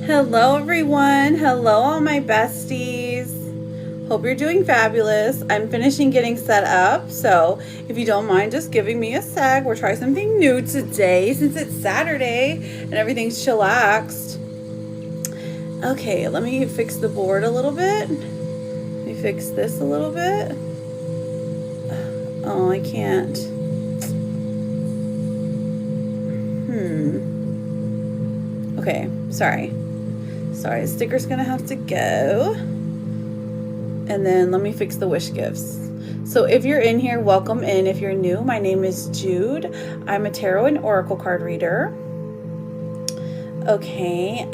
Hello, everyone. Hello, all my besties. Hope you're doing fabulous. I'm finishing getting set up, so if you don't mind just giving me a sec, we'll try something new today since it's Saturday and everything's chillaxed. Okay, let me fix the board a little bit. Let me fix this a little bit. Oh, I can't. Okay, sorry. The sticker's gonna have to go. And then let me fix the wish gifts. So if you're in here, welcome in. If you're new, my name is Jude. I'm a tarot and oracle card reader. Okay,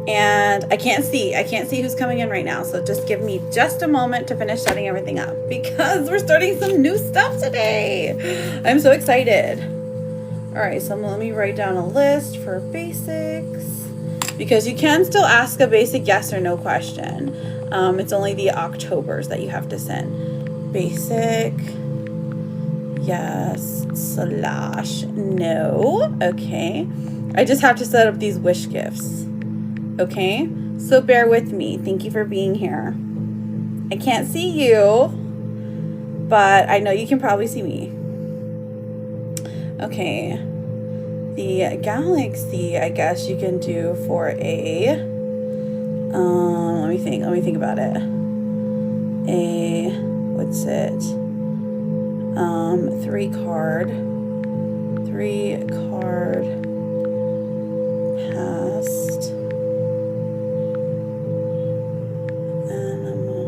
and I can't see who's coming in right now. So just give me just a moment to finish setting everything up because we're starting some new stuff today. I'm so excited. All right, so let me write down a list for basics because you can still ask a basic yes or no question. It's only the Octobers that you have to send. Basic, yes / no. Okay, I just have to set up these wish gifts. Okay, so bear with me. Thank you for being here. I can't see you, but I know you can probably see me. Okay, the galaxy, I guess you can do for a, let me think about it. What's it? 3 card past animal.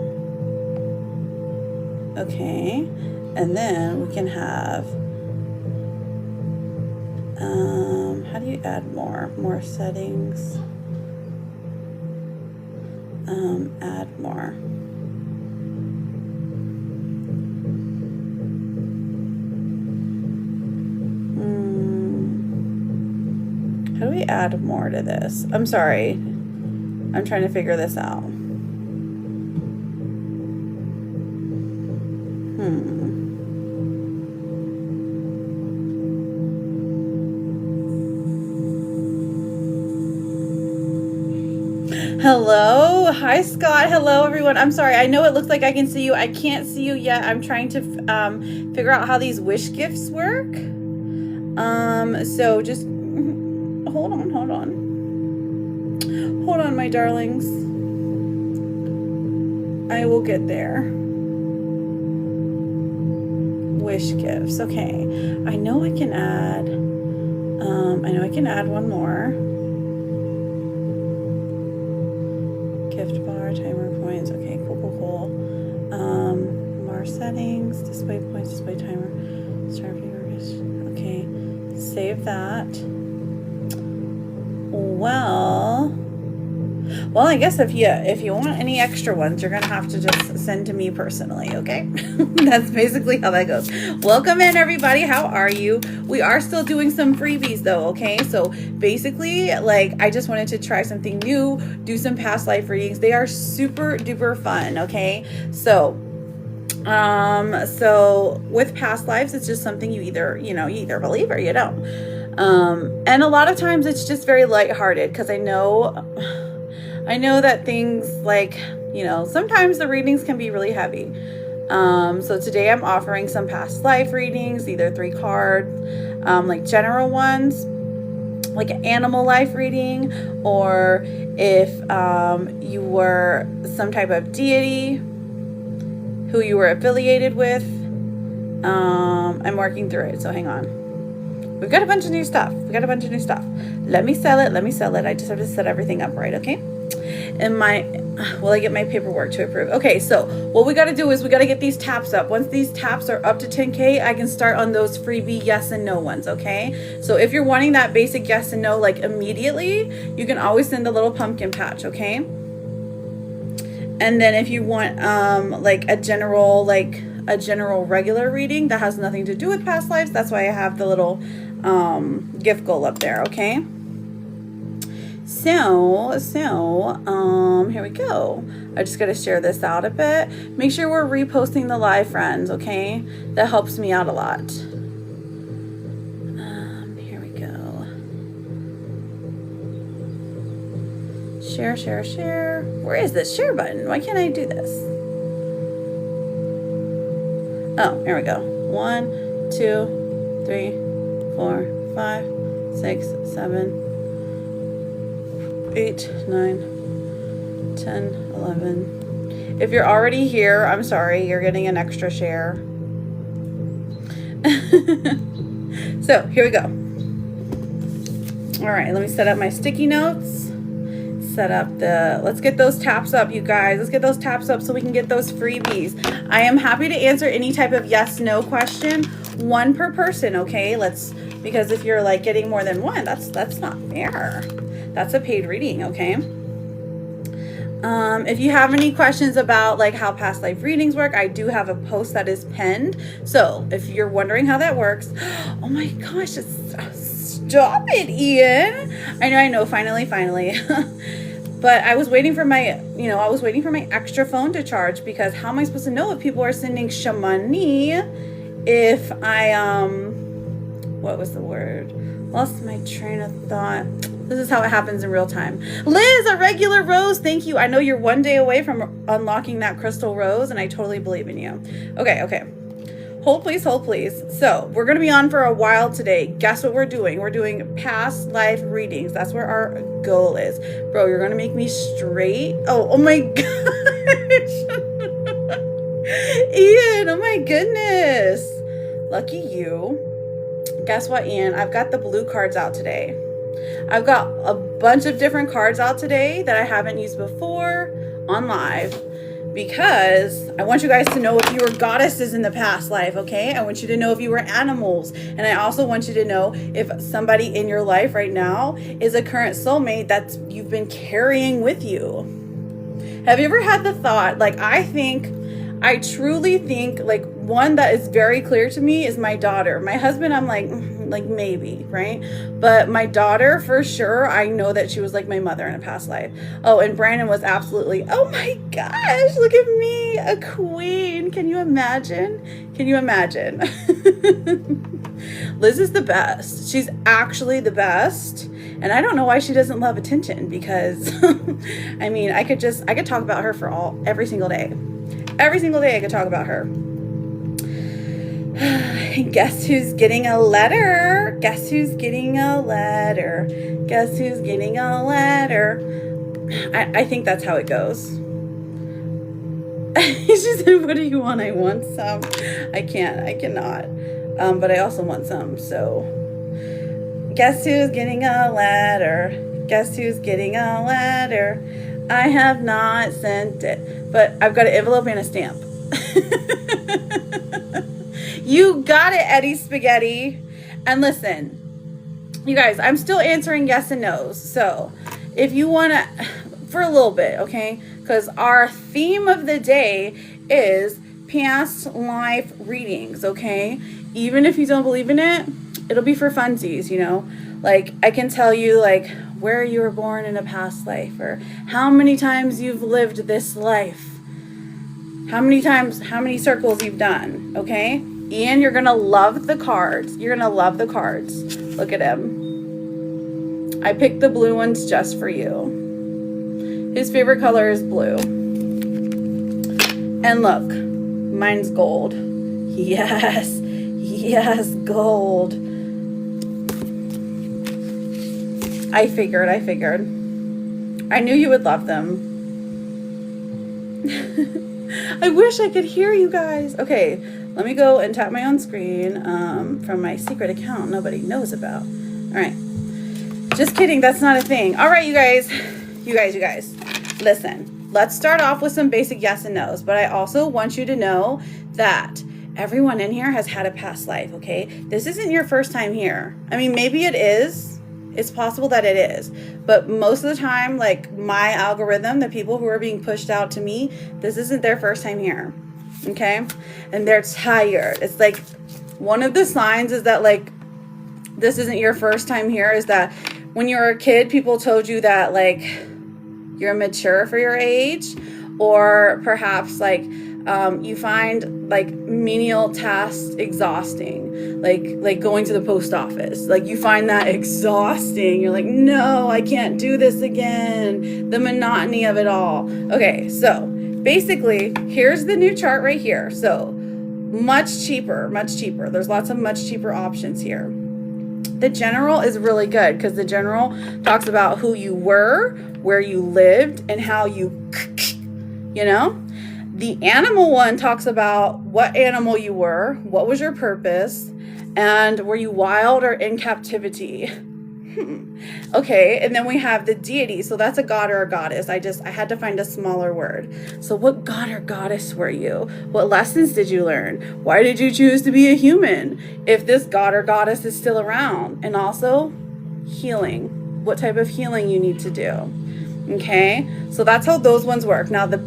Okay, and then we can have, how do you add more settings? Add more. How do we add more to this? I'm sorry. I'm trying to figure this out. Hello. Hi, Scott. Hello, everyone. I'm sorry. I know it looks like I can see you. I can't see you yet. I'm trying to figure out how these wish gifts work. So just hold on. Hold on, my darlings. I will get there. Wish gifts. Okay. I know I can add one more. Gift bar, timer points. Okay, cool. More settings, display points, display timer, start viewers. Okay, save that. Well, I guess if you want any extra ones, you're gonna have to just send to me personally, okay? That's basically how that goes. Welcome in, everybody. How are you? We are still doing some freebies though, okay? So basically, like, I just wanted to try something new, do some past life readings. They are super duper fun, okay? So with past lives, it's just something you either believe or you don't. And a lot of times it's just very lighthearted because I know that things like, sometimes the readings can be really heavy. So today I'm offering some past life readings, either 3 cards, like general ones, like an animal life reading, or if you were some type of deity who you were affiliated with. I'm working through it, so hang on. We've got a bunch of new stuff. Let me sell it. I just have to set everything up right, okay? And I get my paperwork to approve. Okay, so what we got to do is we got to get these taps up. Once these taps are up to 10K, I can start on those freebie yes and no ones, okay? So if you're wanting that basic yes and no, like, immediately, you can always send a little pumpkin patch, okay? And then if you want, like, a general regular reading that has nothing to do with past lives, that's why I have the little gift goal up there, okay? So here we go. I just got to share this out a bit. Make sure we're reposting the live, friends, okay? That helps me out a lot. Here we go. Share, share, share. Where is this share button? Why can't I do this? Oh, here we go. 1, 2, 3, 4, 5, 6, 7, 8, 9, 10, 11. If you're already here, I'm sorry, you're getting an extra share. So here we go. All right, let me set up my sticky notes. Let's get those taps up, you guys. Let's get those taps up so we can get those freebies. I am happy to answer any type of yes, no question, 1 per person, okay? Because if you're like getting more than 1, that's not fair. That's a paid reading, okay? If you have any questions about like how past life readings work, I do have a post that is pinned. So if you're wondering how that works, oh my gosh, stop it, Ian. I know, finally. But I was waiting for my extra phone to charge, because how am I supposed to know if people are sending money if I, what was the word? Lost my train of thought. This is how it happens in real time. Liz, a regular rose. Thank you. I know you're 1 day away from unlocking that crystal rose, and I totally believe in you. Okay. Hold please. So we're going to be on for a while today. Guess what we're doing? We're doing past life readings. That's where our goal is. Bro, you're going to make me straight. Oh my gosh. Ian, oh my goodness. Lucky you. Guess what, Ian? I've got the blue cards out today. I've got a bunch of different cards out today that I haven't used before on live, because I want you guys to know if you were goddesses in the past life, okay? I want you to know if you were animals. And I also want you to know if somebody in your life right now is a current soulmate that you've been carrying with you. Have you ever had the thought, like, I truly think, like, one that is very clear to me is my daughter. My husband, I'm like maybe, right? But my daughter, for sure, I know that she was like my mother in a past life. Oh, and Brandon was absolutely, oh my gosh, look at me, a queen. Can you imagine? Liz is the best. She's actually the best. And I don't know why she doesn't love attention, because I mean, I could talk about her for every single day. Every single day I could talk about her. Guess who's getting a letter? Guess who's getting a letter? Guess who's getting a letter? I think that's how it goes. She said, what do you want? I want some. I cannot. But I also want some. So guess who's getting a letter? Guess who's getting a letter? I have not sent it, but I've got an envelope and a stamp. You got it, Eddie Spaghetti. And listen, you guys, I'm still answering yes and no's. So if you want to, for a little bit, okay? Because our theme of the day is past life readings, okay? Even if you don't believe in it, it'll be for funsies, you know? Like, I can tell you, like, where you were born in a past life, or how many times you've lived this life, how many circles you've done, okay? Ian, you're going to love the cards. You're going to love the cards. Look at him. I picked the blue ones just for you. His favorite color is blue. And look, mine's gold. Yes, gold. I figured. I knew you would love them. I wish I could hear you guys. Okay, let me go and tap my own screen from my secret account nobody knows about. All right. Just kidding. That's not a thing. All right, you guys. Listen, let's start off with some basic yes and no's. But I also want you to know that everyone in here has had a past life, okay? This isn't your first time here. I mean, maybe it is. It's possible that it is. But most of the time, like my algorithm, the people who are being pushed out to me, this isn't their first time here, okay? And they're tired. It's like one of the signs is that, like, this isn't your first time here, is that when you were a kid, people told you that, like, you're mature for your age, or perhaps, like, You find like menial tasks exhausting, like going to the post office. Like you find that exhausting. You're like, no, I can't do this again. The monotony of it all. Okay, so basically, here's the new chart right here. So much cheaper, much cheaper. There's lots of much cheaper options here. The general is really good because the general talks about who you were, where you lived, and how you know? The animal one talks about what animal you were, what was your purpose, and were you wild or in captivity? Okay, and then we have the deity. So that's a god or a goddess. I had to find a smaller word. So what god or goddess were you? What lessons did you learn? Why did you choose to be a human if this god or goddess is still around? And also healing. What type of healing you need to do. Okay, so that's how those ones work. Now the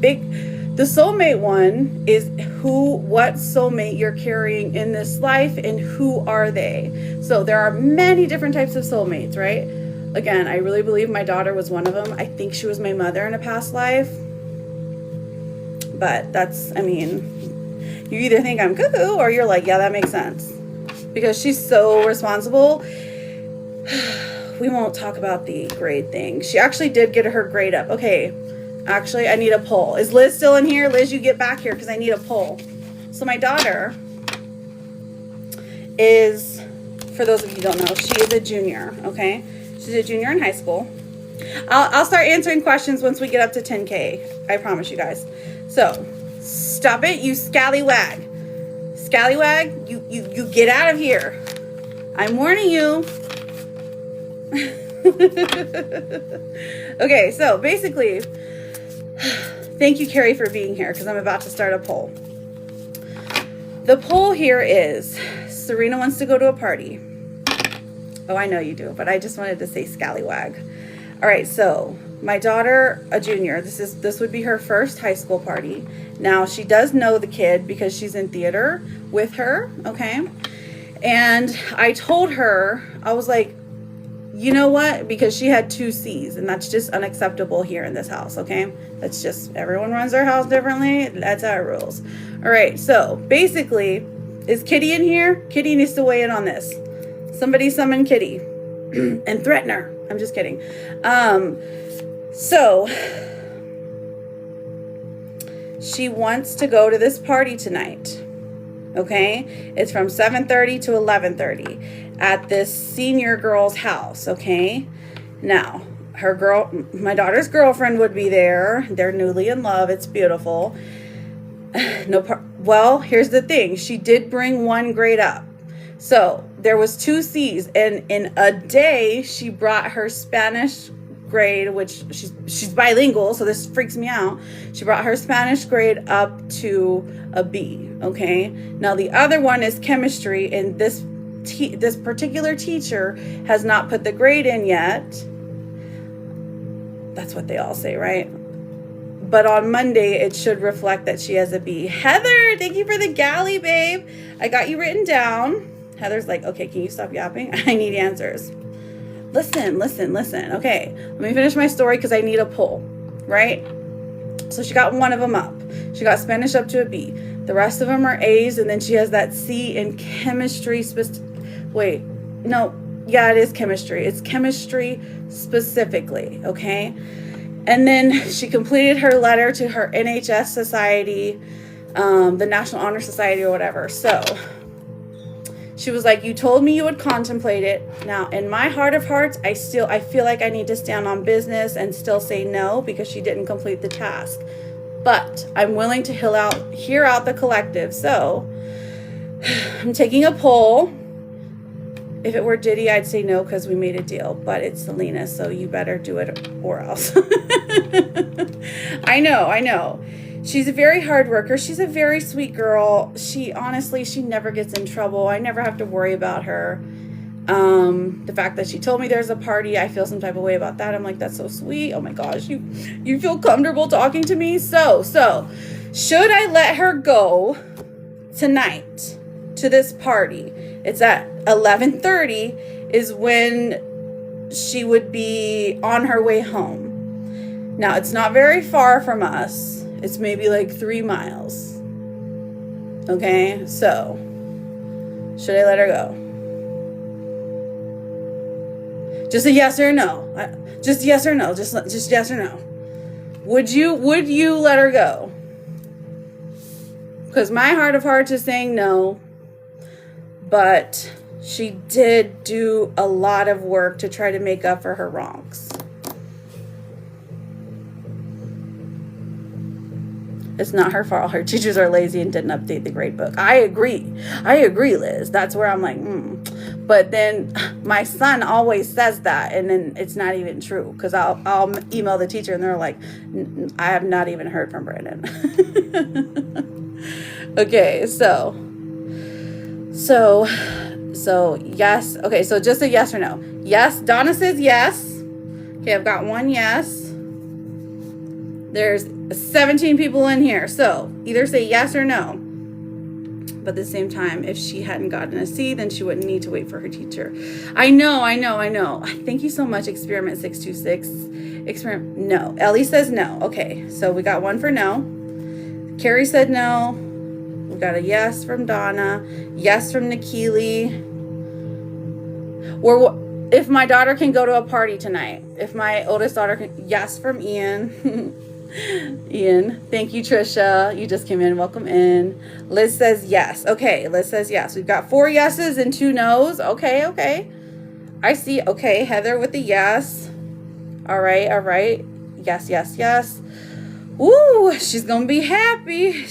soulmate one is what soulmate you're carrying in this life and who are they. So there are many different types of soulmates, right? Again, I really believe my daughter was one of them. I think she was my mother in a past life. But you either think I'm cuckoo or you're like, yeah, that makes sense. Because she's so responsible. We won't talk about the grade thing. She actually did get her grade up. Okay. Actually, I need a poll. Is Liz still in here? Liz, you get back here because I need a poll. So my daughter is, for those of you who don't know, she is a junior, okay? She's a junior in high school. I'll start answering questions once we get up to 10K. I promise you guys. So, stop it, you scallywag. Scallywag, you get out of here. I'm warning you. Okay, so basically, thank you, Carrie, for being here because I'm about to start a poll. The poll here is, Serena wants to go to a party. Oh, I know you do, but I just wanted to say scallywag. All right, so my daughter, a junior, this would be her first high school party. Now, she does know the kid because she's in theater with her, okay? And I told her, I was like, you know what? Because she had 2 C's, and that's just unacceptable here in this house, okay? That's just, everyone runs their house differently. That's our rules. All right, so basically, is Kitty in here? Kitty needs to weigh in on this. Somebody summon Kitty and threaten her. I'm just kidding. So she wants to go to this party tonight, okay? It's from 7:30 to 11:30. At this senior girl's house, okay? Now, my daughter's girlfriend would be there. They're newly in love. It's beautiful. Well, here's the thing. She did bring 1 grade up. So there was 2 C's, and in a day, she brought her Spanish grade, which she's bilingual, so this freaks me out. She brought her Spanish grade up to a B, okay? Now, the other one is chemistry, and this particular teacher has not put the grade in yet. That's what they all say, right? But on Monday, it should reflect that she has a B. Heather, thank you for the galley, babe. I got you written down. Heather's like, okay, can you stop yapping? I need answers. Listen. Okay, let me finish my story because I need a poll, right? So she got 1 of them up. She got Spanish up to a B. The rest of them are A's, and then she has that C in chemistry. Wait, no, yeah, it is chemistry. It's chemistry specifically, okay? And then she completed her letter to her NHS Society, the National Honor Society or whatever. So she was like, you told me you would contemplate it. Now, in my heart of hearts, I feel like I need to stand on business and still say no because she didn't complete the task. But I'm willing to hear out the collective. So I'm taking a poll. If it were Diddy, I'd say no because we made a deal. But it's Selena, so you better do it or else. I know. She's a very hard worker. She's a very sweet girl. She never gets in trouble. I never have to worry about her. The fact that she told me there's a party, I feel some type of way about that. I'm like, that's so sweet. Oh my gosh, you feel comfortable talking to me? So, should I let her go tonight to this party? It's at 11:30 is when she would be on her way home. Now, it's not very far from us. It's maybe like 3 miles. Okay, so should I let her go? Just a yes or no. Just yes or no. Just yes or no. Would you let her go? Because my heart of hearts is saying no, but she did do a lot of work to try to make up for her wrongs. It's not her fault. Her teachers are lazy and didn't update the grade book. I agree, Liz. That's where I'm like, But then my son always says that, and then it's not even true, because I'll email the teacher and they're like, I have not even heard from Brandon. Okay, so yes. Okay, so just a yes or no. Yes, Donna says yes. Okay, I've got one yes. There's 17 people in here, so either say yes or no. But at the same time, if she hadn't gotten a C, then she wouldn't need to wait for her teacher. I know. Thank you so much, Experiment 626. No. Ellie says no. Okay, so we got one for no. Carrie said no. We got a yes from Donna. Yes from Nikili. Or if my daughter can go to a party tonight. If my oldest daughter can. Yes from Ian. Ian, thank you, Trisha. You just came in. Welcome in. Liz says yes. Okay, Liz says yes. We've got 4 yeses and 2 nos. Okay. I see. Okay, Heather with the yes. All right. Yes. Woo, she's gonna be happy.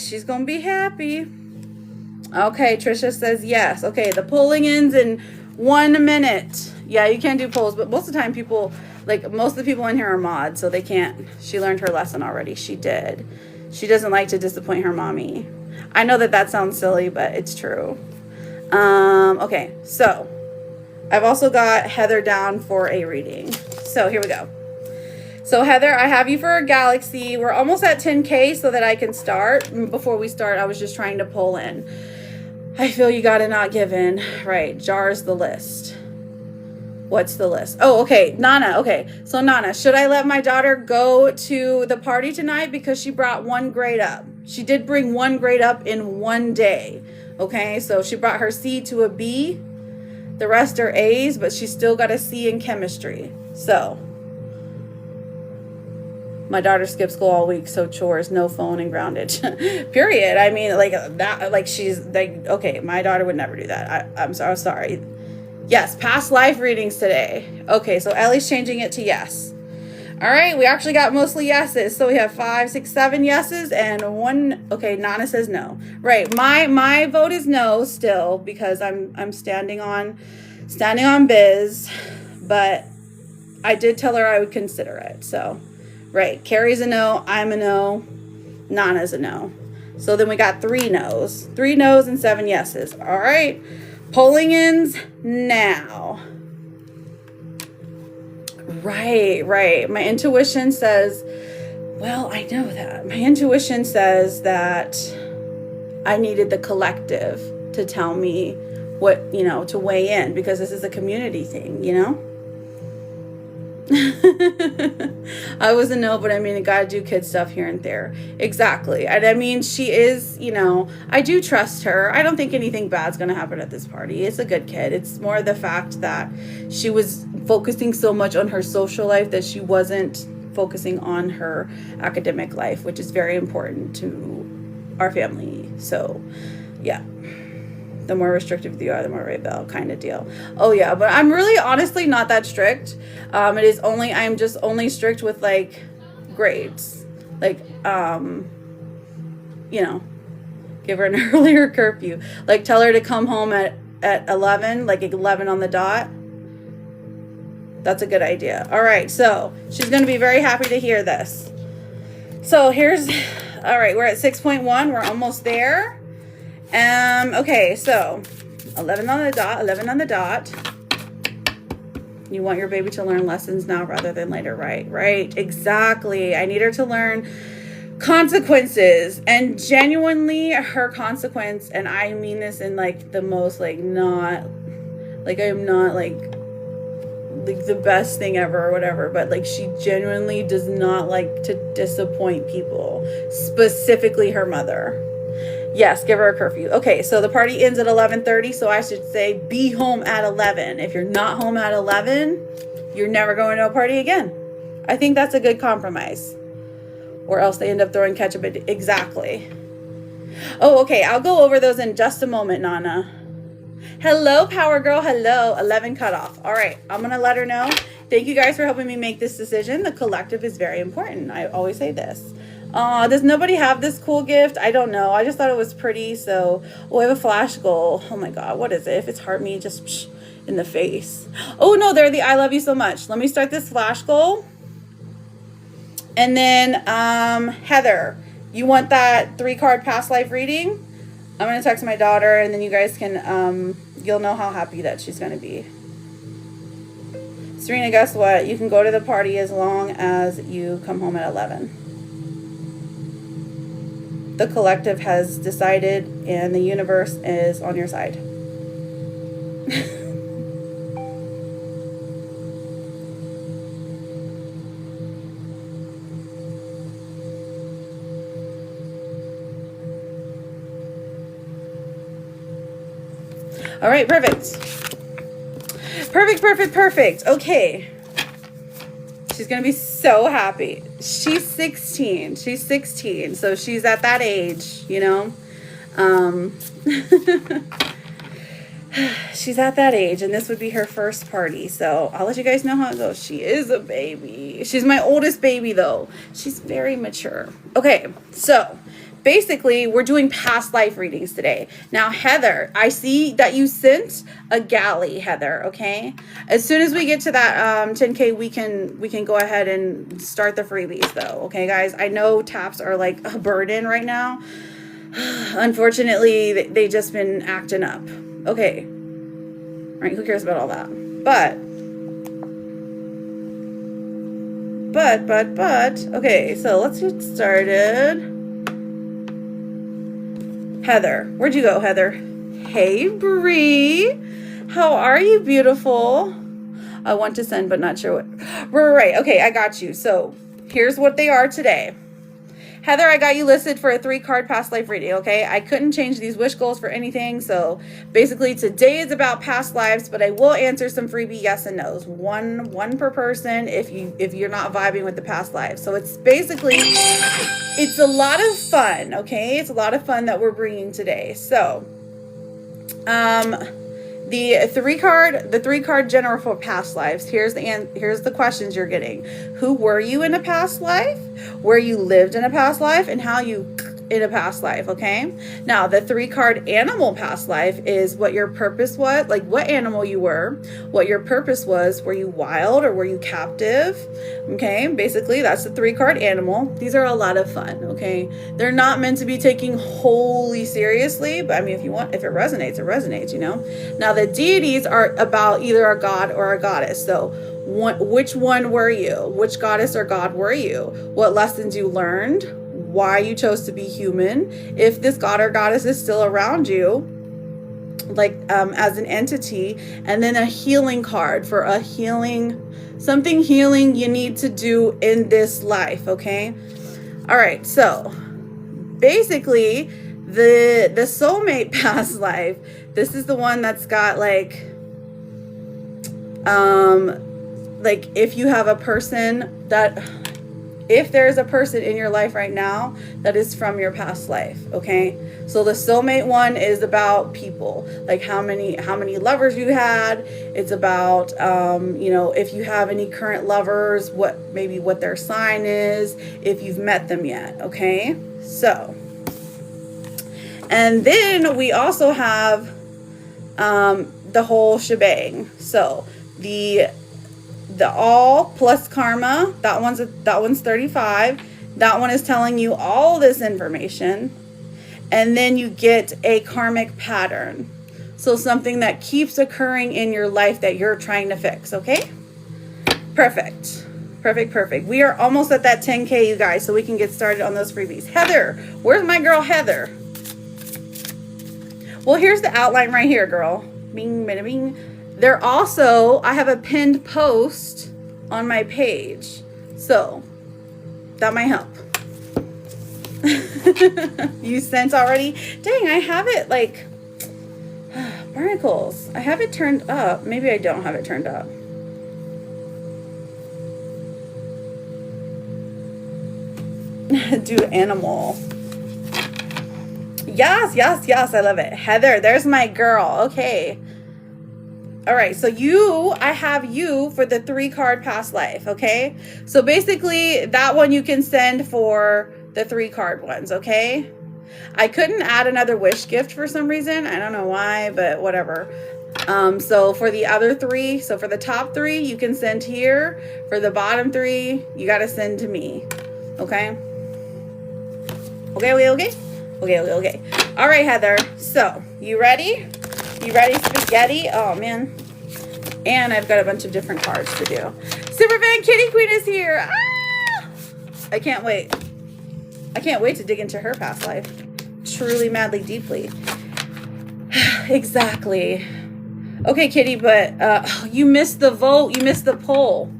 Okay, Trisha says yes. Okay, the polling ends in 1 minute. Yeah, you can do polls, but most of the time people, like most of the people in here are mods, so they can't. She learned her lesson already. She did. She doesn't like to disappoint her mommy. I know that sounds silly, but it's true. Okay, so I've also got Heather down for a reading. So here we go. So Heather, I have you for a galaxy. We're almost at 10K so that I can start. Before we start, I was just trying to pull in. I feel you got a not given. Right, Jar's the list. What's the list? Oh, okay, Nana. Okay, so Nana, should I let my daughter go to the party tonight because she brought 1 grade up? She did bring 1 grade up in 1 day. Okay, so she brought her C to a B. The rest are A's, but she still got a C in chemistry. So my daughter skipped school all week, so chores, no phone, and grounded. Period. I mean, like that. Like she's like, okay, my daughter would never do that. I'm sorry. Yes, past life readings today. Okay, so Ellie's changing it to yes. All right, we actually got mostly yeses. So we have 5, 6, 7 yeses and 1. Okay, Nana says no. Right, my vote is no still because I'm standing on Biz, but I did tell her I would consider it. So, right, Carrie's a no, I'm a no, Nana's a no. So then we got 3 no's and 7 yeses. All right. Polling ends now. Right. My intuition says, well, I know that. My intuition says that I needed the collective to tell me what, to weigh in, because this is a community thing, I was a no, but I mean, I gotta do kid stuff here and there. Exactly. And I mean, she is, I do trust her. I don't think anything bad's gonna happen at this party. It's a good kid. It's more the fact that she was focusing so much on her social life that she wasn't focusing on her academic life, which is very important to our family. So, yeah. The more restrictive you are, the more rebel kind of deal. Oh yeah, but I'm really honestly not that strict. I'm just only strict with like grades. Like, give her an earlier curfew. Like tell her to come home at 11, like 11 on the dot. That's a good idea. All right, so she's going to be very happy to hear this. So all right, we're at 6.1. We're almost there. Okay, so 11 on the dot. You want your baby to learn lessons now rather than later, right? Exactly. I need her to learn consequences, and genuinely her consequence, and I mean this in like the most like not like I'm not like the best thing ever or whatever, but like she genuinely does not like to disappoint people, specifically her mother. Yes, give her a curfew. Okay, so the party ends at 11:30, so I should say be home at 11. If you're not home at 11, you're never going to a party again. I think that's a good compromise. Or else they end up throwing ketchup at exactly. Oh, okay, I'll go over those in just a moment, Nana. Hello, Power Girl. Hello, 11 cutoff. All right, I'm going to let her know. Thank you guys for helping me make this decision. The collective is very important. I always say this. Does nobody have this cool gift? I don't know. I just thought it was pretty. So, oh, I have a flash goal. Oh my God, what is it? If it's heart me, just in the face. Oh no, they're the I love you so much. Let me start this flash goal. And then, Heather, you want that 3-card past life reading? I'm going to text my daughter and then you guys can, you'll know how happy that she's going to be. Serena, guess what? You can go to the party as long as you come home at 11. The collective has decided and the universe is on your side. All right, perfect. Perfect. Okay. She's going to be so happy. She's 16. So she's at that age, you know. She's at that age, and this would be her first party. So I'll let you guys know how it goes. She is a baby. She's my oldest baby, though. She's very mature. Okay, so basically, we're doing past life readings today. Now, Heather, I see that you sent a galley, Heather, okay? As soon as we get to that 10K, we can go ahead and start the freebies, though, okay, guys? I know taps are like a burden right now. Unfortunately, they just been acting up. Okay. All right, who cares about all that? But, okay, so let's get started. Heather, where'd you go, Heather? Hey, Bree. How are you, beautiful? I want to send, but not sure what. Right. Okay, I got you. So here's what they are today. Heather, I got you listed for a 3-card past life reading, okay? I couldn't change these wish goals for anything. So basically today is about past lives, but I will answer some freebie yes and no's. One per person if you're not vibing with the past lives. So it's basically, it's a lot of fun, okay? It's a lot of fun that we're bringing today. So, the 3-card general for past lives. Here's the questions you're getting. Who were you in a past life? Where you lived in a past life, and how you in a past life, okay? Now, the 3-card animal past life is what your purpose was, like what animal you were, what your purpose was. Were you wild or were you captive? Okay, basically that's the 3-card animal. These are a lot of fun, okay? They're not meant to be taken wholly seriously, but I mean, if it resonates, it resonates, you know? Now, the deities are about either a god or a goddess. So which one were you? Which goddess or god were you? What lessons you learned? Why you chose to be human? If this god or goddess is still around you, like as an entity, and then a healing card for a healing, something healing you need to do in this life, okay? All right, so basically the soulmate past life, this is the one that's got like if you have a person that, if there's a person in your life right now that is from your past life, okay? So the soulmate one is about people, like how many lovers you had. It's about, if you have any current lovers, what their sign is, if you've met them yet, okay? So, and then we also have the whole shebang. So the all plus karma, that one's 35. That one is telling you all this information. And then you get a karmic pattern. So something that keeps occurring in your life that you're trying to fix, okay? Perfect. We are almost at that 10K, you guys, so we can get started on those freebies. Heather, where's my girl Heather? Well, here's the outline right here, girl. Bing, bing, bing. They're also, I have a pinned post on my page, so that might help. You sent already? Dang, I have it like barnacles. I have it turned up. Maybe I don't have it turned up. Do animal. Yes, yes, yes. I love it. Heather, there's my girl. Okay. All right. So I have you for the 3-card past life. Okay. So basically that one you can send for the 3-card ones. Okay. I couldn't add another wish gift for some reason. I don't know why, but whatever. So for the other 3, so for the top 3, you can send here. For the bottom 3, you got to send to me. Okay. Okay. All right, Heather. So you ready? You ready, spaghetti? Oh man. And I've got a bunch of different cards to do. Superfan Kitty Queen is here. Ah! I can't wait. I can't wait to dig into her past life. Truly, madly, deeply. Exactly. Okay, Kitty, but you missed the vote. You missed the poll.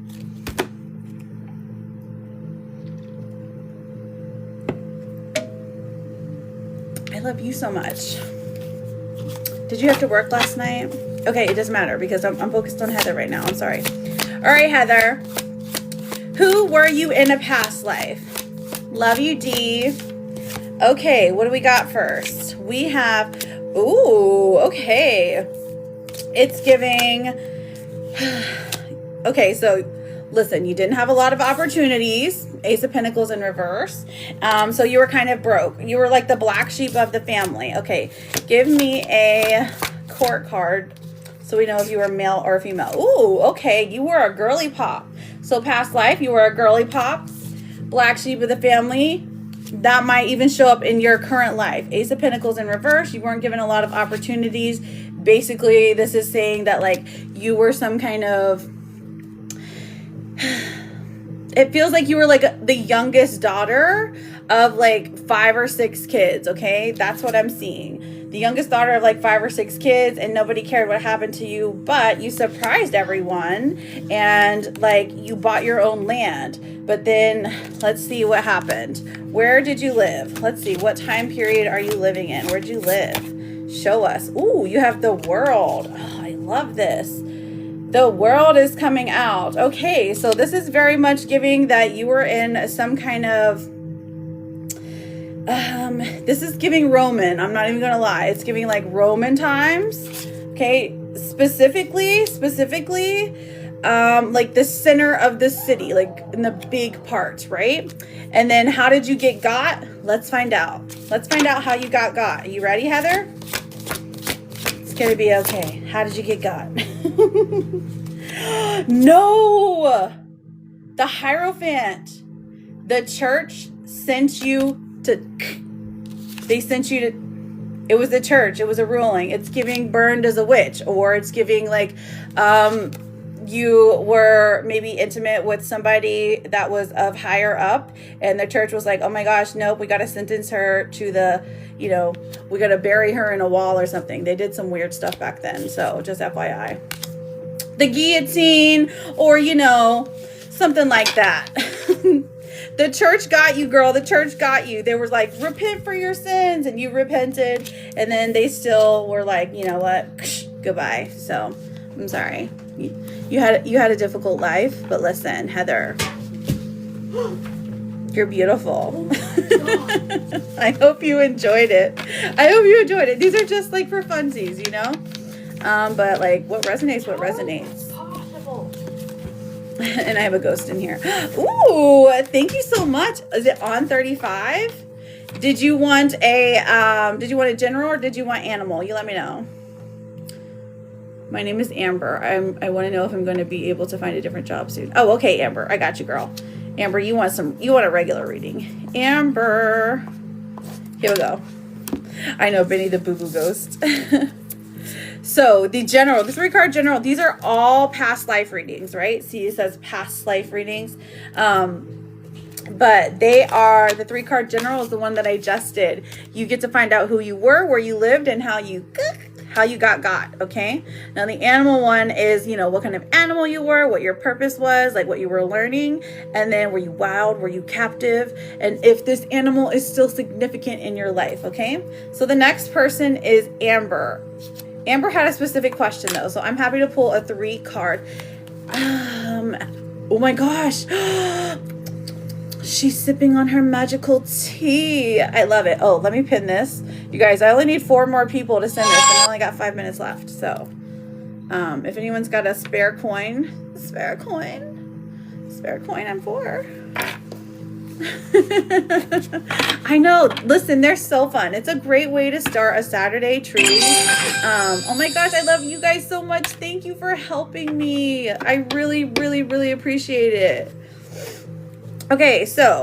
I love you so much. Did you have to work last night? Okay, it doesn't matter because I'm focused on Heather right now. I'm sorry. All right, Heather. Who were you in a past life? Love you, Dee. Okay, what do we got first? We have, ooh, okay. It's giving, okay, so listen, you didn't have a lot of opportunities. Ace of Pentacles in reverse. So you were kind of broke. You were like the black sheep of the family. Okay, give me a court card so we know if you were male or female. Ooh, okay, you were a girly pop. So past life, you were a girly pop, black sheep of the family. That might even show up in your current life. Ace of Pentacles in reverse. You weren't given a lot of opportunities. Basically, this is saying that like you were some kind of, it feels like you were like the youngest daughter of like 5 or 6 kids. Okay, that's what I'm seeing. The youngest daughter of like 5 or 6 kids, and nobody cared what happened to you, but you surprised everyone and like you bought your own land. But then let's see what happened. Where did you live? Let's see, what time period are you living in? Where'd you live? Show us. Ooh, you have the World. Oh, I love this. The World is coming out. Okay, so this is very much giving that you were in some kind of, this is giving Roman. I'm not even gonna lie. It's giving like Roman times. Okay, specifically, like the center of the city, like in the big part, right? And then how did you get got? Let's find out. Let's find out how you got. Are you ready, Heather? It's gonna be okay. How did you get got? No! The Hierophant. The church sent you to, they sent you to, it was the church, it was a ruling. It's giving burned as a witch, or it's giving like, you were maybe intimate with somebody that was of higher up, and the church was like, oh my gosh, nope, we got to sentence her to the, you know, we got to bury her in a wall or something. They did some weird stuff back then. So just FYI. The guillotine, or, you know, something like that. The church got you, girl. The church got you. They were like, repent for your sins, and you repented, and then they still were like, you know what, goodbye. So I'm sorry. You had a difficult life, but listen, Heather, you're beautiful. I hope you enjoyed it. These are just like for funsies, you know? But like what resonates. And I have a ghost in here. Ooh, thank you so much. Is it on 35? Did you want a general, or did you want animal? You let me know. My name is Amber. I want to know if I'm going to be able to find a different job soon. Oh, okay, Amber. I got you, girl. Amber, you want a regular reading. Amber. Here we go. I know, Benny the Boo Boo Ghost. So the 3-card general, these are all past life readings, right? See, it says past life readings. But they are, the 3-card general is the one that I just did. You get to find out who you were, where you lived, and how how you got, okay? Now the animal one is, what kind of animal you were, what your purpose was, like what you were learning, and then were you wild, were you captive, and if this animal is still significant in your life, okay? So the next person is Amber. Amber had a specific question though, so I'm happy to pull a 3 card. Oh my gosh. She's sipping on her magical tea. I love it. Oh, let me pin this. You guys, I only need 4 more people to send this, and I only got 5 minutes left. So, if anyone's got a spare coin, I'm for. I know. Listen, they're so fun. It's a great way to start a Saturday, truly. Oh my gosh, I love you guys so much. Thank you for helping me. I really, really, really appreciate it. Okay, so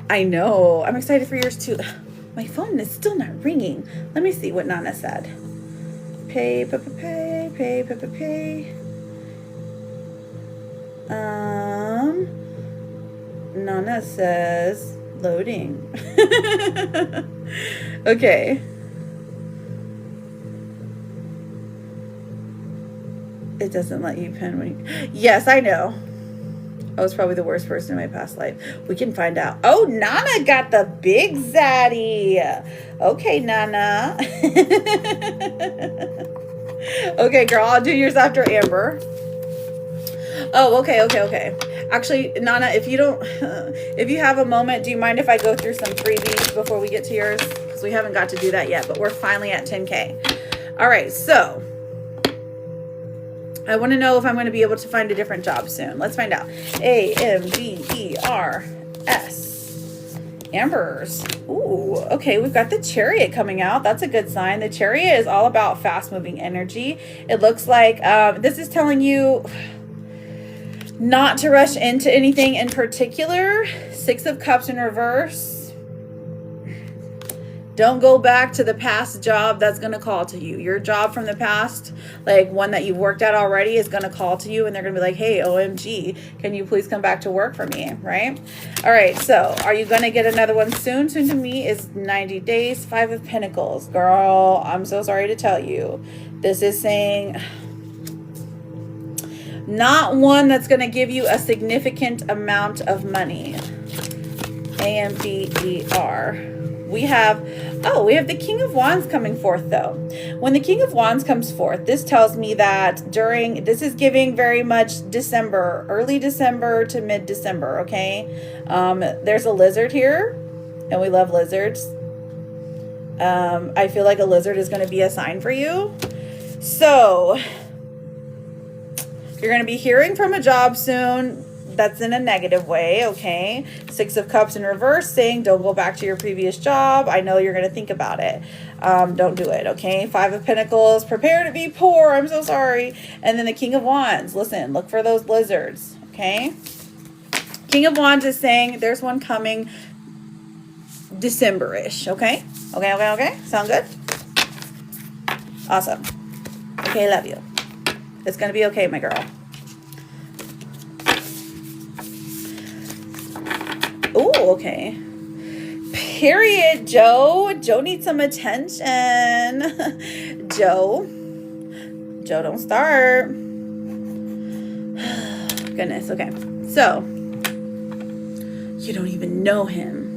I know. I'm excited for yours too. My phone is still not ringing. Let me see what Nana said. Pay. Nana says loading. Okay. It doesn't let you pin when you... Yes, I know. I was probably the worst person in my past life. We can find out. Oh, Nana got the big zaddy. Okay, Nana. Okay, girl, I'll do yours after Amber. Oh, okay. Actually, Nana, if you have a moment, do you mind if I go through some freebies before we get to yours? Because we haven't got to do that yet, but we're finally at 10K. All right, so I want to know if I'm going to be able to find a different job soon. Let's find out. AMBERS. Ambers. Ooh, okay, we've got the Chariot coming out. That's a good sign. The Chariot is all about fast-moving energy. It looks like this is telling you not to rush into anything in particular. 6 of Cups in reverse. Don't go back to the past job that's going to call to you. Your job from the past, like one that you've worked at already, is going to call to you and they're going to be like, hey, OMG, can you please come back to work for me, right? All right, so are you going to get another one soon? Soon to me is 90 days, 5 of Pentacles. Girl, I'm so sorry to tell you. This is saying not one that's going to give you a significant amount of money. AMBER. We have the King of Wands coming forth though. When the King of Wands comes forth, this tells me that this is giving very much December, early December to mid-December, okay? There's a lizard here, and we love lizards. I feel like a lizard is going to be a sign for you. So you're going to be hearing from a job soon. That's in a negative way, okay? 6 of Cups in reverse saying don't go back to your previous job. I know you're going to think about it. Don't do it, okay? 5 of Pentacles, prepare to be poor. I'm so sorry. And then the King of Wands. Listen, look for those lizards, okay? King of Wands is saying there's one coming December-ish, okay? Okay. Sound good? Awesome. Okay, love you. It's going to be okay, my girl. Oh, okay. Period, Joe. Joe needs some attention. Joe, don't start. Goodness, okay. So, you don't even know him.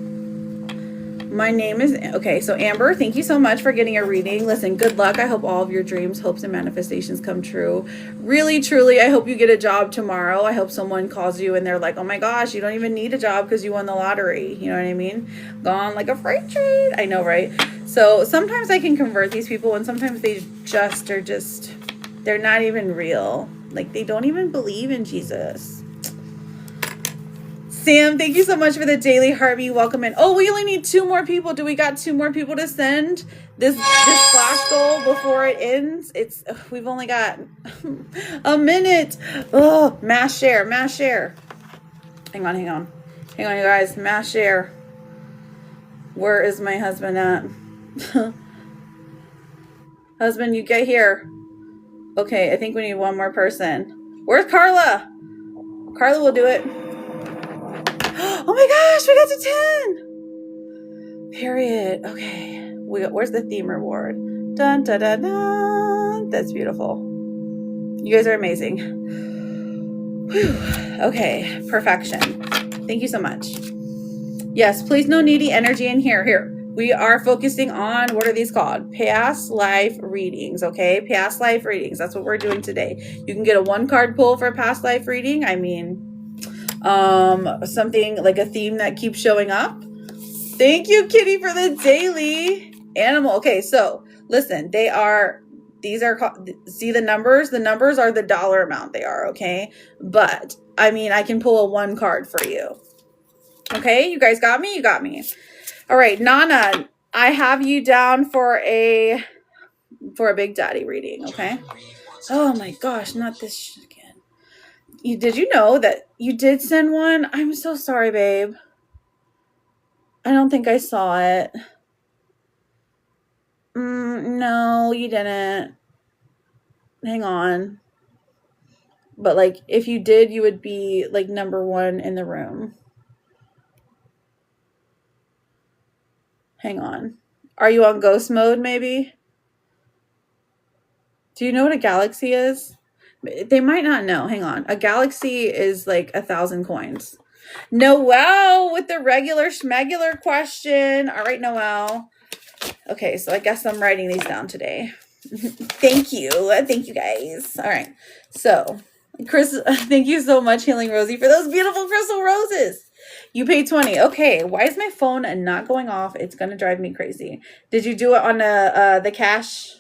My name is, okay, so Amber, thank you so much for getting a reading. Listen, good luck. I hope all of your dreams, hopes, and manifestations come true. Really, truly, I hope you get a job tomorrow. I hope someone calls you and they're like, oh my gosh, you don't even need a job because you won the lottery. You know what I mean? Gone like a freight train. I know, right? So sometimes I can convert these people and sometimes they they're not even real. Like they don't even believe in Jesus. Sam, thank you so much for the daily heartbeat. Welcome in. Oh, we only need 2 more people. Do we got 2 more people to send this flash goal before it ends? We've only got a minute. Oh, mass share. Hang on, you guys. Mass share. Where is my husband at? Husband, you get here. Okay, I think we need 1 more person. Where's Carla? Carla will do it. Oh my gosh, we got to 10. Period. Okay. Where's the theme reward? Dun, dun, dun, dun. That's beautiful. You guys are amazing. Whew. Okay, perfection. Thank you so much. Yes, please no needy energy in here. Here, we are focusing on, what are these called? Past life readings, okay? Past life readings. That's what we're doing today. You can get a 1-card pull for a past life reading. I mean, something like a theme that keeps showing up. Thank you, Kitty, for the daily animal. Okay, so listen, these are, see the numbers? The numbers are the dollar amount they are, okay? But, I mean, I can pull a 1 card for you. Okay, you guys got me? You got me. All right, Nana, I have you down for a Big Daddy reading, okay? Oh my gosh, not this shit again. Did you know that you did send one? I'm so sorry, babe. I don't think I saw it. No, you didn't. Hang on. But like, if you did, you would be like number 1 in the room. Hang on. Are you on ghost mode, maybe? Do you know what a galaxy is? They might not know. Hang on. A galaxy is like 1,000 coins. Noelle with the regular schmegular question. All right, Noelle. Okay, so I guess I'm writing these down today. Thank you. Thank you, guys. All right. So, Chris, thank you so much, Healing Rosie, for those beautiful crystal roses. You paid 20. Okay, why is my phone not going off? It's going to drive me crazy. Did you do it on the cash?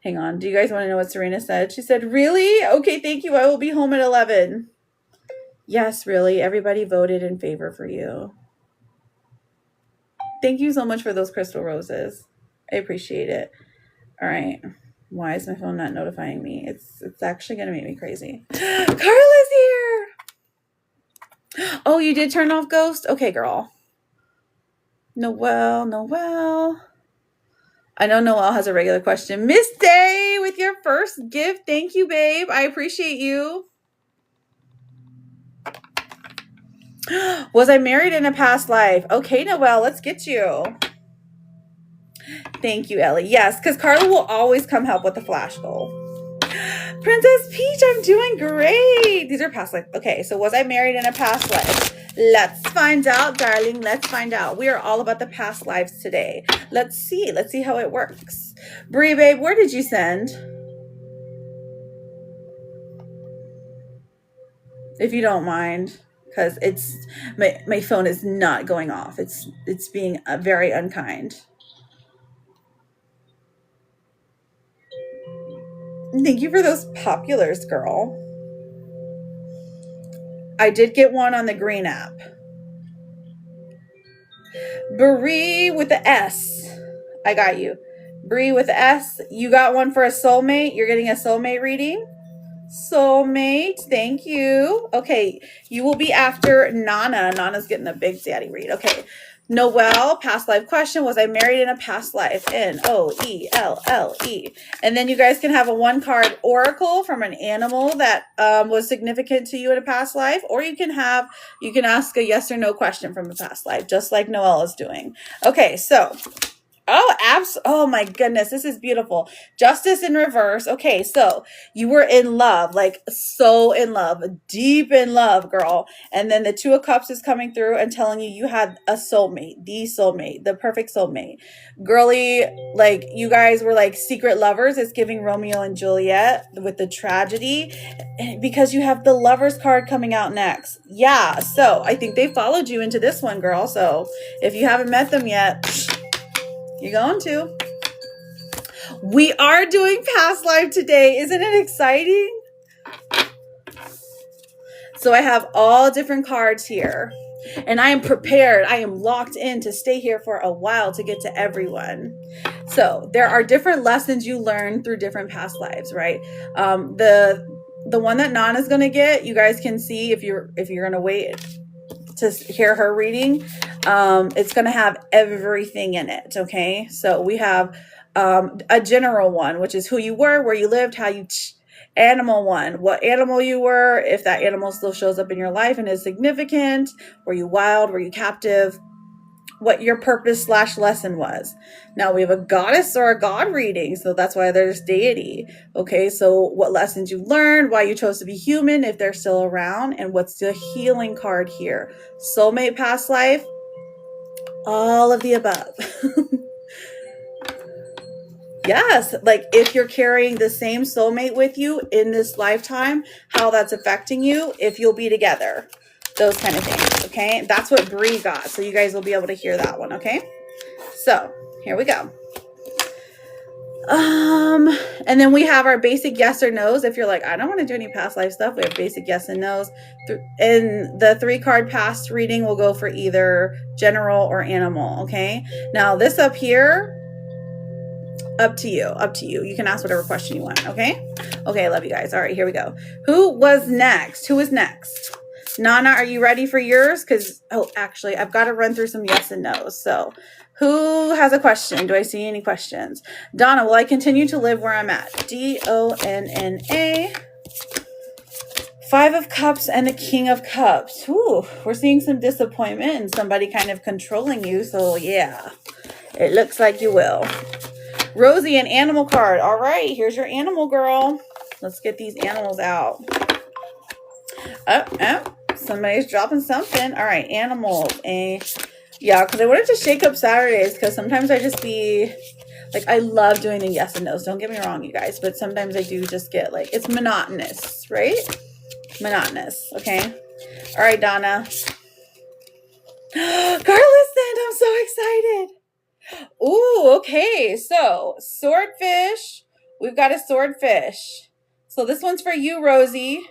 Hang on. Do you guys want to know what Serena said? She said, really? Okay, thank you. I will be home at 11. Yes, really. Everybody voted in favor for you. Thank you so much for those crystal roses. I appreciate it. All right. Why is my phone not notifying me? It's actually going to make me crazy. Carla's here. Oh, you did turn off Ghost? Okay, girl. Noelle. I know Noelle has a regular question. Miss Day with your first gift. Thank you, babe. I appreciate you. Was I married in a past life? Okay, Noelle, let's get you. Thank you, Ellie. Yes, because Carla will always come help with the flash goal. Princess Peach, I'm doing great. These are past life. Okay, so was I married in a past life? Let's find out, darling. Let's find out. We are all about the past lives today. Let's see. Let's see how it works. Brie, babe, where did you send? If you don't mind, because it's my phone is not going off. It's being very unkind. Thank you for those populars, girl. I did get one on the green app. Brie with the S. I got you. Brie with the S. You got one for a soulmate. You're getting a soulmate reading. Soulmate. Thank you. Okay. You will be after Nana. Nana's getting a Big Daddy read. Okay. Noelle, past life question. Was I married in a past life? Noelle. And then you guys can have a 1-card oracle from an animal that was significant to you in a past life, or you can ask a yes or no question from a past life, just like Noelle is doing. Okay, so oh my goodness, this is beautiful. Justice in reverse. Okay, so you were in love, like so in love, deep in love, girl. And then the 2 of Cups is coming through and telling you had a soulmate, the perfect soulmate. Girly, like you guys were like secret lovers. It's giving Romeo and Juliet with the tragedy, because you have the Lovers card coming out next. Yeah, so I think they followed you into this one, girl. So if you haven't met them yet, you're going to. We are doing past life today. Isn't it exciting? So I have all different cards here. And I am prepared. I am locked in to stay here for a while to get to everyone. So there are different lessons you learn through different past lives, right? The one that Nana's going to get, you guys can see if you're going to wait to hear her reading. It's going to have everything in it. Okay. So we have, a general one, which is who you were, where you lived, how you, animal one, what animal you were, if that animal still shows up in your life and is significant. Were you wild? Were you captive? what your purpose slash lesson was. Now we have a goddess or a god reading, so that's why there's deity. Okay, so what lessons you learned, why you chose to be human if they're still around, and what's the healing card here? Soulmate, past life, all of the above. Yes, like if you're carrying the same soulmate with you in this lifetime, how that's affecting you, if you'll be together. Those kind of things, okay? That's what Bree got, so you guys will be able to hear that one, okay? So, here we go. And then we have our basic yes or no's. If you're like, I don't want to do any past life stuff, we have basic yes and no's. And the 3-card past reading will go for either general or animal, okay? Now, this up here, up to you. You can ask whatever question you want, okay? Okay, I love you guys. All right, here we go. Who was next? Who is next? Nana, are you ready for yours? Because, oh, actually, I've got to run through some yes and no's. So, who has a question? Do I see any questions? Donna, will I continue to live where I'm at? Donna. 5 of Cups and the King of Cups. Ooh, we're seeing some disappointment and somebody kind of controlling you. So, yeah, it looks like you will. Rosie, an animal card. All right, here's your animal, girl. Let's get these animals out. Oh, somebody's dropping something. All right, animals. Yeah, because I wanted to shake up Saturdays because sometimes I just be like, I love doing the yes and no's. Don't get me wrong, you guys, but sometimes I do just get like, it's monotonous, right? Monotonous, okay? All right, Donna. Carla sent. I'm so excited. Ooh, okay. So, swordfish. We've got a swordfish. So this one's for you, Rosie.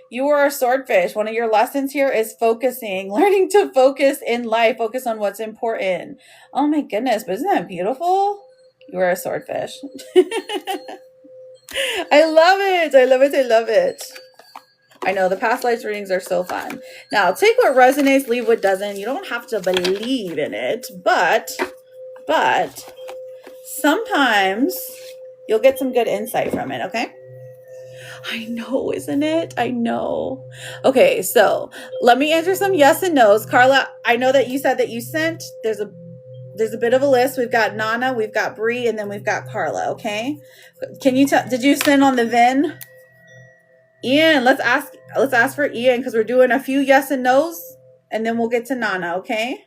You are a swordfish. One of your lessons here is focusing, learning to focus in life, focus on what's important. Oh my goodness, but isn't that beautiful? You are a swordfish. I love it. I love it. I love it. I know the past life readings are so fun. Now, take what resonates, leave what doesn't. You don't have to believe in it, but sometimes you'll get some good insight from it, okay? I know, isn't it? I know. Okay, so let me answer some yes and no's. Carla, I know that you said that you sent. There's a bit of a list. We've got Nana, we've got Bree, and then we've got Carla, okay? Can you tell, did you send on the VIN? Ian, let's ask for Ian because we're doing a few yes and no's, and then we'll get to Nana, okay?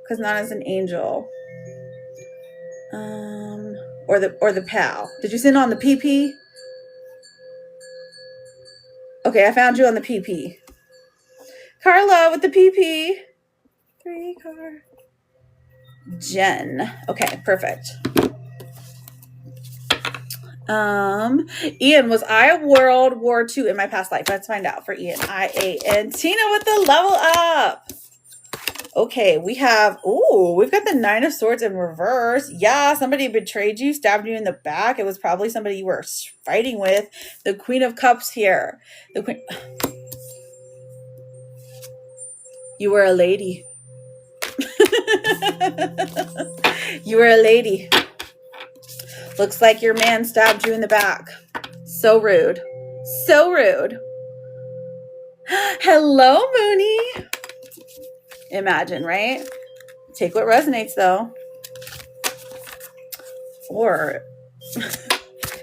Because Nana's an angel. Or the pal. Did you send on the PP? Okay, I found you on the PP. Carla with the PP. 3-card. Jen. Okay, perfect. Ian, was I World War II in my past life? Let's find out for Ian. IAN. Tina with the level up. Okay, we've got the 9 of Swords in reverse. Yeah, somebody betrayed you, stabbed you in the back. It was probably somebody you were fighting with. The Queen of Cups here. The Queen. You were a lady. You were a lady. Looks like your man stabbed you in the back. So rude. So rude. Hello, Mooney. Imagine, right? Take what resonates, though. Or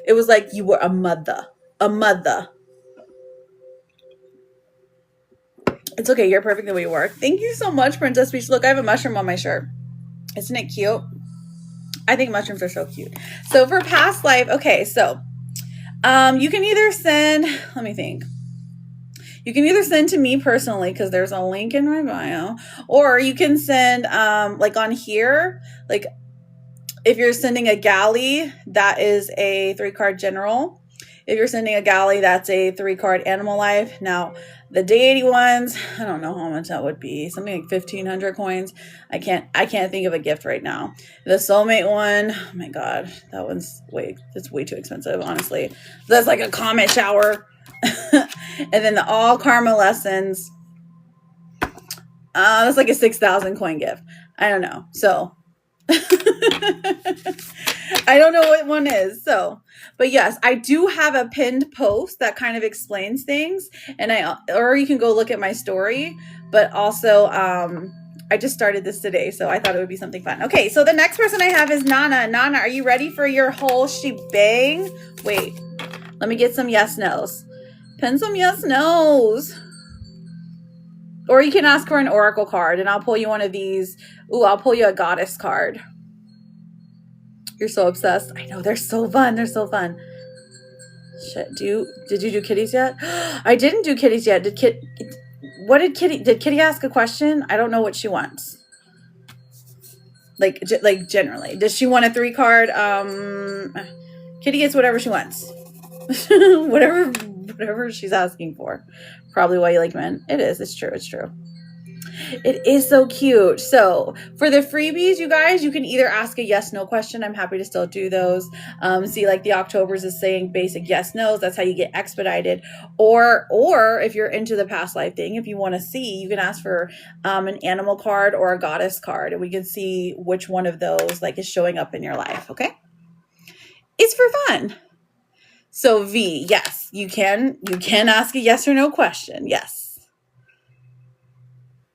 it was like you were a mother. A mother. It's okay. You're perfect the way you are. Thank you so much, Princess Peach. Look, I have a mushroom on my shirt. Isn't it cute? I think mushrooms are so cute. So for past life, okay, so you can either send, let me think. You can either send to me personally because there's a link in my bio, or you can send like on here, like if you're sending a galley, that is a 3-card general. If you're sending a galley, that's a 3-card animal life. Now, the deity ones, I don't know how much that would be. Something like 1,500 coins. I can't think of a gift right now. The soulmate one, oh my God, that one's it's way too expensive, honestly. That's like a comet shower. And then the all karma lessons. That's like a 6,000 coin gift. I don't know. So I don't know what one is. So, but yes, I do have a pinned post that kind of explains things, and or you can go look at my story. But also, I I just started this today, so I thought it would be something fun. Okay, so the next person I have is Nana. Nana, are you ready for your whole shebang? Wait, let me get some yes nos. Pin some yes nos. Or you can ask for an oracle card, and I'll pull you one of these. Ooh, I'll pull you a goddess card. You're so obsessed. I know, they're so fun. They're so fun. Shit, did you do kitties yet? I didn't do kitties yet. Did Kitty ask a question? I don't know what she wants. Like generally. Does she want a 3 card? Kitty gets whatever she wants. whatever she's asking for. Probably why you like men. It is. It's true. It's true. It is so cute. So for the freebies, you guys, you can either ask a yes, no question. I'm happy to still do those. See, like the Octobers is saying basic yes, no's. That's how you get expedited. Or if you're into the past life thing, if you want to see, you can ask for an animal card or a goddess card. And we can see which one of those like is showing up in your life. Okay. It's for fun. So V, yes, you can ask a yes or no question. Yes.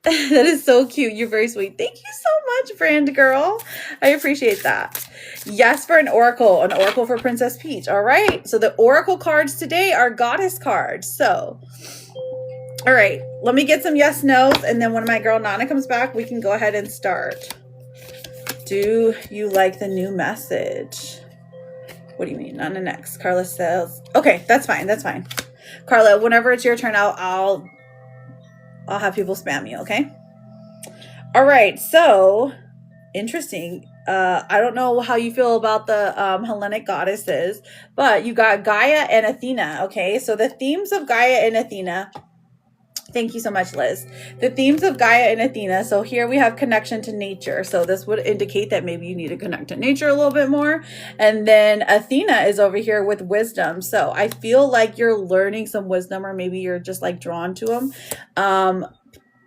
That is so cute. You're very sweet. Thank you so much, brand girl. I appreciate that. Yes for an oracle for Princess Peach. All right. So the oracle cards today are goddess cards. So, all right, let me get some yes, no's. And then when my girl Nana comes back, we can go ahead and start. Do you like the new message? What do you mean? Nana next. Carla says, okay, that's fine. That's fine. Carla, whenever it's your turn, I'll have people spam you. Okay. All right. So interesting. I don't know how you feel about the Hellenic goddesses, but you got Gaia and Athena. Okay. So the themes of Gaia and Athena. Thank you so much, Liz. The themes of Gaia and Athena. So here we have connection to nature. So this would indicate that maybe you need to connect to nature a little bit more. And then Athena is over here with wisdom. So I feel like you're learning some wisdom, or maybe you're just like drawn to them.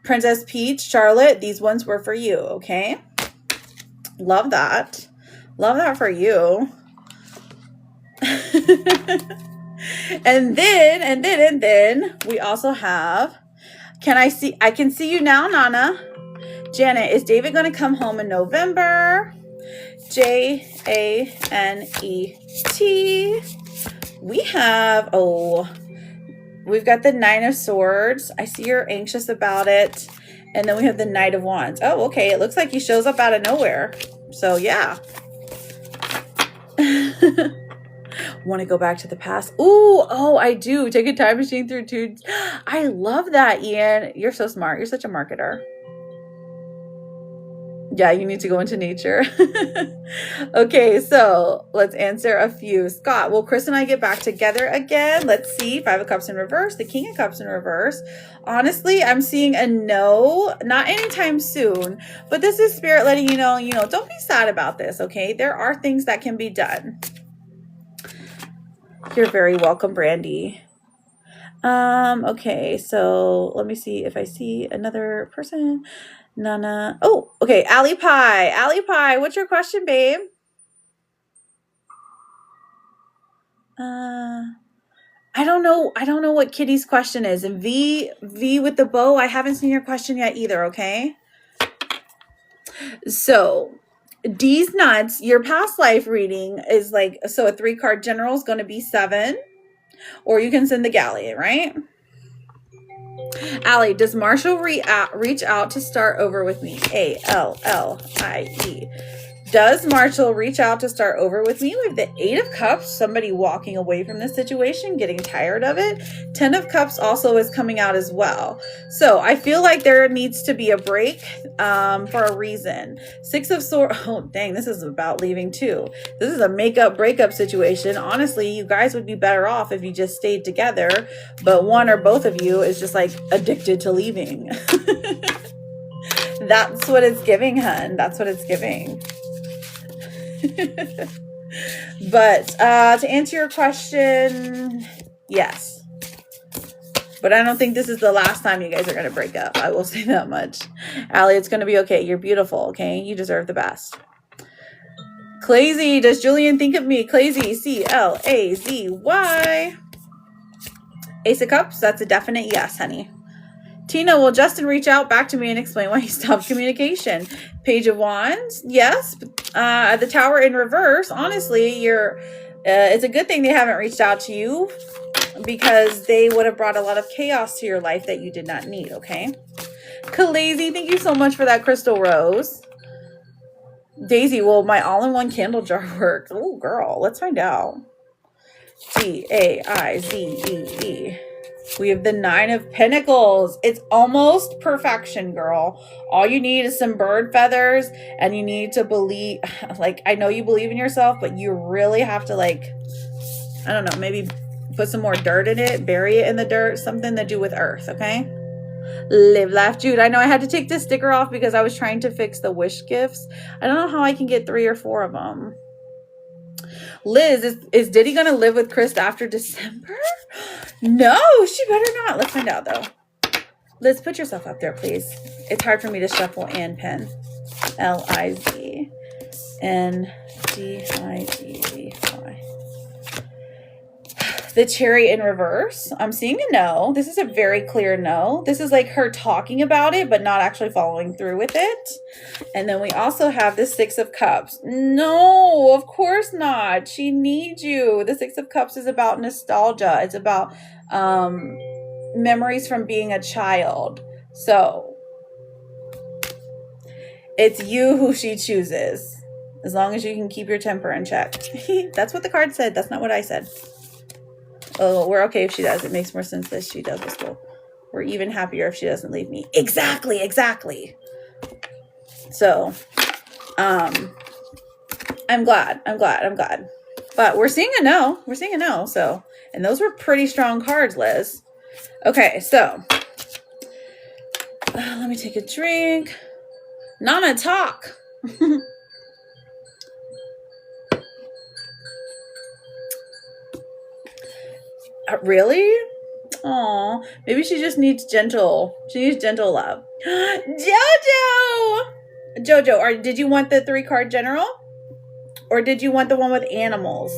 Princess Peach, Charlotte, these ones were for you. Okay. Love that. Love that for you. and then we also have, I can see you now, Nana. Janet, is David going to come home in November? Janet. We've got the 9 of Swords. I see you're anxious about it. And then we have the Knight of Wands. Oh, okay. It looks like he shows up out of nowhere. So yeah. Want to go back to the past? Ooh, oh, I do. Take a time machine through two. I love that, Ian. You're so smart. You're such a marketer. Yeah, you need to go into nature. Okay, so let's answer a few. Scott, will Chris and I get back together again? Let's see. 5 of Cups in reverse, the King of Cups in reverse. Honestly, I'm seeing a no, not anytime soon, but this is Spirit letting you know, don't be sad about this, okay? There are things that can be done. You're very welcome, Brandy. Okay, so let me see if I see another person. Nana. Oh, okay. Allie Pie. Allie Pie, what's your question, babe? I don't know. I don't know what Kitty's question is. And V with the bow, I haven't seen your question yet either, okay? So D's nuts, your past life reading is like, so a 3-card general is going to be 7, or you can send the galleon, right? Allie, does Marshall reach out to start over with me? A-L-L-I-E. Does Marshall reach out to start over with me? We have the 8 of Cups, somebody walking away from this situation, getting tired of it. 10 of Cups also is coming out as well. So I feel like there needs to be a break for a reason. 6 of Swords. Oh, dang, this is about leaving too. This is a breakup situation. Honestly, you guys would be better off if you just stayed together, but one or both of you is just like addicted to leaving. That's what it's giving, hun. That's what it's giving. But to answer your question, yes. But I don't think this is the last time you guys are going to break up. I will say that much. Allie, it's going to be okay. You're beautiful, okay? You deserve the best. Clazy, does Julian think of me? Clazy, C-L-A-Z-Y. Ace of Cups, that's a definite yes, honey. Tina, will Justin reach out back to me and explain why he stopped communication? Page of Wands, yes. The Tower in reverse, honestly, it's a good thing they haven't reached out to you, because they would have brought a lot of chaos to your life that you did not need, okay? Khaleesi, thank you so much for that crystal rose. Daisy, will my all-in-one candle jar work? Oh, girl, let's find out. D-A-I-Z-E-E. We have the 9 of Pentacles. It's almost perfection, girl. All you need is some bird feathers, and you need to believe, like, I know you believe in yourself, but you really have to, like, I don't know, maybe put some more dirt in it, bury it in the dirt, something to do with earth, okay? Live, laugh, Jude. I know I had to take this sticker off because I was trying to fix the wish gifts. I don't know how I can get 3 or 4 of them. Liz, is Diddy gonna live with Chris after December? No, she better not. Let's find out though. Liz, put yourself up there, please. It's hard for me to shuffle and pen. L-I-Z-N-D-I-D-D-Y. The Cherry in reverse. I'm seeing a no. This is a very clear no. This is like her talking about it, but not actually following through with it. And then we also have the 6 of Cups. No, of course not. She needs you. The 6 of Cups is about nostalgia. It's about memories from being a child. So it's you who she chooses, as long as you can keep your temper in check. That's what the card said. That's not what I said. Oh, we're okay if she does. It makes more sense that she does this school. We're even happier if she doesn't leave me. Exactly. So, I'm glad. But we're seeing a no. So, and those were pretty strong cards, Liz. Okay, so let me take a drink. Nana, talk. Really? Aw, maybe she just needs gentle. She needs gentle love. Jojo, did you want the 3 card general, or did you want the one with animals?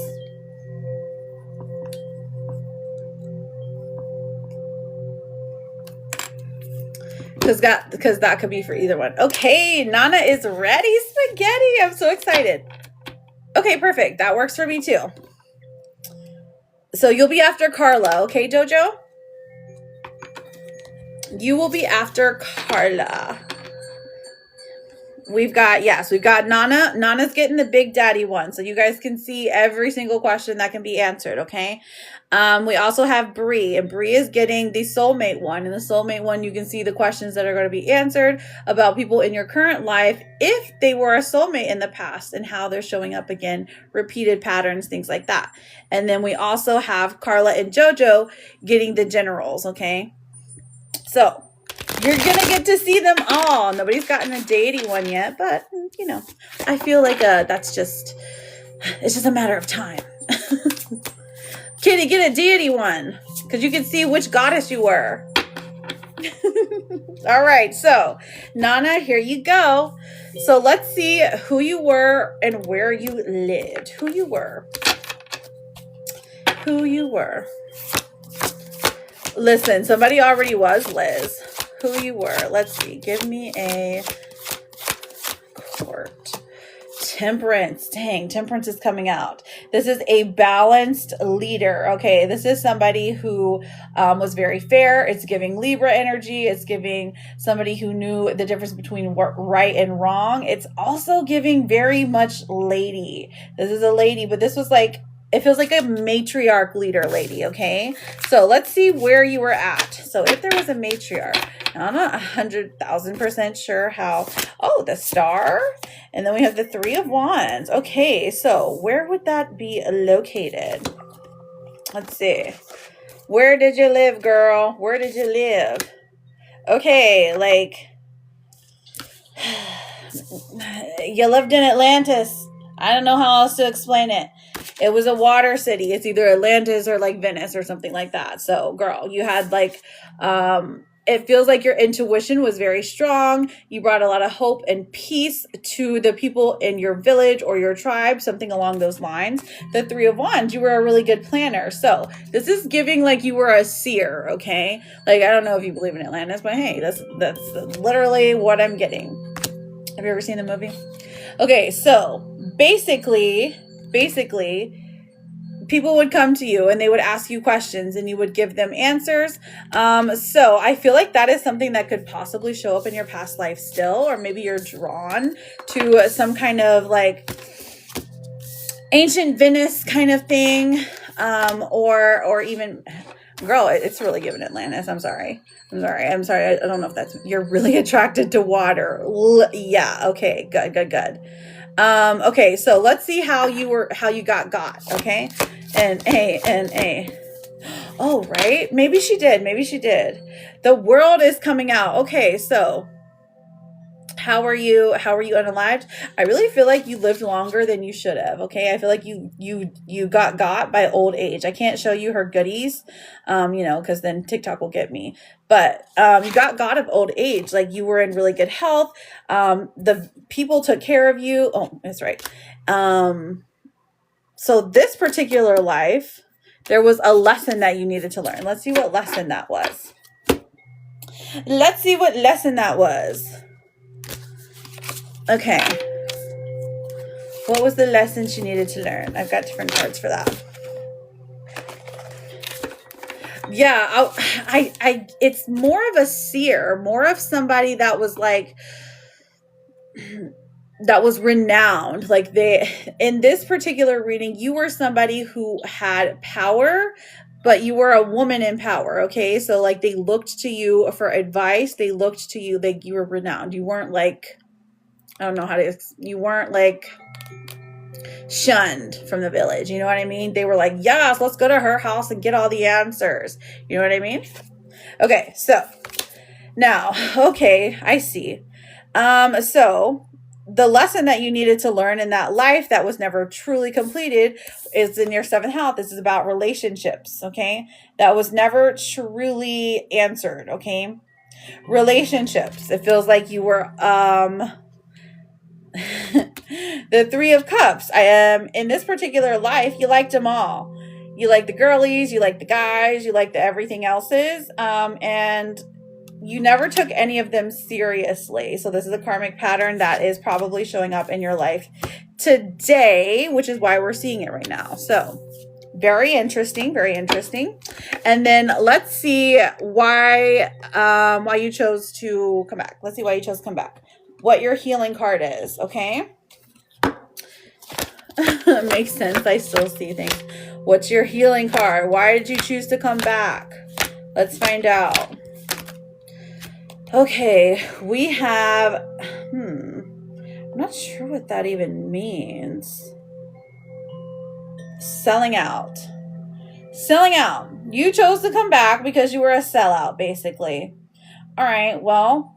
Because that could be for either one. Okay, Nana is ready. Spaghetti. I'm so excited. Okay, perfect. That works for me too. So you'll be after Carla, okay, Jojo? You will be after Carla. We've got Nana. Nana's getting the Big Daddy one, so you guys can see every single question that can be answered, okay? We also have Bree, and Bree is getting the soulmate one. In the soulmate one, you can see the questions that are going to be answered about people in your current life, if they were a soulmate in the past, and how they're showing up again, repeated patterns, things like that. And then we also have Carla and Jojo getting the generals, okay? So you're going to get to see them all. Nobody's gotten a deity one yet, but, you know, I feel like it's just a matter of time. Kitty, get a deity one, because you can see which goddess you were. All right, so Nana, here you go. So let's see who you were and where you lived. Who you were. Listen, somebody already was, Liz. Who you were. Let's see. Give me a court. Temperance. Dang, Temperance is coming out. This is a balanced leader. Okay, this is somebody who was very fair. It's giving Libra energy. It's giving somebody who knew the difference between right and wrong. It's also giving very much lady. This is a lady, but this was like, it feels like a matriarch leader lady, okay? So let's see where you were at. So if there was a matriarch, I'm not 100,000% sure how. Oh, the Star. And then we have the 3 of Wands. Okay, so where would that be located? Let's see. Where did you live, girl? Where did you live? Okay, like, you lived in Atlantis. I don't know how else to explain it. It was a water city. It's either Atlantis or like Venice or something like that. So, girl, you had like it feels like your intuition was very strong. You brought a lot of hope and peace to the people in your village or your tribe, something along those lines. The Three of Wands, you were a really good planner. So this is giving like you were a seer, okay? Like, I don't know if you believe in Atlantis, but hey, that's literally what I'm getting. Have you ever seen the movie? Okay, so basically, people would come to you and they would ask you questions and you would give them answers. So I feel like that is something that could possibly show up in your past life still, or maybe you're drawn to some kind of like ancient Venice kind of thing, or even, girl, it's really giving Atlantis. I'm sorry. I don't know if that's, you're really attracted to water. Yeah. Okay. Good. Okay, so let's see how you got. Okay. And A. Oh, right. Maybe she did. The world is coming out. Okay. So how are you unalived? I really feel like you lived longer than you should have. Okay. I feel like you got by old age. I can't show you her goodies, cause then TikTok will get me, but, you got of old age. Like you were in really good health. The people took care of you. Oh, that's right. So this particular life, there was a lesson that you needed to learn. Let's see what lesson that was. Okay. What was the lesson she needed to learn? I've got different cards for that. Yeah, I it's more of a seer, more of somebody that was like, that was renowned. Like in this particular reading, you were somebody who had power, but you were a woman in power. Okay. So like they looked to you for advice. They looked to you, like you were renowned. You weren't like, you weren't like shunned from the village. You know what I mean? They were like, yes, let's go to her house and get all the answers. You know what I mean? Okay. So now, okay, I see. So the lesson that you needed to learn in that life that was never truly completed is in your 7th house. This is about relationships. Okay. That was never truly answered. Okay. Relationships. It feels like you were, the 3 of Cups. In this particular life, you liked them all. You like the girlies, you like the guys, you like the everything else's, and you never took any of them seriously. So this is a karmic pattern that is probably showing up in your life today, which is why we're seeing it right now. So very interesting. And then let's see why you chose to come back. What your healing card is, okay? Makes sense. I still see things. What's your healing card? Why did you choose to come back? Let's find out. Okay, we have, I'm not sure what that even means. Selling out. You chose to come back because you were a sellout, basically. All right, well,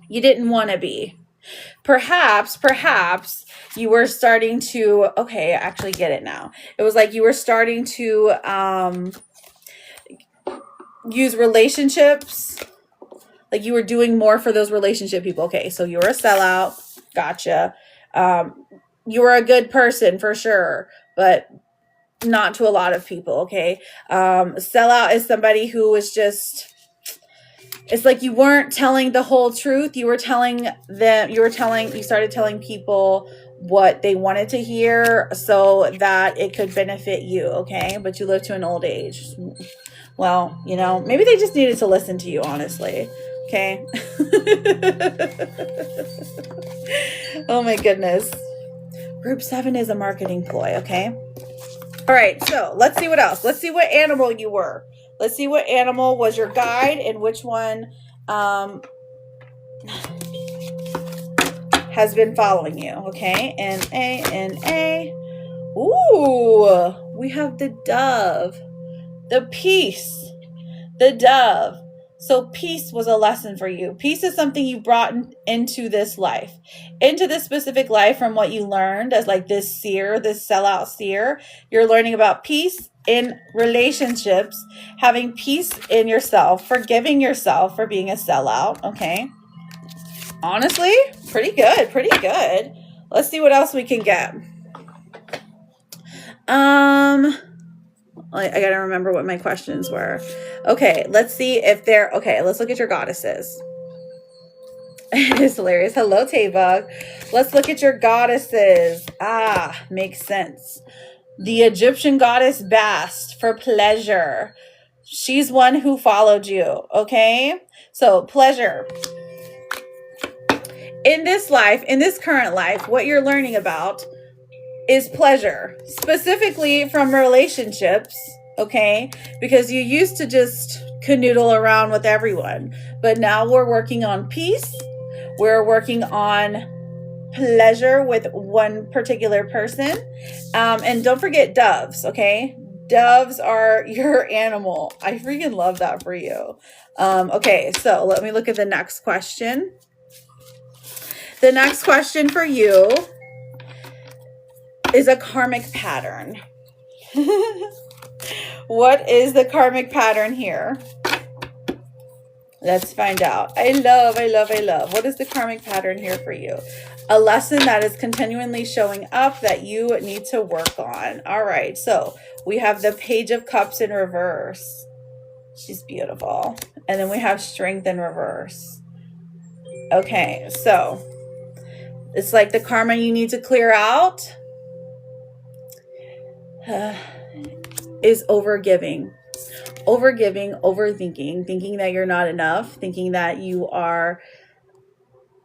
you didn't want to be. Perhaps you were starting to, okay, I actually get it now. It was like you were starting to use relationships. Like you were doing more for those relationship people. Okay, so you were a sellout. Gotcha. You were a good person for sure, but not to a lot of people. Okay. Sellout is somebody who was just, it's like you weren't telling the whole truth. You started telling people what they wanted to hear so that it could benefit you. Okay. But you lived to an old age. Well, maybe they just needed to listen to you, honestly. Okay. Oh my goodness. Group 7 is a marketing ploy. Okay. All right. So let's see what else. Let's see what animal you were. Let's see what animal was your guide and which one has been following you. Okay. N-A. Ooh, we have the dove. The peace. The dove. So peace was a lesson for you. Peace is something you brought into this life. Into this specific life from what you learned as like this seer, this sellout seer. You're learning about peace in relationships, having peace in yourself, forgiving yourself for being a sellout. Okay. Honestly, pretty good. Pretty good. Let's see what else we can get. I gotta remember what my questions were. Okay, let's see if they're okay. Let's look at your goddesses. It's hilarious. Hello, Taybug. Let's look at your goddesses. Ah, makes sense. The Egyptian goddess Bast for pleasure. She's one who followed you. Okay, so pleasure. In this life, in this current life, what you're learning about is pleasure, specifically from relationships, okay? Because you used to just canoodle around with everyone, but now we're working on peace. We're working on pleasure with one particular person. And don't forget doves, okay? Doves are your animal. I freaking love that for you. Okay, so let me look at the next question. The next question for you is a karmic pattern. What is the karmic pattern here? Let's find out. I love. What is the karmic pattern here for you? A lesson that is continually showing up that you need to work on. All right, so we have the Page of Cups in reverse. She's beautiful. And then we have Strength in reverse. Okay, so it's like the karma you need to clear out is overgiving, overthinking, thinking that you're not enough, thinking that you are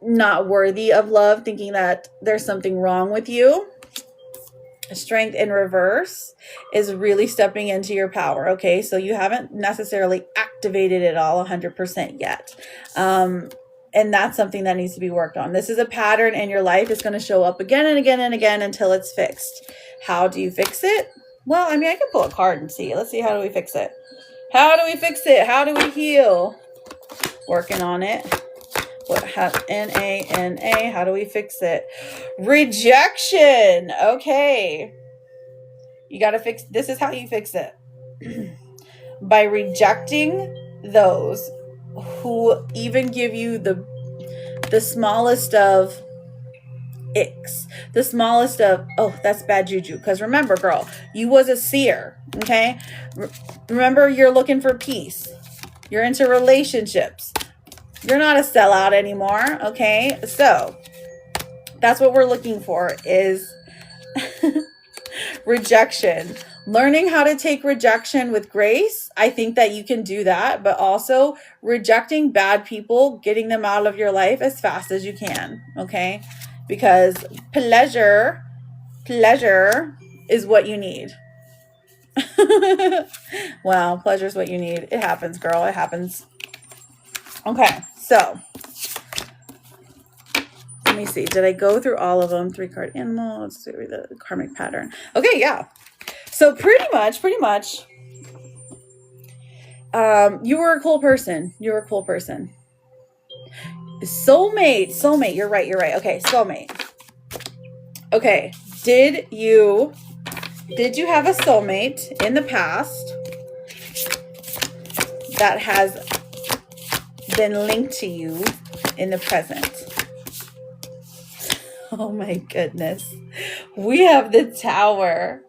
not worthy of love, thinking that there's something wrong with you. Strength in reverse is really stepping into your power. Okay, so you haven't necessarily activated it all 100% yet. And that's something that needs to be worked on. This is a pattern in your life. It's going to show up again and again and again until it's fixed. How do you fix it? Well, I mean, I can pull a card and see. Let's see. How do we fix it? How do we fix it? How do we heal? Working on it. What? N-A-N-A. How do we fix it? Rejection. Okay. You got to fix. This is how you fix it. By rejecting those who even give you the smallest of icks, the smallest of, oh, that's bad juju. Because remember, girl, you was a seer. Okay, remember, you're looking for peace, you're into relationships, you're not a sellout anymore. Okay, so that's what we're looking for is rejection. Learning how to take rejection with grace. I think that you can do that, but also rejecting bad people, getting them out of your life as fast as you can. Okay, because pleasure is what you need. Wow, pleasure is what you need. It happens, girl. It happens. Okay, so let me see. Did I go through all of them? 3-card animal. Let's see the karmic pattern. Okay, yeah. So pretty much. You were a cool person. Soulmate. You're right. Okay, soulmate. Okay, did you have a soulmate in the past that has been linked to you in the present? Oh my goodness. We have the Tower.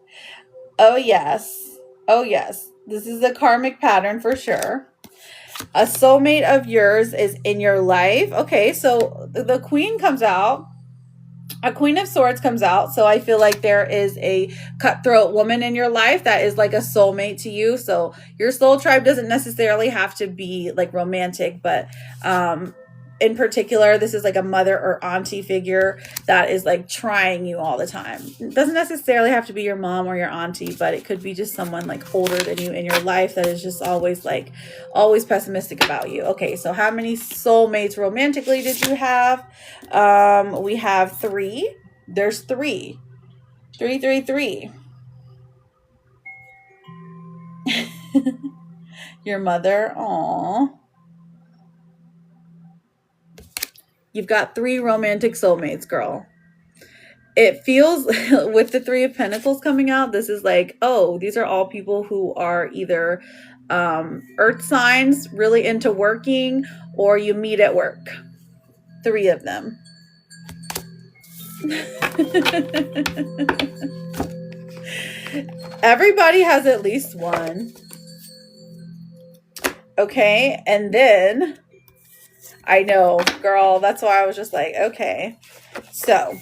Oh yes. This is a karmic pattern for sure. A soulmate of yours is in your life. Okay, so the Queen comes out. A Queen of Swords comes out. So I feel like there is a cutthroat woman in your life that is like a soulmate to you. So your soul tribe doesn't necessarily have to be like romantic, but in particular, this is like a mother or auntie figure that is like trying you all the time. It doesn't necessarily have to be your mom or your auntie, but it could be just someone like older than you in your life that is just always pessimistic about you. Okay, so how many soulmates romantically did you have? We have 3. There's 3. 3. Your mother. Aww. You've got 3 romantic soulmates, girl. it feels with the Three of Pentacles coming out, this is like, oh, these are all people who are either earth signs, really into working, or you meet at work. 3 of them. Everybody has at least one. Okay, and then I know, girl, that's why I was just like, okay. So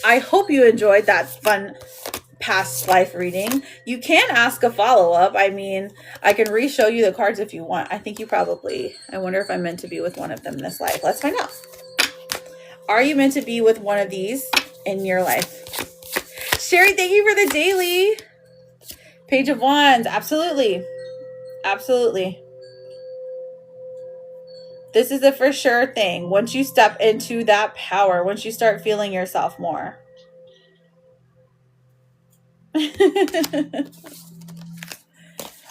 I hope you enjoyed that fun past life reading. You can ask a follow-up. I mean, I can re-show you the cards if you want. I think you probably, I wonder if I'm meant to be with one of them in this life. Let's find out. Are you meant to be with one of these in your life? Sherry, thank you for the daily. Page of Wands. Absolutely. Absolutely. This is a for sure thing. Once you step into that power, once you start feeling yourself more.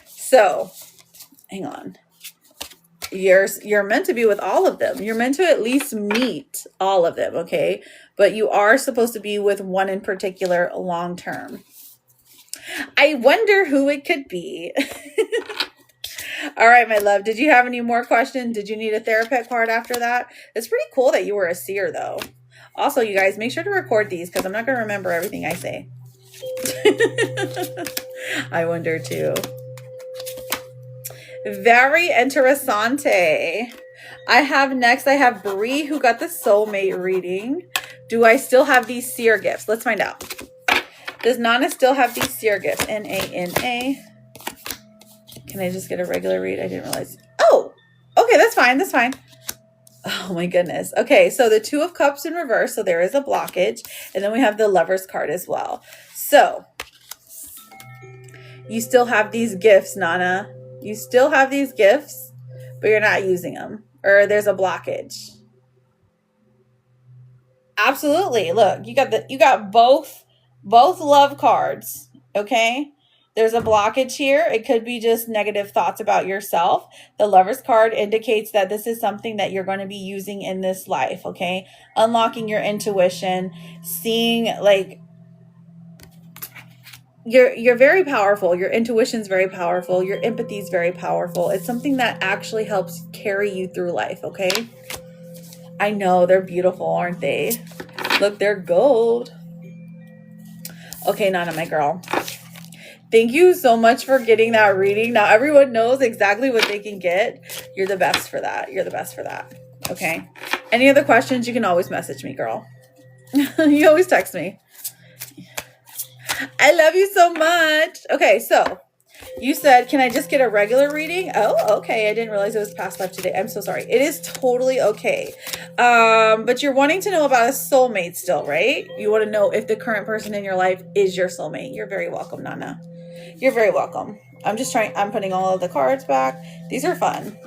So, hang on. You're meant to be with all of them. You're meant to at least meet all of them, okay? But you are supposed to be with one in particular long term. I wonder who it could be. All right, my love. Did you have any more questions? Did you need a therapist card after that? It's pretty cool that you were a seer, though. Also, you guys, make sure to record these because I'm not going to remember everything I say. I wonder, too. Very interessante. I have Bree, who got the soulmate reading. Do I still have these seer gifts? Let's find out. Does Nana still have these seer gifts? N-A-N-A. Can I just get a regular read? I didn't realize. Oh, okay, that's fine. That's fine. Oh my goodness. Okay, so the Two of Cups in reverse. So there is a blockage. And then we have the Lover's card as well. So you still have these gifts, Nana. You still have these gifts, but you're not using them. Or there's a blockage. Absolutely. Look, you got both love cards. Okay. There's a blockage here. It could be just negative thoughts about yourself. The Lover's card indicates that this is something that you're going to be using in this life, okay? Unlocking your intuition, seeing like you're very powerful. Your intuition's very powerful. Your empathy is very powerful. It's something that actually helps carry you through life, okay? I know, they're beautiful, aren't they? Look, they're gold. Okay, Nana, my girl. Thank you so much for getting that reading. Now everyone knows exactly what they can get. You're the best for that. You're the best for that. Okay. Any other questions? You can always message me, girl. You always text me. I love you so much. Okay, so you said, can I just get a regular reading? Oh, okay. I didn't realize it was past life today. I'm so sorry. It is totally okay. But you're wanting to know about a soulmate still, right? You want to know if the current person in your life is your soulmate. You're very welcome, Nana. You're very welcome. I'm putting all of the cards back. These are fun.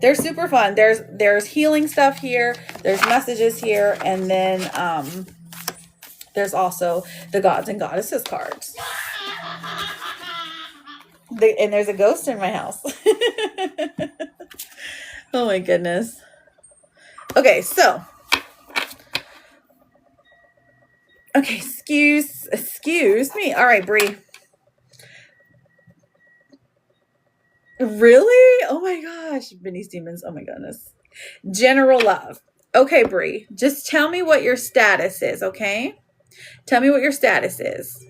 They're super fun. There's healing stuff here. There's messages here. And then there's also the gods and goddesses cards. And there's a ghost in my house. Oh my goodness. Okay, so. Okay, excuse me. All right, Bree. Really? Oh my gosh. Benny's demons. Oh my goodness. General love. Okay, Bree. Just tell me what your status is, okay? Tell me what your status is.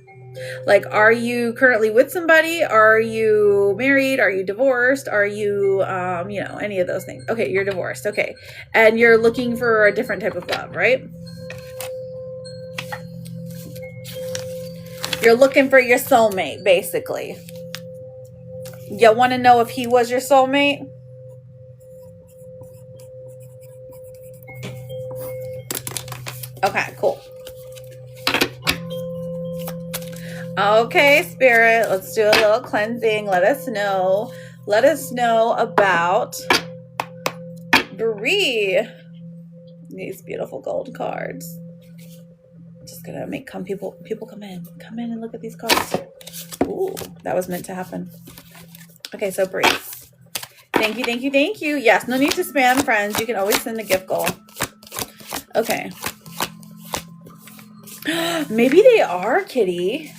Like, are you currently with somebody? Are you married? Are you divorced? Are you, any of those things? Okay, you're divorced. Okay. And you're looking for a different type of love, right? You're looking for your soulmate, basically. You want to know if he was your soulmate? Okay, cool. Okay, Spirit, let's do a little cleansing. Let us know about Bree. These beautiful gold cards. Just gonna make people come in and look at these cards. Ooh, that was meant to happen. Okay, so Bree. Thank you. Yes, no need to spam, friends. You can always send a gift goal. Okay. Maybe they are, Kitty.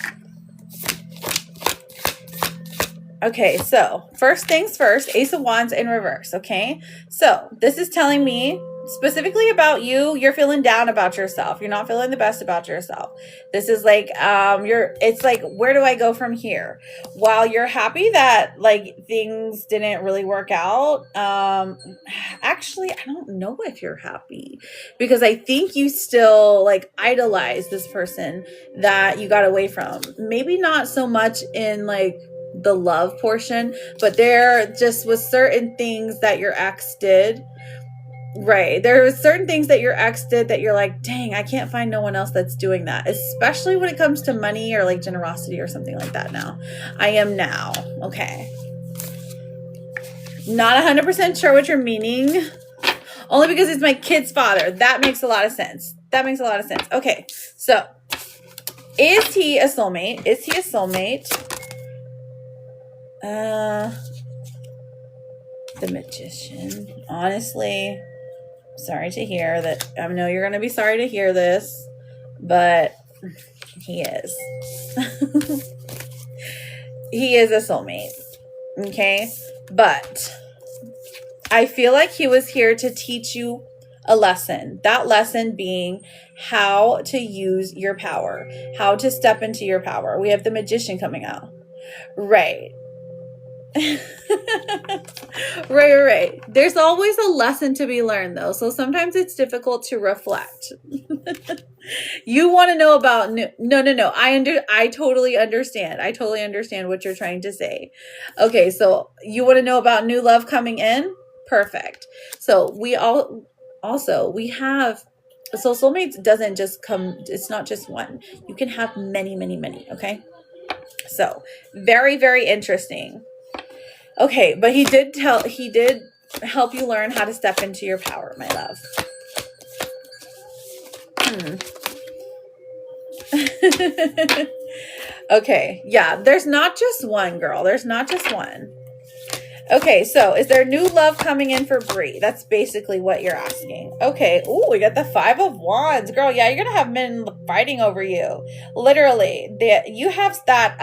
Okay, so first things first, Ace of Wands in reverse, okay? So this is telling me specifically about you. You're feeling down about yourself. You're not feeling the best about yourself. This is like, it's like, where do I go from here? While you're happy that like things didn't really work out, actually, I don't know if you're happy, because I think you still like idolize this person that you got away from. Maybe not so much in like the love portion, but there just was certain things that your ex did. Right. There was certain things that your ex did that you're like, dang, I can't find no one else that's doing that, especially when it comes to money or like generosity or something like that. Now I am now. Okay. Not 100% sure what you're meaning, only because it's my kid's father. That makes a lot of sense. Okay. So is he a soulmate? The Magician. Honestly, sorry to hear that. I know you're going to be sorry to hear this, but he is. He is a soulmate. Okay? But I feel like he was here to teach you a lesson. That lesson being how to use your power, how to step into your power. We have the Magician coming out. Right. Right. There's always a lesson to be learned, though. So sometimes it's difficult to reflect. You want to know about no. I totally understand. I totally understand what you're trying to say. Okay, so you want to know about new love coming in? Perfect. So we have, so soulmates doesn't just come, it's not just one. You can have many, okay? So very, very interesting. Okay, but he did help you learn how to step into your power, my love. Okay, yeah, there's not just one, girl. There's not just one. Okay, so is there new love coming in for Bree? That's basically what you're asking. Okay, ooh, we got the 5 of Wands. Girl, yeah, you're going to have men fighting over you. Literally, you have that,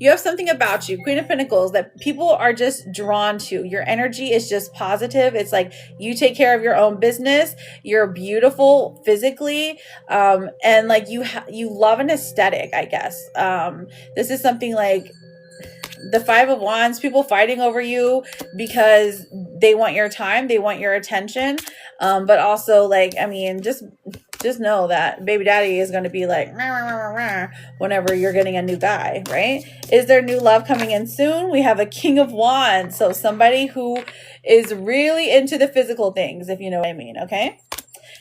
you have something about you, Queen of Pentacles, that people are just drawn to. Your energy is just positive. It's like you take care of your own business. You're beautiful physically, and like you love an aesthetic, I guess. This is something like the 5 of Wands, people fighting over you because they want your time, they want your attention, but also like, I mean, just know that baby daddy is going to be like whenever you're getting a new guy, right? Is there new love coming in soon? We have a King of Wands, so somebody who is really into the physical things, if you know what I mean. Okay,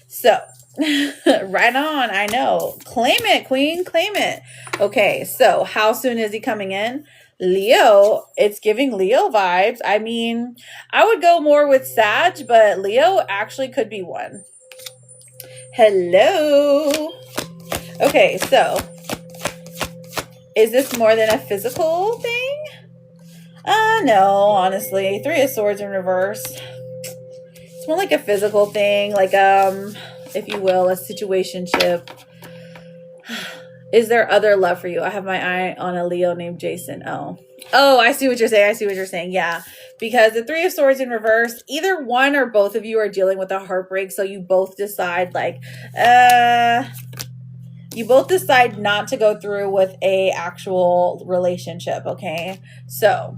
so right on. I know, claim it, queen, claim it. Okay, so how soon is he coming in? Leo, it's giving Leo vibes. I mean, I would go more with Sag, but Leo actually could be one. Hello. Okay, so is this more than a physical thing? No, honestly. 3 of Swords in reverse. It's more like a physical thing, like if you will, a situationship. Is there other love for you? I have my eye on a Leo named Jason. Oh, I see what you're saying. Yeah, because the 3 of Swords in reverse, either one or both of you are dealing with a heartbreak. So you both decide like, you both decide not to go through with a actual relationship. Okay. So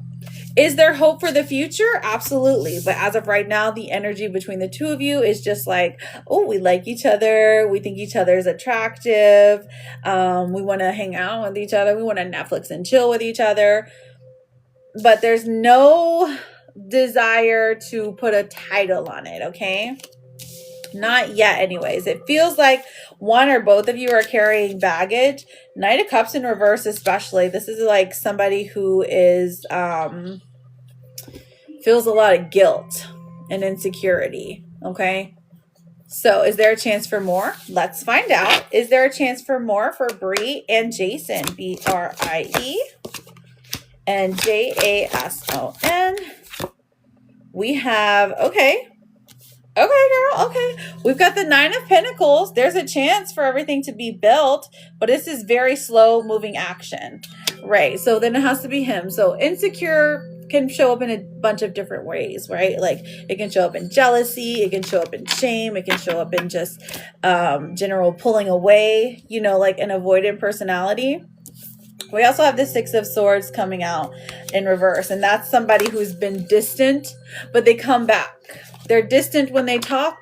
is there hope for the future? Absolutely. But as of right now, the energy between the two of you is just like, oh, we like each other. We think each other is attractive. We want to hang out with each other. We want to Netflix and chill with each other. But there's no desire to put a title on it. Okay. Not yet anyways. It feels like one or both of you are carrying baggage. Knight of Cups in reverse especially. This is like somebody who is feels a lot of guilt and insecurity. Okay. So is there a chance for more? Let's find out. Is there a chance for more for Bree and Jason? Brie and Jason. We have, okay. Okay, girl. Okay. We've got the Nine of Pentacles. There's a chance for everything to be built, but this is very slow moving action. Right. So then it has to be him. So insecure can show up in a bunch of different ways, right? Like it can show up in jealousy, it can show up in shame, it can show up in just general pulling away, you know, like an avoidant personality. We also have the Six of Swords coming out in reverse, and that's somebody who's been distant, but they come back. They're distant when they talk,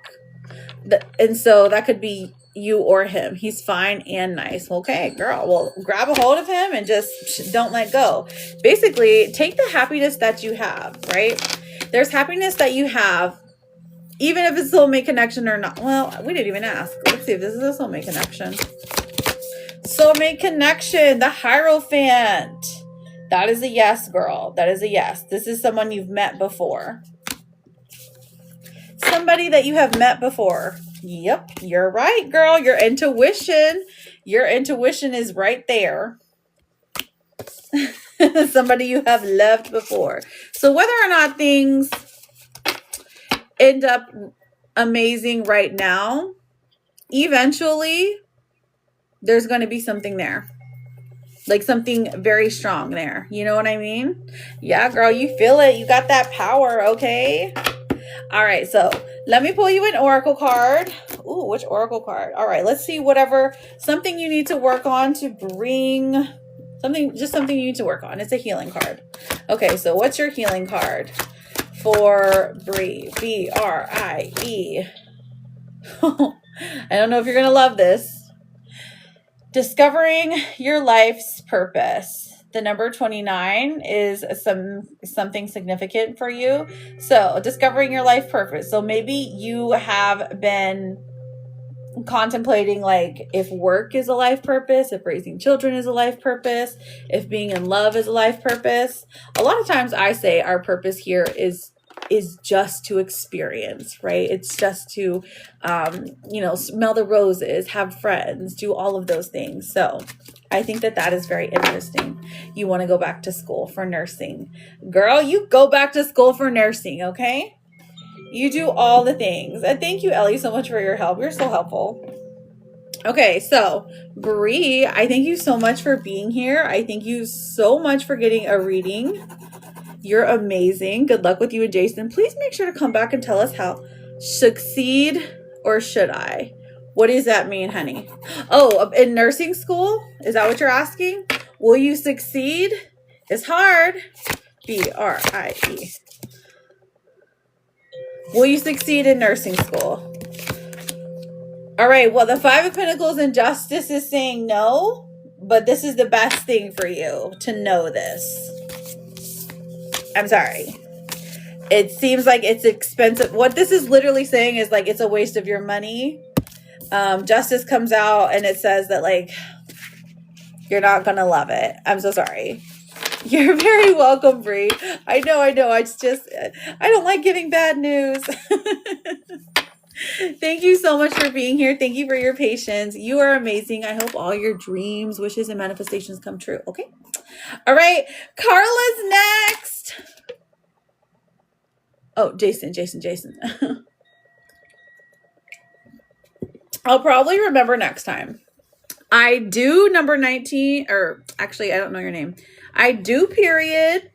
and so that could be you or him. He's fine and nice. Okay, girl, well, grab a hold of him and just don't let go. Basically, take the happiness that you have, right? There's happiness that you have, even if it's a soulmate connection or not. Well, we didn't even ask. Let's see if this is a soulmate connection. Soulmate connection, the Hierophant. That is a yes, girl. That is a yes. This is someone you've met before. Somebody that you have met before. Yep, you're right, girl. Your intuition is right there. Somebody you have loved before. So whether or not things end up amazing right now, eventually there's going to be something there. Like something very strong there. You know what I mean? Yeah, girl, you feel it. You got that power, okay? All right, so let me pull you an oracle card. Ooh, which oracle card? All right, let's see something you need to work on to bring something you need to work on. It's a healing card. Okay, so what's your healing card for Brie? B-R-I-E. I don't know if you're going to love this. Discovering your life's purpose. The number 29 is something significant for you. So discovering your life purpose. So maybe you have been contemplating like if work is a life purpose, if raising children is a life purpose, if being in love is a life purpose. A lot of times I say our purpose here is just to experience, right? It's just to, smell the roses, have friends, do all of those things. So I think that is very interesting. You want to go back to school for nursing. Girl, you go back to school for nursing, okay? You do all the things. And thank you, Ellie, so much for your help. You're so helpful. Okay, so Brie, I thank you so much for being here. I thank you so much for getting a reading. You're amazing. Good luck with you and Jason. Please make sure to come back and tell us how. Succeed or should I? What does that mean, honey? Oh, in nursing school? Is that what you're asking? Will you succeed? It's hard. B-R-I-E. Will you succeed in nursing school? All right. Well, the Five of Pentacles and Justice is saying no, but this is the best thing for you to know this. I'm sorry. It seems like it's expensive. What this is literally saying is like it's a waste of your money. Justice comes out and it says that like you're not gonna love it. I'm so sorry. You're very welcome, Brie. I know. I don't like giving bad news. Thank you so much for being here. Thank you for your patience. You are amazing. I hope all your dreams, wishes, and manifestations come true. Okay. All right. Carla's next. Oh, Jason. I'll probably remember next time. I do number 19, or actually, I don't know your name. I do period.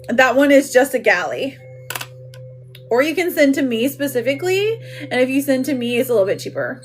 That one is just a galley. Or you can send to me specifically. And if you send to me, it's a little bit cheaper.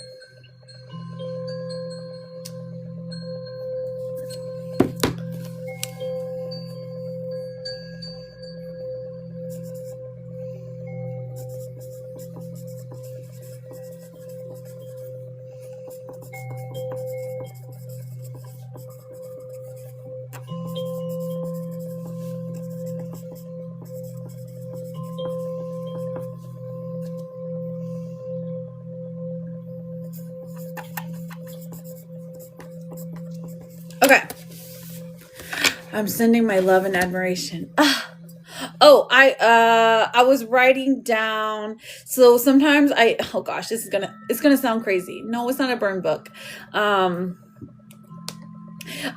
Okay. I'm sending my love and admiration. Oh, I was writing down. So sometimes oh gosh, it's gonna sound crazy. No, it's not a burn book.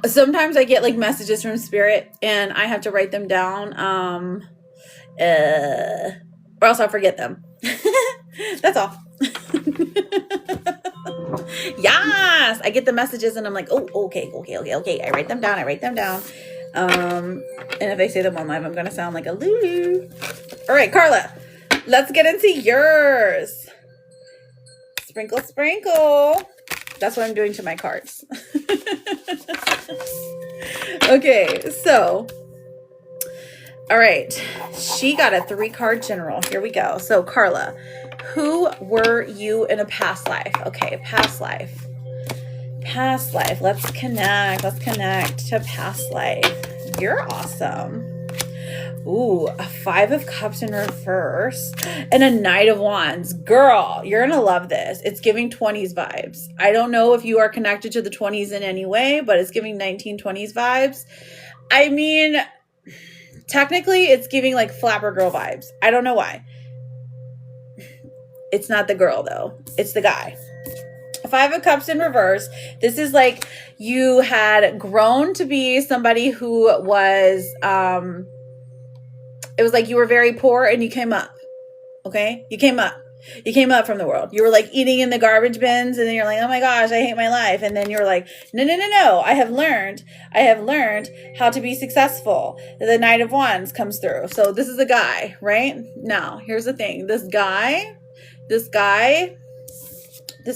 Sometimes I get like messages from spirit and I have to write them down. or else I'll forget them. That's all. Yes, I get the messages and I'm like, oh, okay. I write them down. And if I say them on live, I'm gonna sound like a Lulu. All right, Carla, let's get into yours. Sprinkle, sprinkle. That's what I'm doing to my cards. Okay, so, all right, she got a 3-card general. Here we go. So, Carla, who were you in a past life? Okay, past life. Past life. Let's connect to past life. You're awesome. Ooh, a 5 of Cups in reverse and a Knight of Wands. Girl, you're gonna love this. It's giving 20s vibes. I don't know if you are connected to the 20s in any way, but it's giving 1920s vibes. I mean, technically it's giving like flapper girl vibes. I don't know why. It's not the girl though. It's the guy. 5 of Cups in reverse. This is like you had grown to be somebody who was, it was like you were very poor and you came up. Okay? You came up. You came up from the world. You were like eating in the garbage bins and then you're like, oh my gosh, I hate my life. And then you're like, no. I have learned how to be successful. The Knight of Wands comes through. So this is a guy, right? Now, here's the thing. This guy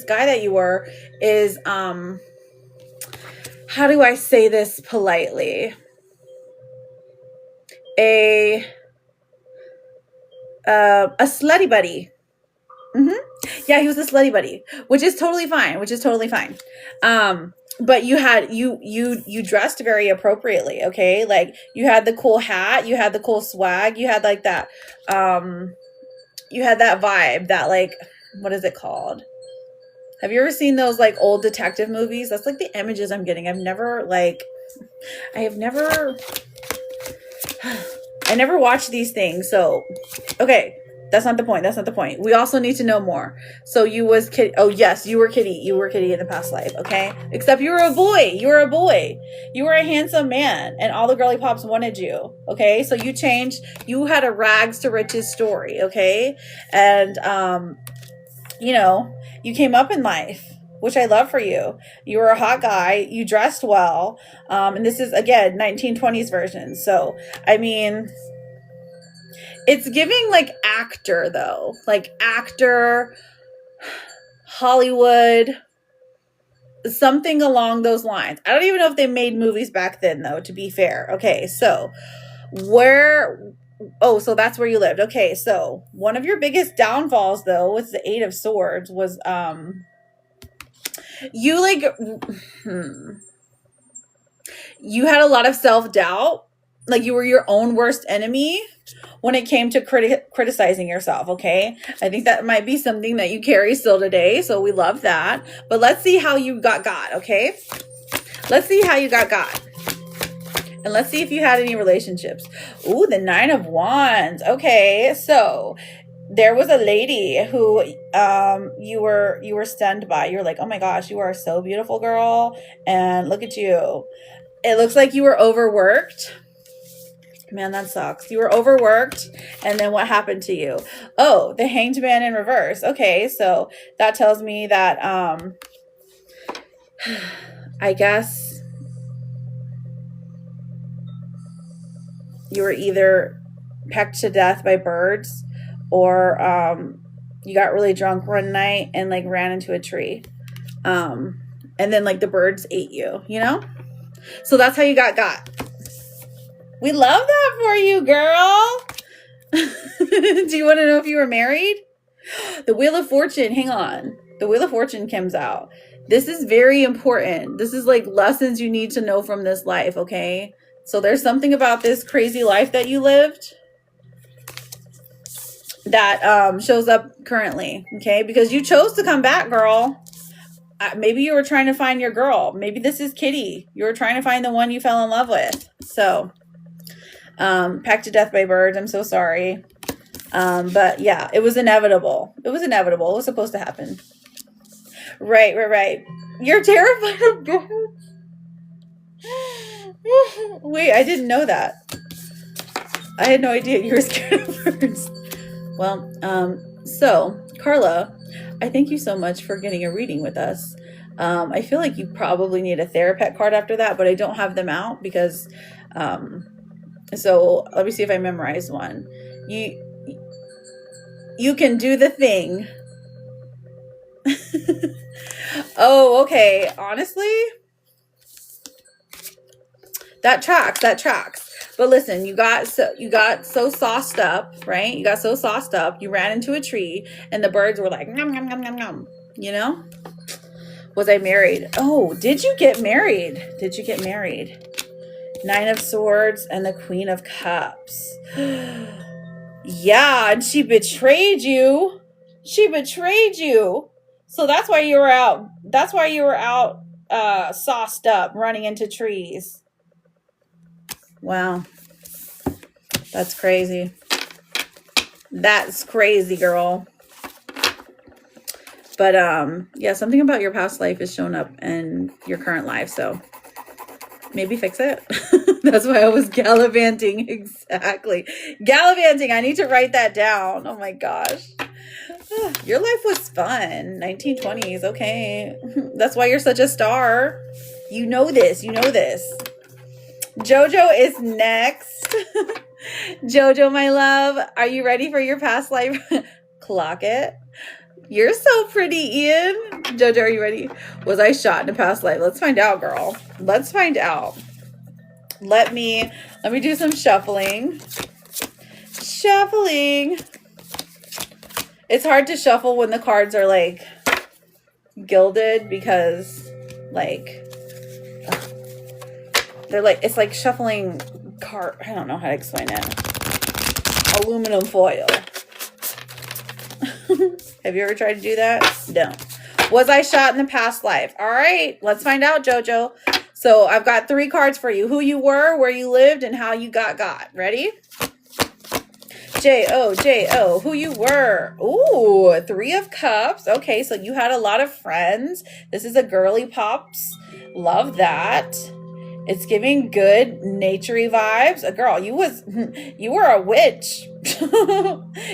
that you were is, how do I say this politely? A slutty buddy. Yeah, he was a slutty buddy, which is totally fine. But you dressed very appropriately. Okay. Like you had the cool hat, you had the cool swag, you had like that, you had that vibe that like, what is it called? Have you ever seen those like old detective movies? That's like the images I'm getting. I never watched these things. So, okay. That's not the point. We also need to know more. So you was Kitty. Oh yes, you were Kitty. You were Kitty in the past life. Okay. Except you were a boy. You were a handsome man and all the girly pops wanted you. Okay. So you changed. You had a rags to riches story. Okay. And, you came up in life, which I love for you. You were a hot guy. You dressed well. And this is again, 1920s version. So, I mean, it's giving like actor though, like actor, Hollywood, something along those lines. I don't even know if they made movies back then though, to be fair. Okay. So so that's where you lived. Okay. So one of your biggest downfalls though, with the 8 of Swords was, you like, you had a lot of self-doubt. Like you were your own worst enemy when it came to criticizing yourself. Okay. I think that might be something that you carry still today. So we love that, but let's see how you got. Okay. Let's see how you got. And let's see if you had any relationships. Ooh, the 9 of Wands. Okay. So there was a lady who, you were stunned by. You're like, oh my gosh, you are so beautiful, girl. And look at you. It looks like you were overworked. Man, that sucks. You were overworked. And then what happened to you? Oh, the Hanged Man in reverse. Okay. So that tells me that, I guess you were either pecked to death by birds or, you got really drunk one night and like ran into a tree. And then like the birds ate you, So that's how you got. We love that for you, girl. Do you want to know if you were married? The Wheel of Fortune. Hang on. The Wheel of Fortune comes out. This is very important. This is like lessons you need to know from this life, okay? So there's something about this crazy life that you lived that shows up currently, okay? Because you chose to come back, girl. Maybe you were trying to find your girl. Maybe this is Kitty. You were trying to find the one you fell in love with. So... pecked to death by birds. I'm so sorry. But yeah, it was inevitable. It was supposed to happen. Right. You're terrified of birds. Wait, I didn't know that. I had no idea you were scared of birds. Well, so Carla, I thank you so much for getting a reading with us. I feel like you probably need a therapist card after that, but I don't have them out because, um, so let me see if I memorize one. You you can do the thing. Oh, okay. Honestly, that tracks. That tracks. But listen, you got so sauced up, right? You got so sauced up. You ran into a tree, and the birds were like, nom, nom, nom, nom, nom. You know? Was I married? Oh, did you get married? Did you get married? Nine of Swords and the Queen of Cups. Yeah, and she betrayed you. She betrayed you. So that's why you were out. That's why you were out sauced up, running into trees. Wow. That's crazy. That's crazy, girl. But yeah, something about your past life is shown up in your current life, so maybe fix it. That's why I was gallivanting. Exactly. Gallivanting. I need to write that down. Oh my gosh. Your life was fun. 1920s. Okay. That's why you're such a star. You know this. You know this. Jojo is next. Jojo, my love, are you ready for your past life? Clock it. You're so pretty, Ian. Jojo, are you ready? Was I shot in a past life? Let's find out, girl. Let's find out. Let me do some shuffling. Shuffling. It's hard to shuffle when the cards are like gilded because like they're like, it's like shuffling card. I don't know how to explain it. Aluminum foil. Have you ever tried to do that? No. Was I shot in the past life? All right, let's find out, Jojo. So I've got 3 cards for you. Who you were, where you lived, and how you got. Ready? J-O, who you were. Ooh, 3 of Cups. Okay, so you had a lot of friends. This is a girly pops. Love that. It's giving good naturey vibes. Girl, you were a witch.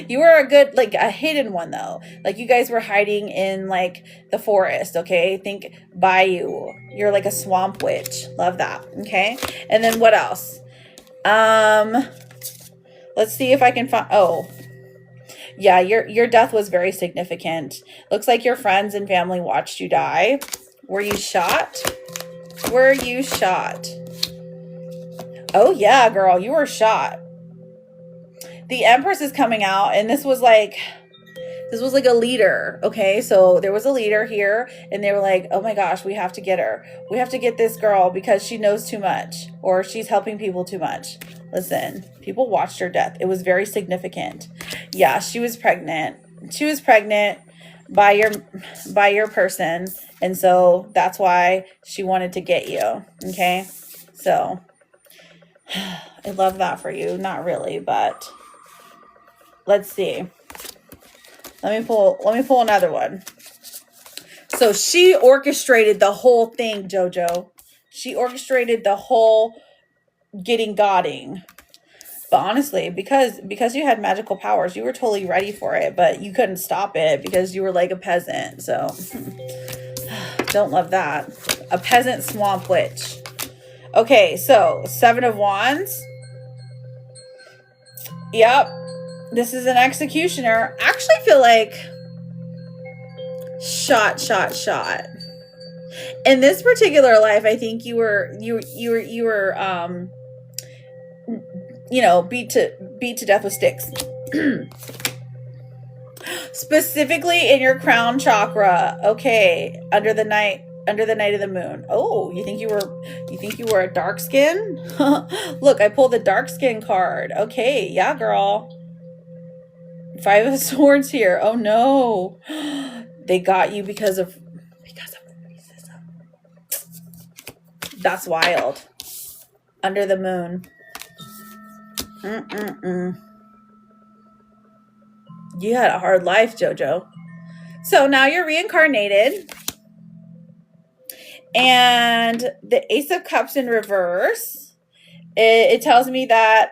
You were a good, like a hidden one though. Like you guys were hiding in like the forest, okay? Think bayou. You're like a swamp witch. Love that. Okay? And then what else? Let's see if I can find, oh. Yeah, your death was very significant. Looks like your friends and family watched you die. Were you shot? Were you shot? Oh yeah, girl, you were shot. The Empress is coming out, and this was like a leader, okay? So there was a leader here, and they were like, oh my gosh, we have to get her. We have to get this girl because she knows too much, or she's helping people too much. Listen, people watched her death. It was very significant. Yeah, she was pregnant. She was pregnant by your person, and so that's why she wanted to get you, okay? So I love that for you. Not really, but let's see. Let me pull another one. So she orchestrated the whole thing, Jojo. She orchestrated the whole getting godding. But honestly, because you had magical powers, you were totally ready for it, but you couldn't stop it because you were like a peasant. So don't love that. A peasant swamp witch. Okay, so 7 of Wands. Yep. This is an executioner. I actually feel like shot. In this particular life, I think you were beat to death with sticks. Specifically in your crown chakra. Okay, under the night of the moon. Oh, you think you were a dark skin? Look, I pulled the dark skin card. Okay, yeah, girl. 5 of Swords here. Oh no. They got you because of racism. That's wild. Under the moon. You had a hard life, Jojo. So now you're reincarnated. And the Ace of Cups in reverse. It tells me that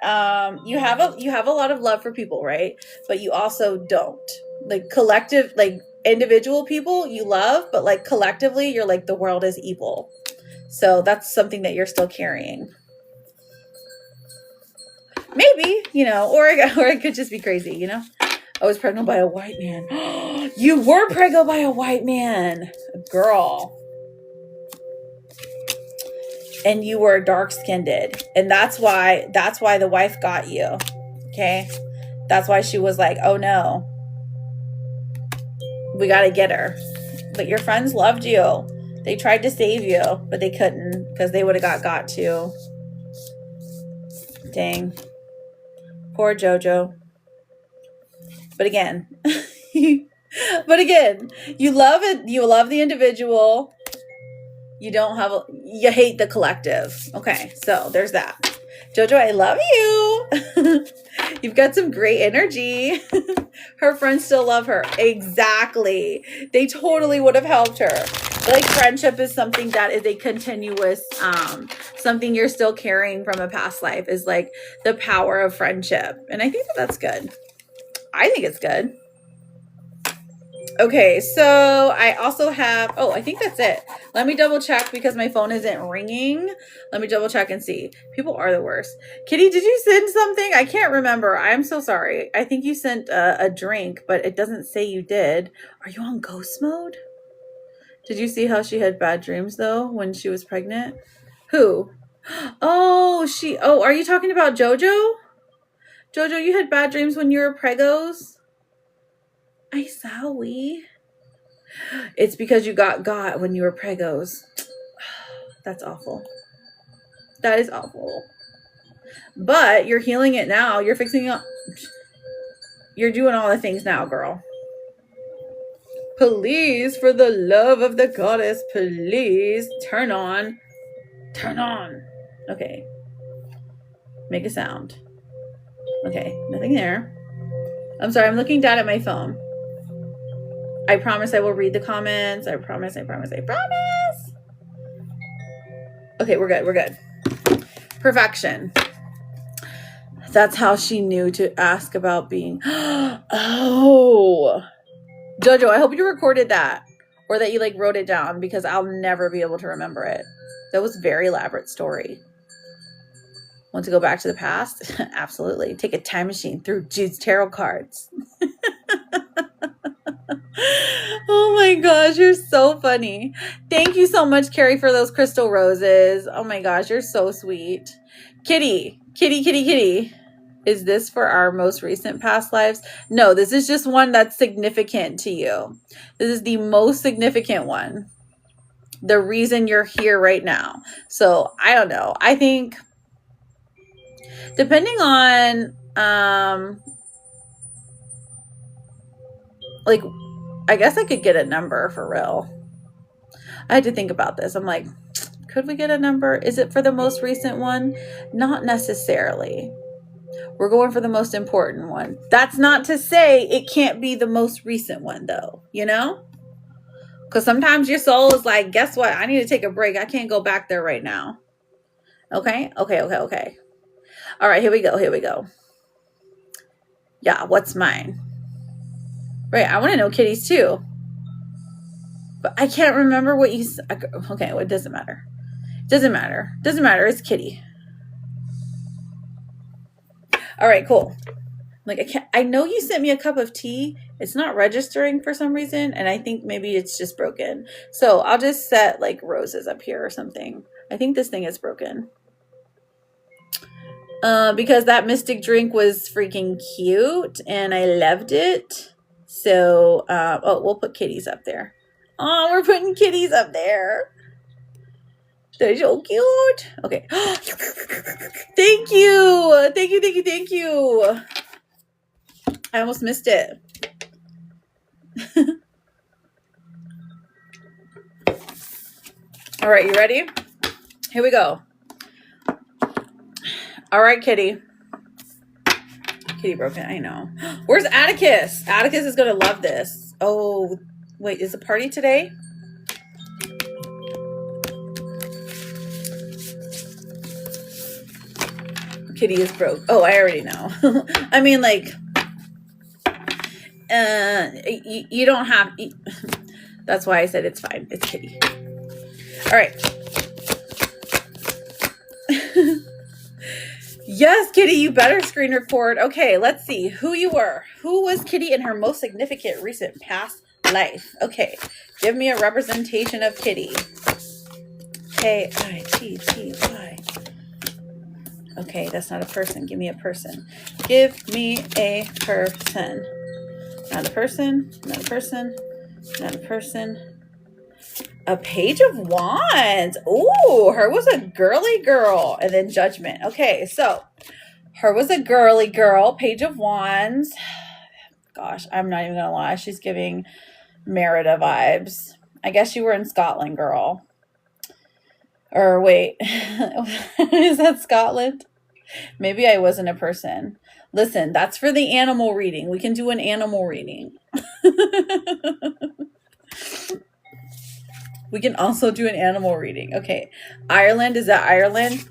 you have a lot of love for people, right? But you also don't. Like collective, like individual people you love, but like collectively you're like the world is evil. So that's something that you're still carrying. Maybe, or it could just be crazy, I was pregnant by a white man. You were pregnant by a white man, girl. And you were dark-skinned, and that's why the wife got you. Okay, that's why she was like, oh no, we got to get her. But your friends loved you. They tried to save you, but they couldn't, because they would have got too. Dang, poor JoJo. But again, you love it. You love the individual. You hate the collective. Okay, so there's that. JoJo, I love you. You've got some great energy. Her friends still love her. Exactly. They totally would have helped her. Like, friendship is something that is a continuous, something you're still carrying from a past life, is like the power of friendship. And I think that's good. I think it's good. Okay, so I also have, I think that's it. Let me double check because my phone isn't ringing. Let me double check and see. People are the worst. Kitty, did you send something? I can't remember. I'm so sorry. I think you sent a drink, but it doesn't say you did. Are you on ghost mode? Did you see how she had bad dreams though when she was pregnant? Who? Are you talking about JoJo? JoJo, you had bad dreams when you were pregos? I sorry. It's because you got when you were pregos. That's awful. That is awful. But you're healing it now. You're fixing it. You're doing all the things now, girl. Please, for the love of the goddess, please turn on. Turn on. Okay. Make a sound. Okay, nothing there. I'm sorry, I'm looking down at my phone. I promise I will read the comments. I promise. Okay, we're good. Perfection. That's how she knew to ask about being... Oh. JoJo, I hope you recorded that. Or that you wrote it down, because I'll never be able to remember it. That was a very elaborate story. Want to go back to the past? Absolutely. Take a time machine through Jude's tarot cards. Oh my gosh, you're so funny. Thank you so much, Carrie, for those crystal roses. Oh my gosh, you're so sweet. Kitty. Is this for our most recent past lives? No, this is just one that's significant to you. This is the most significant one. The reason you're here right now. So, I don't know. I think depending on, I guess I could get a number for real. I had to think about this. I'm like, could we get a number? Is it for the most recent one? Not necessarily. We're going for the most important one. That's not to say it can't be the most recent one, though, Because sometimes your soul is like, guess what? I need to take a break. I can't go back there right now. Okay. All right, here we go. Yeah, what's mine? Right, I want to know Kitty's too. But I can't remember what you... Okay, well, it doesn't matter. Doesn't matter. It's Kitty. All right, cool. I know you sent me a cup of tea. It's not registering for some reason, and I think maybe it's just broken. So I'll just set roses up here or something. I think this thing is broken. Because that mystic drink was freaking cute, and I loved it. So, we'll put kitties up there. Oh, we're putting kitties up there. They're so cute. Okay. Thank you. I almost missed it. All right, you ready? Here we go. All right, Kitty. Kitty broke it. I know. Where's Atticus? Atticus is going to love this. Oh, wait. Is the party today? Kitty is broke. Oh, I already know. I mean, like, you don't have. That's why I said it's fine. It's Kitty. All right. Yes, Kitty, you better screen record. Okay, let's see who you were. Who was Kitty in her most significant recent past life? Okay, give me a representation of Kitty. Kitty. Okay, that's not a person. Give me a person. Give me a person. Not a person. Not a person. Not a person. A Page of Wands. Ooh, her was a girly girl. And then Judgment. Okay, so her was a girly girl. Page of Wands. Gosh, I'm not even going to lie. She's giving Merida vibes. I guess you were in Scotland, girl. Or wait. Is that Scotland? Maybe I wasn't a person. Listen, that's for the animal reading. We can do an animal reading. We can also do an animal reading. Okay. Ireland. Is that Ireland?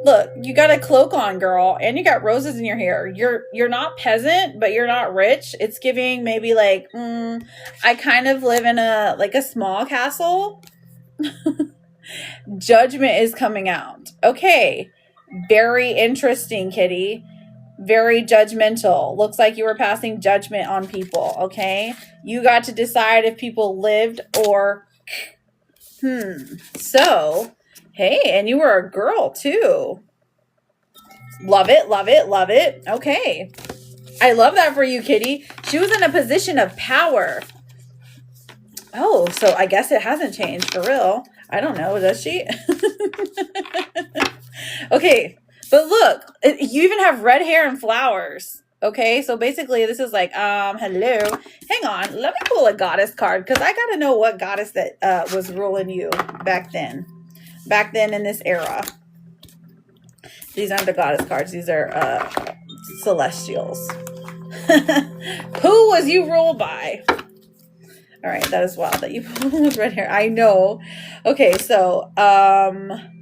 Look, you got a cloak on, girl, and you got roses in your hair. You're not peasant, but you're not rich. It's giving maybe like, I kind of live in a small castle. Judgment is coming out. Okay. Very interesting, Kitty. Very judgmental. Looks like you were passing judgment on people. Okay. You got to decide if people lived or So, hey, and you were a girl too. Love it, love it, love it. Okay. I love that for you, Kitty. She was in a position of power. Oh, so I guess it hasn't changed for real. I don't know. Does she? Okay. But look, you even have red hair and flowers. Okay, so basically this is like, hello. Hang on, let me pull a goddess card because I got to know what goddess that was ruling you back then. Back then in this era. These aren't the goddess cards. These are celestials. Who was you ruled by? All right, that is wild that you pulled with red hair. I know. Okay, so,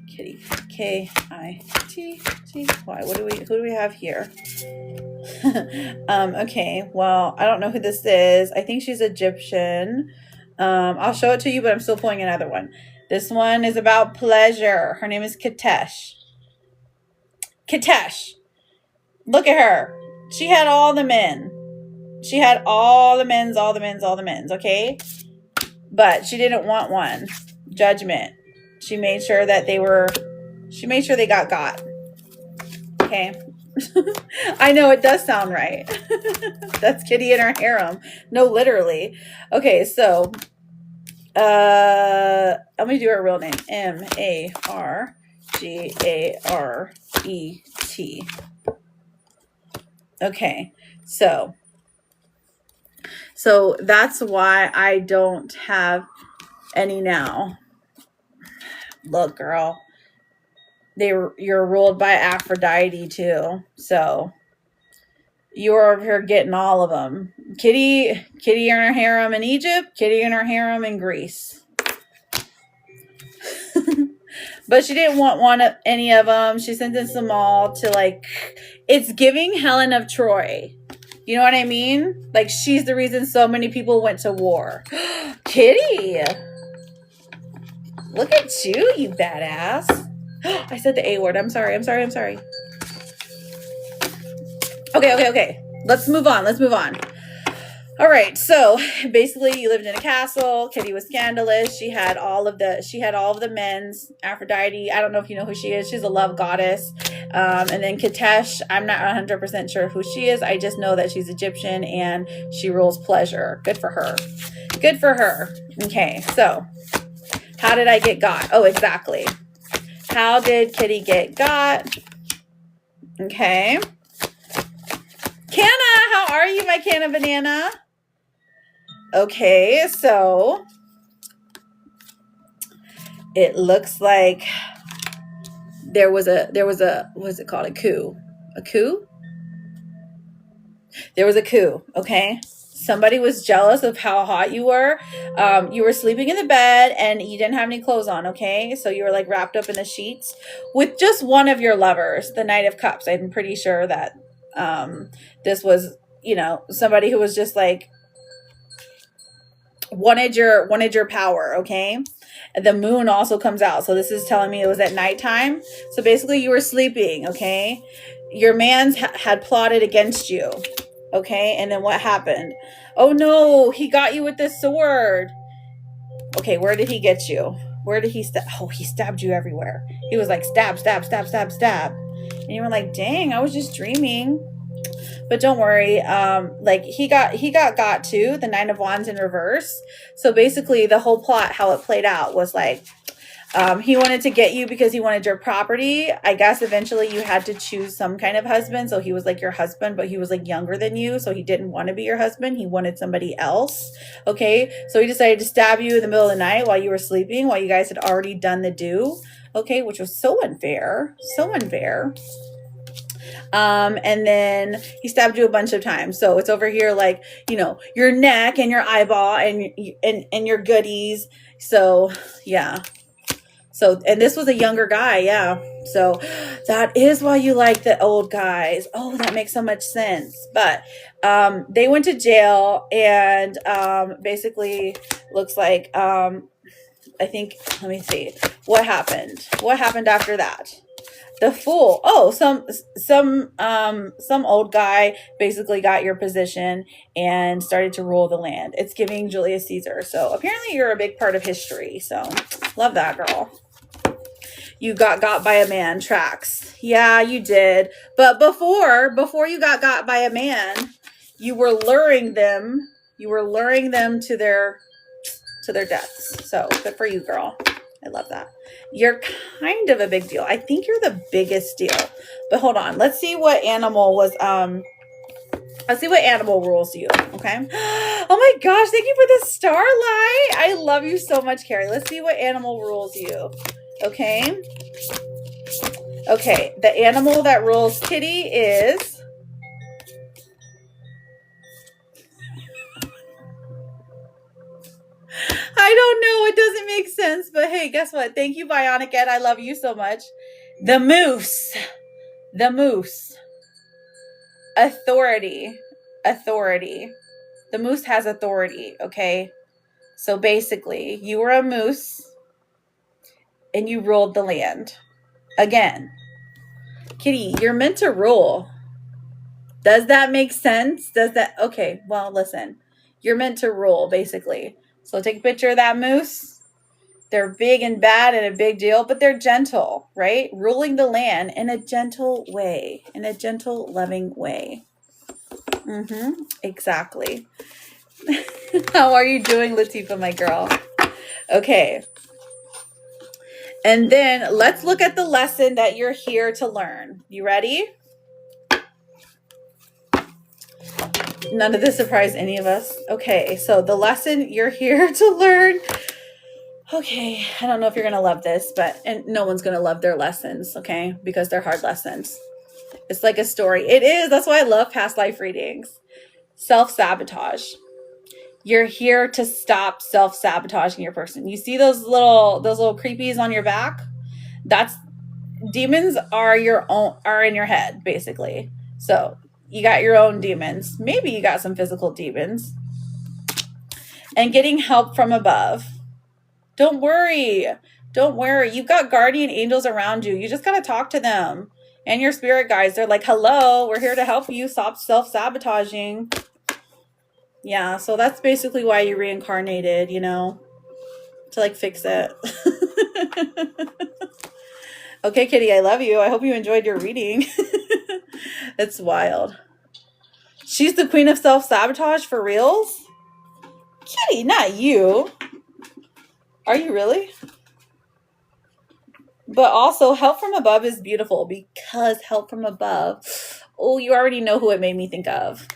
Kitty. K-I-T-T-Y. Who do we have here? Okay, well, I don't know who this is. I think she's Egyptian. I'll show it to you, but I'm still pulling another one. This one is about pleasure. Her name is Kitesh. Kitesh. Look at her. She had all the men. She had all the men's, okay? But she didn't want one. Judgment. She made sure that they got. Okay? I know it does sound right. That's Kitty in her harem. No, literally. Okay, so let me do her real name. Margaret. Okay, so that's why I don't have any now. Look, girl. You're ruled by Aphrodite too. So you're over here getting all of them. Kitty in her harem in Egypt, Kitty in her harem in Greece. But she didn't want any of them. She sentenced them all to it's giving Helen of Troy. You know what I mean? Like she's the reason so many people went to war. Kitty. Look at you, you badass. I said the A word. I'm sorry. Okay. Let's move on. All right. So basically you lived in a castle. Kitty was scandalous. She had all of the men's. Aphrodite. I don't know if you know who she is. She's a love goddess. And then Kitesh, I'm not 100% sure who she is. I just know that she's Egyptian and she rules pleasure. Good for her. Okay. So how did I get got? Oh, exactly. How did Kitty get got? Okay. Canna, how are you, my can of banana? Okay, so it looks like there was a what's it called? A coup. There was a coup, okay? somebody was jealous of how hot you were. You were sleeping in the bed and you didn't have any clothes on, okay? So you were like wrapped up in the sheets with just one of your lovers, the Knight of Cups. I'm pretty sure that this was, you know, somebody who was just like wanted your power, okay? The moon also comes out, so this is telling me it was at nighttime. So basically you were sleeping, okay? Your man's had plotted against you, okay? And then what happened? Oh no, he got you with this sword. Okay, where did he get you? Where did he he stabbed you everywhere. He was like stab, stab, stab, stab, stab. And you were like, dang, I was just dreaming. But don't worry, like he got too, the Nine of Wands in reverse. So basically the whole plot, how it played out was like, he wanted to get you because he wanted your property. I guess eventually you had to choose some kind of husband. So he was like your husband, but he was like younger than you. So he didn't want to be your husband. He wanted somebody else. Okay. So he decided to stab you in the middle of the night while you were sleeping, while you guys had already done the do. Okay. Which was so unfair. So unfair. And then he stabbed you a bunch of times. So it's over here, like, you know, your neck and your eyeball and your goodies. So yeah. So, and this was a younger guy. Yeah. So that is why you like the old guys. Oh, that makes so much sense. But, they went to jail and, basically looks like, I think, let me see what happened. What happened after that? The Fool. Oh, some old guy basically got your position and started to rule the land. It's giving Julius Caesar. So apparently you're a big part of history. So love that, girl. You got by a man. Tracks. Yeah, you did. But before you got by a man, you were luring them. You were luring them to their deaths. So good for you, girl. I love that. You're kind of a big deal. I think you're the biggest deal. But hold on. Let's see what animal was, let's see what animal rules you. Okay. Oh my gosh. Thank you for the starlight. I love you so much, Carrie. Let's see what animal rules you. Okay. Okay. The animal that rules Kitty is... I don't know. It doesn't make sense. But hey, guess what? Thank you, Bionic Ed. I love you so much. The moose. The moose. Authority. Authority. The moose has authority, okay? So basically, you were a moose and you ruled the land. Again. Kitty, you're meant to rule. Does that make sense? Does that... Okay, well, listen. You're meant to rule, basically. So take a picture of that moose. They're big and bad and a big deal, but they're gentle, right? Ruling the land in a gentle way, in a gentle, loving way. Exactly. How are you doing, Latifa, my girl? Okay. And then let's look at the lesson that you're here to learn. You ready? None of this surprised any of us. Okay, so the lesson you're here to learn. Okay, I don't know if you're going to love this, and no one's going to love their lessons, okay? Because they're hard lessons. It's like a story. It is. That's why I love past life readings. Self-sabotage. You're here to stop self-sabotaging your person. You see those little creepies on your back? That's demons are in your head, basically. So you got your own demons. Maybe you got some physical demons. And getting help from above. Don't worry. Don't worry. You've got guardian angels around you. You just got to talk to them. And your spirit guides. They're like, hello, we're here to help you stop self-sabotaging. Yeah, so that's basically why you reincarnated, you know, to like fix it. Okay, Kitty, I love you. I hope you enjoyed your reading. It's wild. She's the queen of self-sabotage for reals? Kitty, not you. Are you really? But also, help from above is beautiful because help from above. Oh, you already know who it made me think of.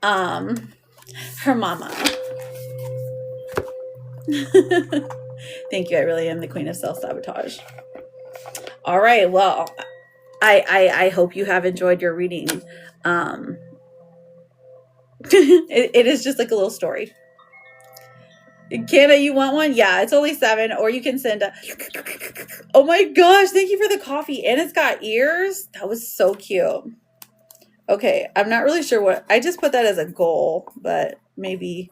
Her mama. Thank you. I really am the queen of self-sabotage. All right. Well, I hope you have enjoyed your reading. It is just like a little story. Canna, you want one? Yeah, it's only 7, or you can send a. Oh my gosh, thank you for the coffee. And it's got ears. That was so cute. Okay, I'm not really sure what, I just put that as a goal, but maybe,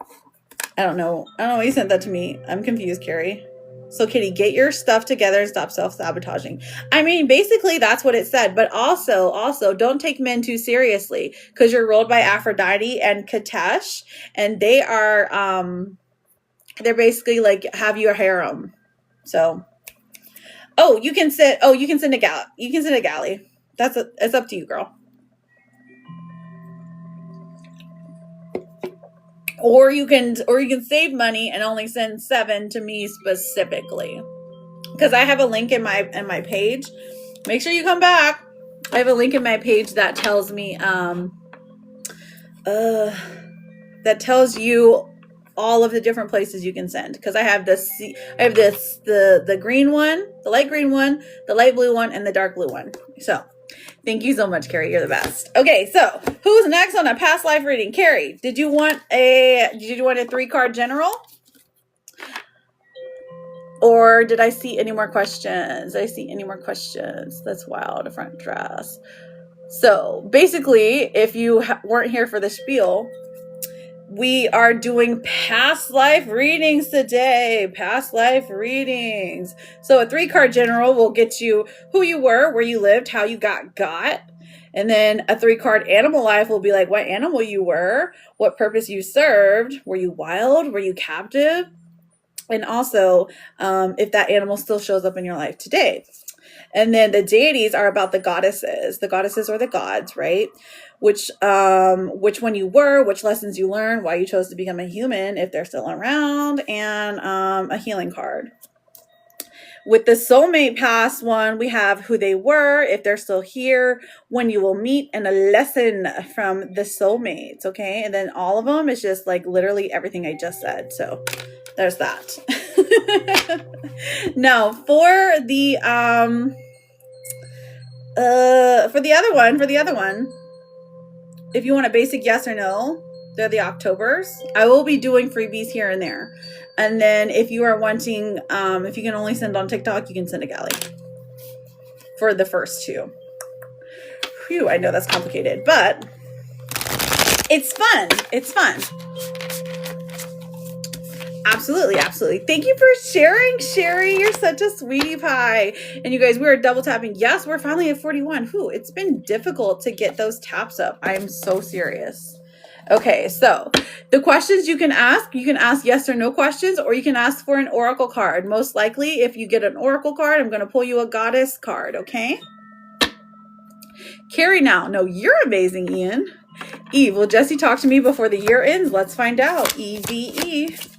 I don't know. I don't know why you sent that to me. I'm confused, Carrie. So Kitty, get your stuff together and stop self-sabotaging. I mean, basically that's what it said, but also don't take men too seriously, because you're ruled by Aphrodite and Katesh, and they are, they're basically like, have you a harem. So, you can send a galley. You can send a galley. It's up to you, girl. Or you can save money and only send 7 to me specifically, because I have a link in my page. Make sure you come back. I have a link in my page that tells me that tells you all of the different places you can send, because I have the green one, the light green one, the light blue one, and the dark blue one. So thank you so much, Carrie. You're the best. Okay, so who's next on a past life reading? Carrie, did you want a 3-card general? Or did I see any more questions? Did I see any more questions? That's wild, a front dress. So basically, if you weren't here for the spiel, we are doing past life readings today. Past life readings. So a 3-card general will get you who you were, where you lived, how you got. And then a 3-card animal life will be like what animal you were, what purpose you served. Were you wild? Were you captive? And also, if that animal still shows up in your life today. And then the deities are about the goddesses. The goddesses are the gods, right? Which one you were, which lessons you learned, why you chose to become a human, if they're still around, and a healing card. With the soulmate past one, we have who they were, if they're still here, when you will meet, and a lesson from the soulmates, okay? And then all of them is just like literally everything I just said. So there's that. Now for the other one, if you want a basic yes or no, they're the Octobers. I will be doing freebies here and there. And then if you are wanting, if you can only send on TikTok, you can send a galley for the first 2. Phew, I know that's complicated, but it's fun. It's fun. Absolutely. Thank you for sharing, Sherry. You're such a sweetie pie. And you guys, we are double tapping. Yes, we're finally at 41. Whew, it's been difficult to get those taps up. I'm so serious. Okay, so the questions you can ask yes or no questions, or you can ask for an oracle card. Most likely, if you get an oracle card, I'm going to pull you a goddess card, okay? Carrie now. No, you're amazing, Ian. Eve, will Jesse talk to me before the year ends? Let's find out. EVE.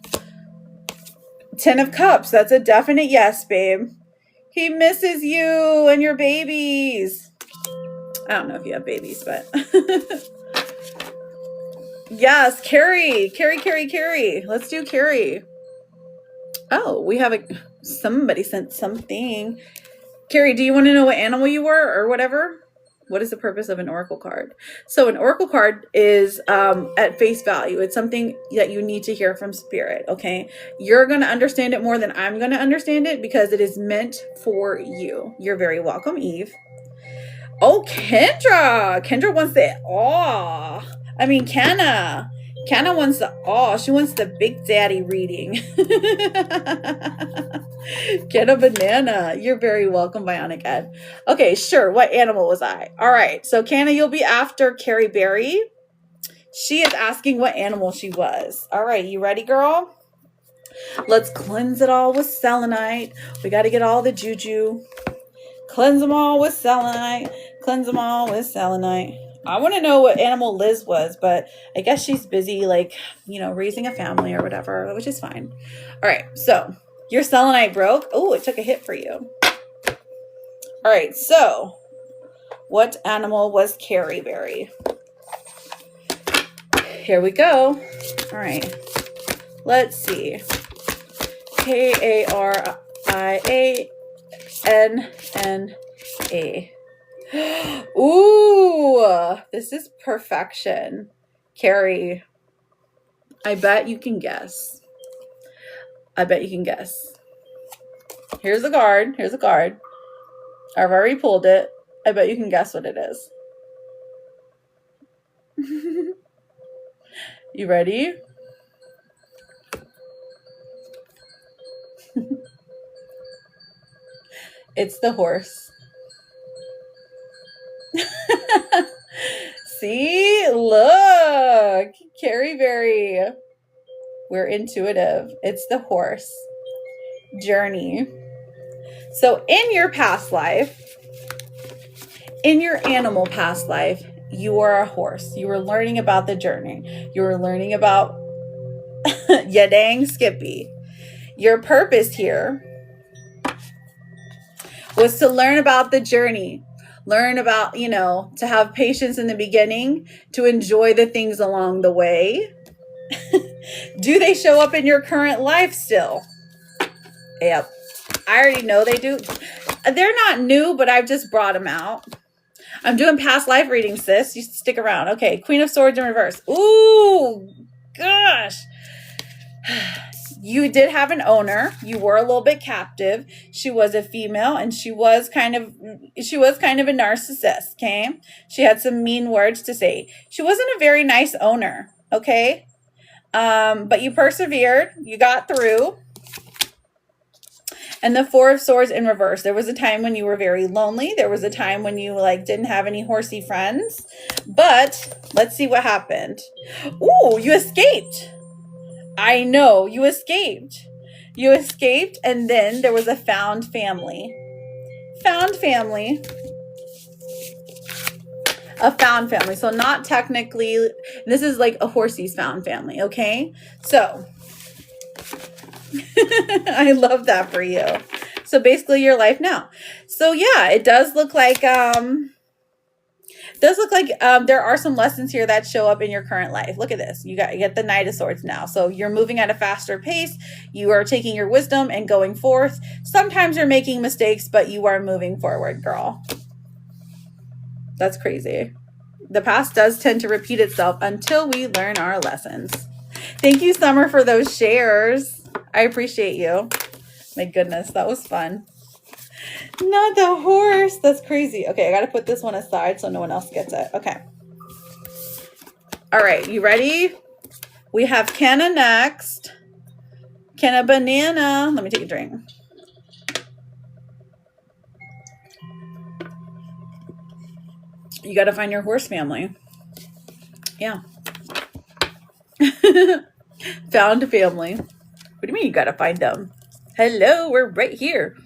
10 of Cups. That's a definite yes, babe. He misses you and your babies. I don't know if you have babies, but... Yes, Carrie. Let's do Carrie. Oh, we have somebody sent something. Carrie, do you want to know what animal you were or whatever? What is the purpose of an oracle card? So an oracle card is at face value. It's something that you need to hear from spirit, okay? You're going to understand it more than I'm going to understand it, because it is meant for you. You're very welcome, Eve. Oh, Kendra. Kendra wants the Canna wants the she wants the big daddy reading. Get a banana. You're very welcome, Bionic Ed. Okay, sure. What animal was I? All right. So Canna, you'll be after Carrie Berry. She is asking what animal she was. All right. You ready, girl? Let's cleanse it all with selenite. We got to get all the juju. Cleanse them all with selenite. I want to know what animal Liz was, but I guess she's busy, raising a family or whatever, which is fine. All right, so your selenite broke. Oh, it took a hit for you. All right, so what animal was Carrie Berry? Here we go. All right, let's see. Karianna. Ooh, this is perfection. Carrie, I bet you can guess. I bet you can guess. Here's a card. Here's a card. I've already pulled it. I bet you can guess what it is. You ready? It's the horse. See? Look. Carrie Berry. We're intuitive. It's the horse. Journey. So in your past life, in your animal past life, you are a horse. You were learning about the journey. You were learning about ya dang Skippy. Your purpose here was to learn about the journey. Learn about, to have patience in the beginning, to enjoy the things along the way. Do they show up in your current life still? Yep. I already know they do. They're not new, but I've just brought them out. I'm doing past life readings, sis. You stick around. Okay, Queen of Swords in reverse. Ooh, gosh. You did have an owner. You were a little bit captive. She was a female, and she was kind of a narcissist, okay? She had some mean words to say. She wasn't a very nice owner, okay? But you persevered. You got through. And the Four of Swords in reverse. There was a time when you were very lonely. There was a time when you didn't have any horsey friends. But let's see what happened. Ooh, you escaped. I know, you escaped. You escaped, and then there was a found family. Found family. A found family. So not technically, this is like a horsey's found family, okay? So, I love that for you. So basically your life now. So yeah, it does look like, there are some lessons here that show up in your current life. Look at this. You get the Knight of Swords now. So you're moving at a faster pace. You are taking your wisdom and going forth. Sometimes you're making mistakes, but you are moving forward, girl. That's crazy. The past does tend to repeat itself until we learn our lessons. Thank you, Summer, for those shares. I appreciate you. My goodness, that was fun. Not the horse. That's crazy. Okay, I got to put this one aside so no one else gets it. Okay. All right, you ready? We have Kenna next. Kenna Banana. Let me take a drink. You got to find your horse family. Yeah. Found a family. What do you mean you got to find them? Hello, we're right here.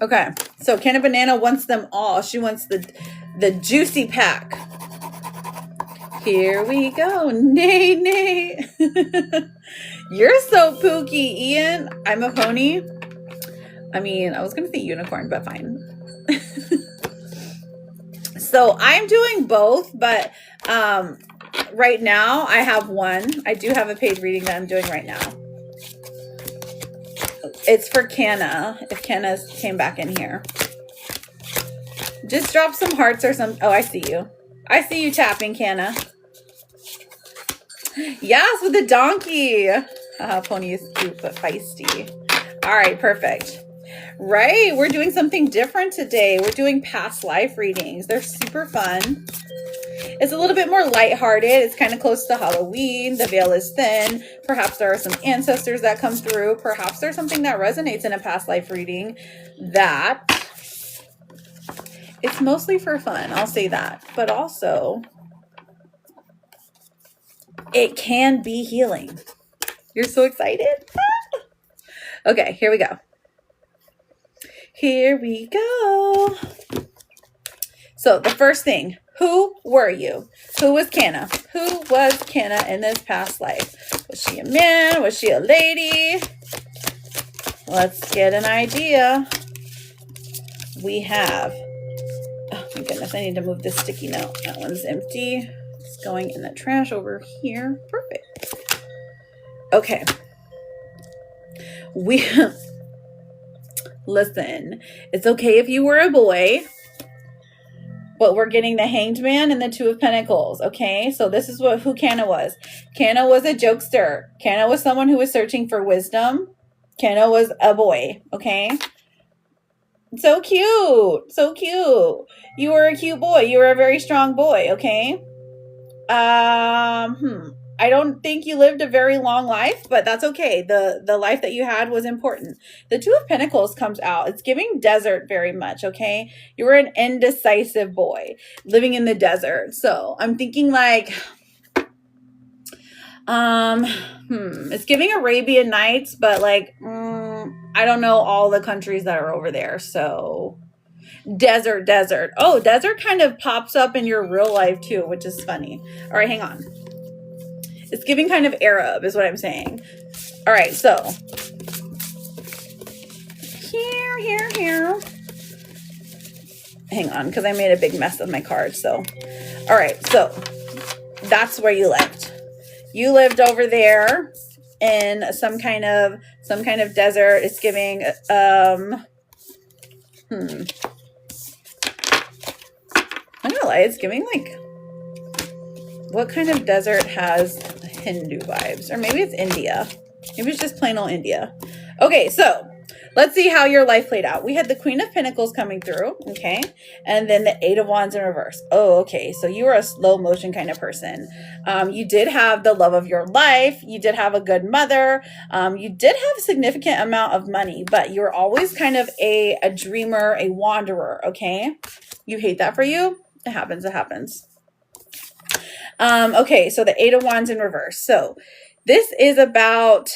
Okay, so Kenna Banana wants them all. She wants the juicy pack. Here we go. Nay, nay. You're so pooky, Ian. I'm a pony. I mean, I was going to say unicorn, but fine. So I'm doing both, but right now I have one. I do have a paid reading that I'm doing right now. It's for Kenna, if Kenna came back in here. Just drop some hearts or some. Oh, I see you. I see you tapping, Kenna. Yes, with the donkey. Pony is cute but feisty. All right, perfect. Right, we're doing something different today. We're doing past life readings. They're super fun. It's a little bit more lighthearted. It's kind of close to Halloween. The veil is thin. Perhaps there are some ancestors that come through. Perhaps there's something that resonates in a past life reading that it's mostly for fun. I'll say that. But also, it can be healing. You're so excited? Okay, here we go. Here we go. So the first thing, who were you? Who was Kenna? Who was Kenna in this past life? Was she a man? Was she a lady? Let's get an idea. We have, oh my goodness, I need to move this sticky note. That one's empty. It's going in the trash over here. Perfect. Okay. Listen, it's okay if you were a boy. but we're getting the Hanged Man and the Two of Pentacles. Okay, so this is who Canna was. Canna was a jokester. Canna was someone who was searching for wisdom. Canna was a boy. Okay, so cute, so cute. You were a cute boy. You were a very strong boy. Okay. I don't think you lived a very long life, but that's okay. The life that you had was important. The Two of Pentacles comes out. It's giving desert very much, okay? You were an indecisive boy living in the desert. So I'm thinking like, it's giving Arabian Nights, but like, I don't know all the countries that are over there. So desert. Oh, desert kind of pops up in your real life too, which is funny. All right, hang on. It's giving kind of Arab is what I'm saying. All right, so here. Hang on, because I made a big mess of my cards. So, all right, so that's where you lived. You lived over there in some kind of desert. It's giving I'm not gonna lie, it's giving like, what kind of desert has Hindu vibes? Or maybe it's India. Maybe it's just plain old India. Okay, so let's see how your life played out. We had the Queen of Pentacles coming through, okay? And then the Eight of Wands in reverse. Oh, okay, so you were a slow motion kind of person. You did have the love of your life. You did have a good mother. You did have a significant amount of money, but you were always kind of a dreamer, a wanderer, okay? You hate that for you? It happens. Okay, so the Eight of Wands in reverse. So this is about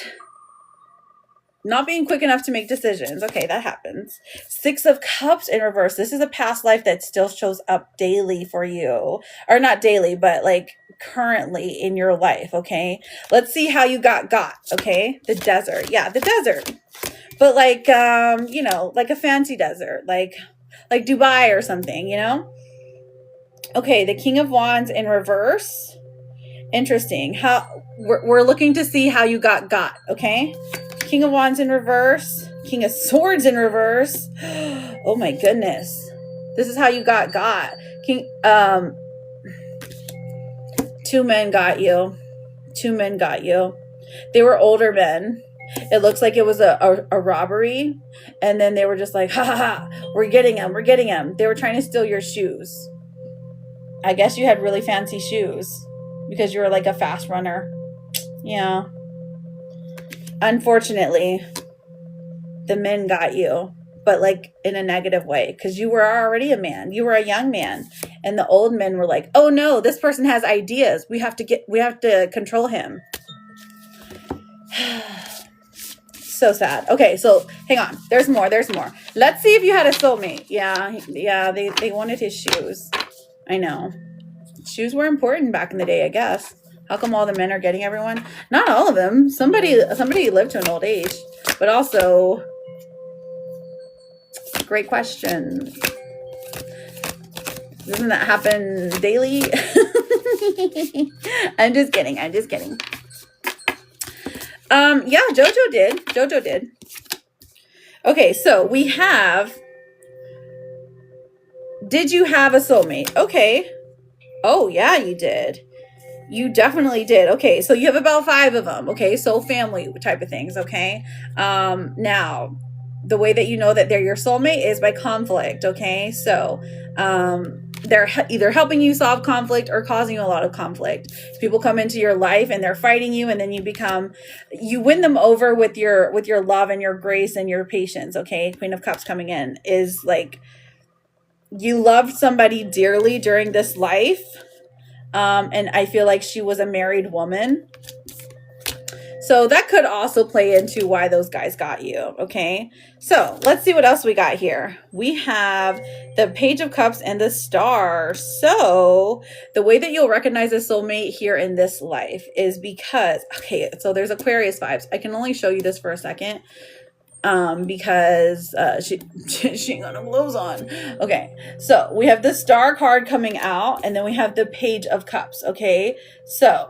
not being quick enough to make decisions. Okay, that happens. Six of Cups in reverse. This is a past life that still shows up daily for you. Or not daily, but like currently in your life, okay? Let's see how you got, okay? The desert. Yeah, the desert. But like, you know, like a fancy desert. Like Dubai or something, you know? Okay, the King of Wands in reverse. Interesting. How we're looking to see how you got, okay? King of Wands in reverse. King of Swords in reverse. Oh my goodness. This is how you got. King, two men got you. They were older men. It looks like it was a robbery. And then they were just like, ha, we're getting him. They were trying to steal your shoes. I guess you had really fancy shoes because you were like a fast runner. Yeah. Unfortunately, the men got you, but like in a negative way because you were already a man. You were a young man. And the old men were like, oh no, this person has ideas. We have to control him. So sad. Okay, so hang on. There's more. Let's see if you had a soulmate. Yeah, they wanted his shoes. I know. Shoes were important back in the day, I guess. How come all the men are getting everyone? Not all of them. Somebody lived to an old age. But also, great question. Doesn't that happen daily? I'm just kidding. Yeah, Jojo did. Okay, so we have, did you have a soulmate? Okay. Oh, yeah, you did. You definitely did. Okay, so you have about 5 of them. Okay, soul family type of things. Okay. Now, the way that you know that they're your soulmate is by conflict. Okay, so they're either helping you solve conflict or causing you a lot of conflict. People come into your life and they're fighting you, and then you win them over with your love and your grace and your patience. Okay, Queen of Cups coming in is like, you loved somebody dearly during this life. And I feel like she was a married woman. So that could also play into why those guys got you. Okay. So let's see what else we got here. We have the Page of Cups and the Star. So the way that you'll recognize a soulmate here in this life is because, okay, so there's Aquarius vibes. I can only show you this for a second. Because she ain't got no clothes on. Okay, so we have the Star card coming out, and then we have the Page of Cups. Okay, so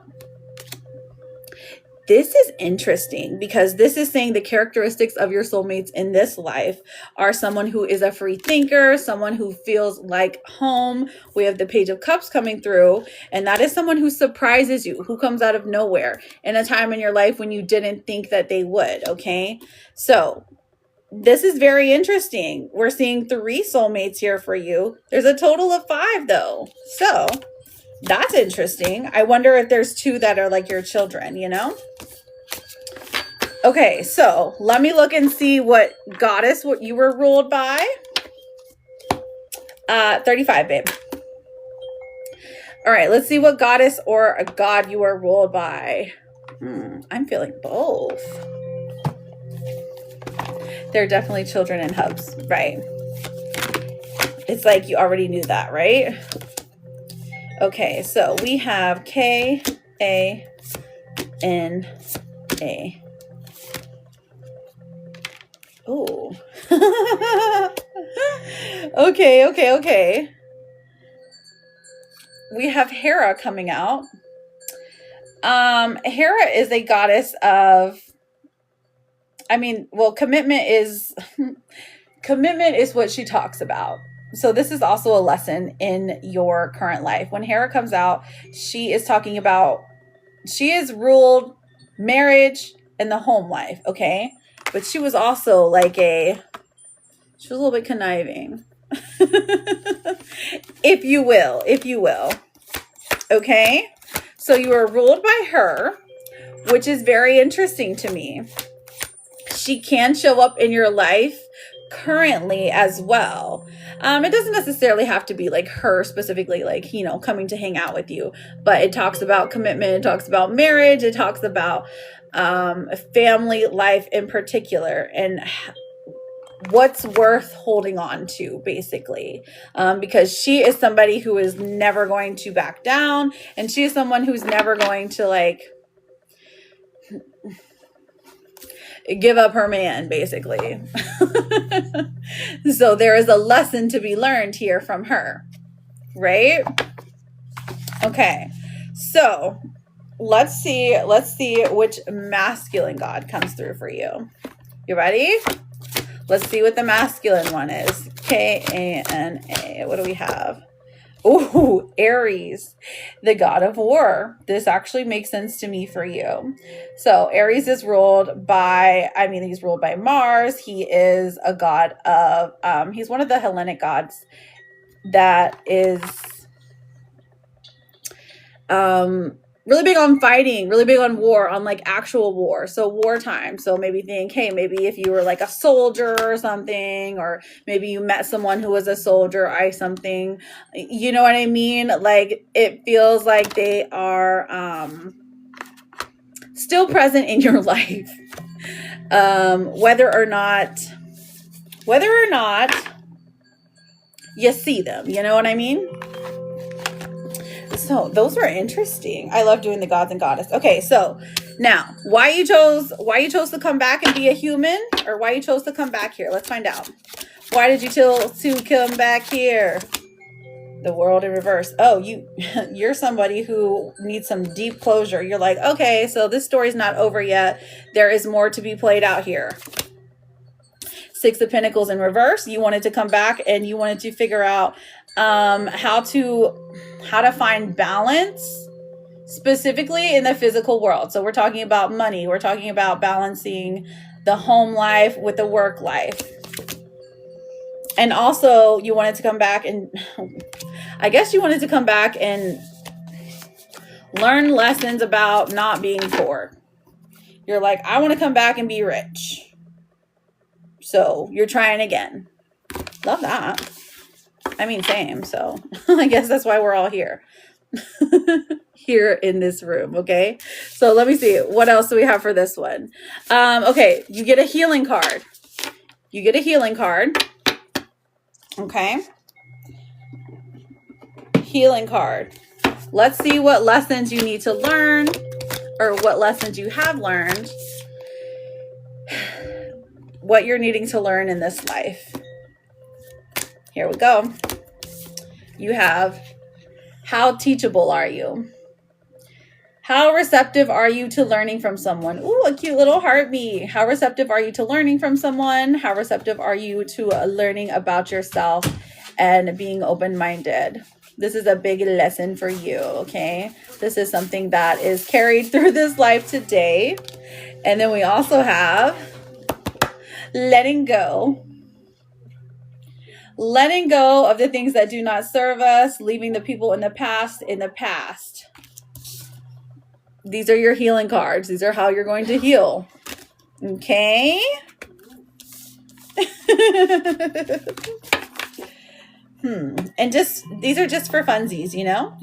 This is interesting because this is saying the characteristics of your soulmates in this life are someone who is a free thinker, someone who feels like home. We have the Page of Cups coming through, and that is someone who surprises you, who comes out of nowhere in a time in your life when you didn't think that they would, okay? So this is very interesting. We're seeing 3 soulmates here for you. There's a total of 5 though. So that's interesting. I wonder if there's 2 that are like your children, you know? Okay, so let me look and see what you were ruled by. 35, babe. All right, let's see what goddess or a god you are ruled by. I'm feeling both. They're definitely children in hubs, right? It's like you already knew that, right? Okay, so we have K-A-N-A. Oh. Okay. We have Hera coming out. Hera is a goddess of, commitment is what she talks about. So this is also a lesson in your current life. When Hera comes out, she is talking about, she is ruled marriage and the home life, okay? But she was also she was a little bit conniving. if you will. Okay? So you are ruled by her, which is very interesting to me. She can show up in your life currently as well. It doesn't necessarily have to be like her specifically, like, you know, coming to hang out with you, but it talks about commitment. It talks about marriage. It talks about family life in particular and what's worth holding on to, basically, because she is somebody who is never going to back down, and she is someone who's never going to like give up her man, basically. So there is a lesson to be learned here from her, right? Okay, so let's see which masculine god comes through for you. You ready? Let's see what the masculine one is. K-A-N-A. What do we have? Ooh, Aries, the god of war. This actually makes sense to me for you. So Aries is ruled by, he's ruled by Mars. He is a god of, he's one of the Hellenic gods that is really big on fighting, really big on war, on like actual war. So wartime. So maybe think, hey, maybe if you were like a soldier or something, or maybe you met someone who was a soldier, something, you know what I mean? Like it feels like they are still present in your life. Whether or not you see them, you know what I mean? So those were interesting. I love doing the gods and goddess. Okay, so now why you chose to come back and be a human, or why you chose to come back here? Let's find out. Why did you choose to come back here? The world in reverse. Oh, you're somebody who needs some deep closure. You're like, okay, so this story's not over yet. There is more to be played out here. 6 of Pentacles in reverse. You wanted to come back and you wanted to figure out how to find balance, specifically in the physical world. So we're talking about money. We're talking about balancing the home life with the work life. And also you wanted to come back and learn lessons about not being poor. You're like, I want to come back and be rich. So you're trying again. Love that. Same. So I guess that's why we're all here. Here in this room. Okay. So let me see. What else do we have for this one? Okay. You get a healing card. Okay. Healing card. Let's see what lessons you need to learn, or what lessons you have learned, what you're needing to learn in this life. Here we go. You have, how teachable are you? How receptive are you to learning from someone? Ooh, a cute little heartbeat. How receptive are you to learning from someone? How receptive are you to learning about yourself and being open-minded? This is a big lesson for you, okay? This is something that is carried through this life today. And then we also have letting go. Letting go of the things that do not serve us, leaving the people in the past in the past. These are your healing cards. These are how you're going to heal. Okay? And just, these are just for funsies, you know?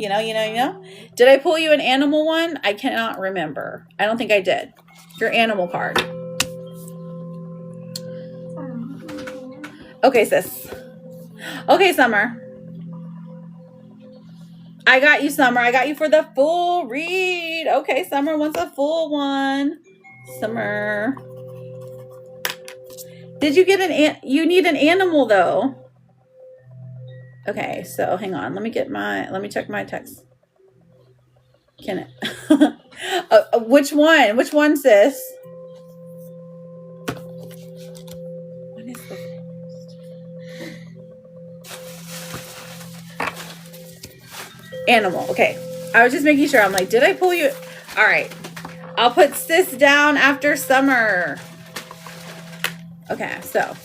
Did I pull you an animal one? I cannot remember. I don't think I did. Your animal card. Okay, sis. Okay, Summer. I got you, Summer. I got you for the full read. Okay, Summer wants a full one. Summer. Did you get you need an animal though. Okay, so hang on. Let me check my text. Can it? Which one? Which one, sis? What is the animal? Okay. I was just making sure. I'm like, did I pull you? All right. I'll put sis down after Summer. Okay, so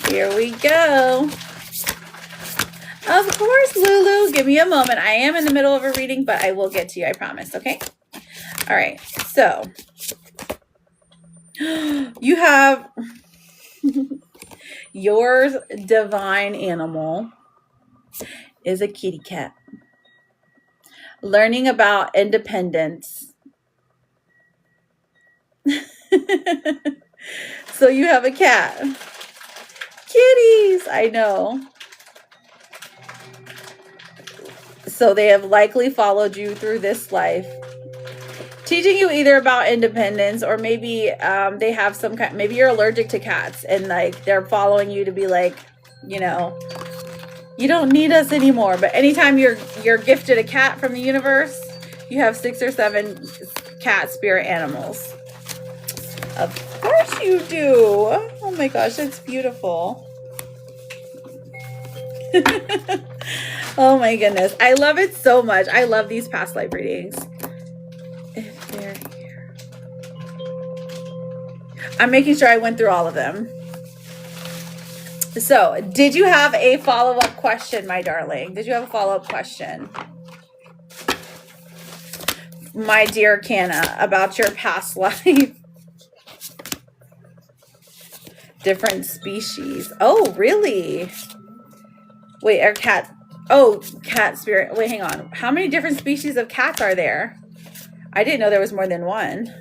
here we go. Of course, Lulu. Give me a moment. I am in the middle of a reading, but I will get to you. I promise. Okay. All right. So you have your divine animal is a kitty cat. Learning about independence. So you have a cat. Kitties, I know. So they have likely followed you through this life, teaching you either about independence or maybe they have some kind, maybe you're allergic to cats and like they're following you to be like, you know, you don't need us anymore. But anytime you're gifted a cat from the universe, you have 6 or 7 cat spirit animals. Of course you do. Oh my gosh, that's beautiful. Oh my goodness. I love it so much. I love these past life readings. If they're here. I'm making sure I went through all of them. So, did you have a follow-up question, my darling? Did you have a follow-up question? My dear Canna, about your past life. Different species. Oh, really? Wait, are cat... Oh, cat spirit. Wait, hang on. How many different species of cats are there? I didn't know there was more than one.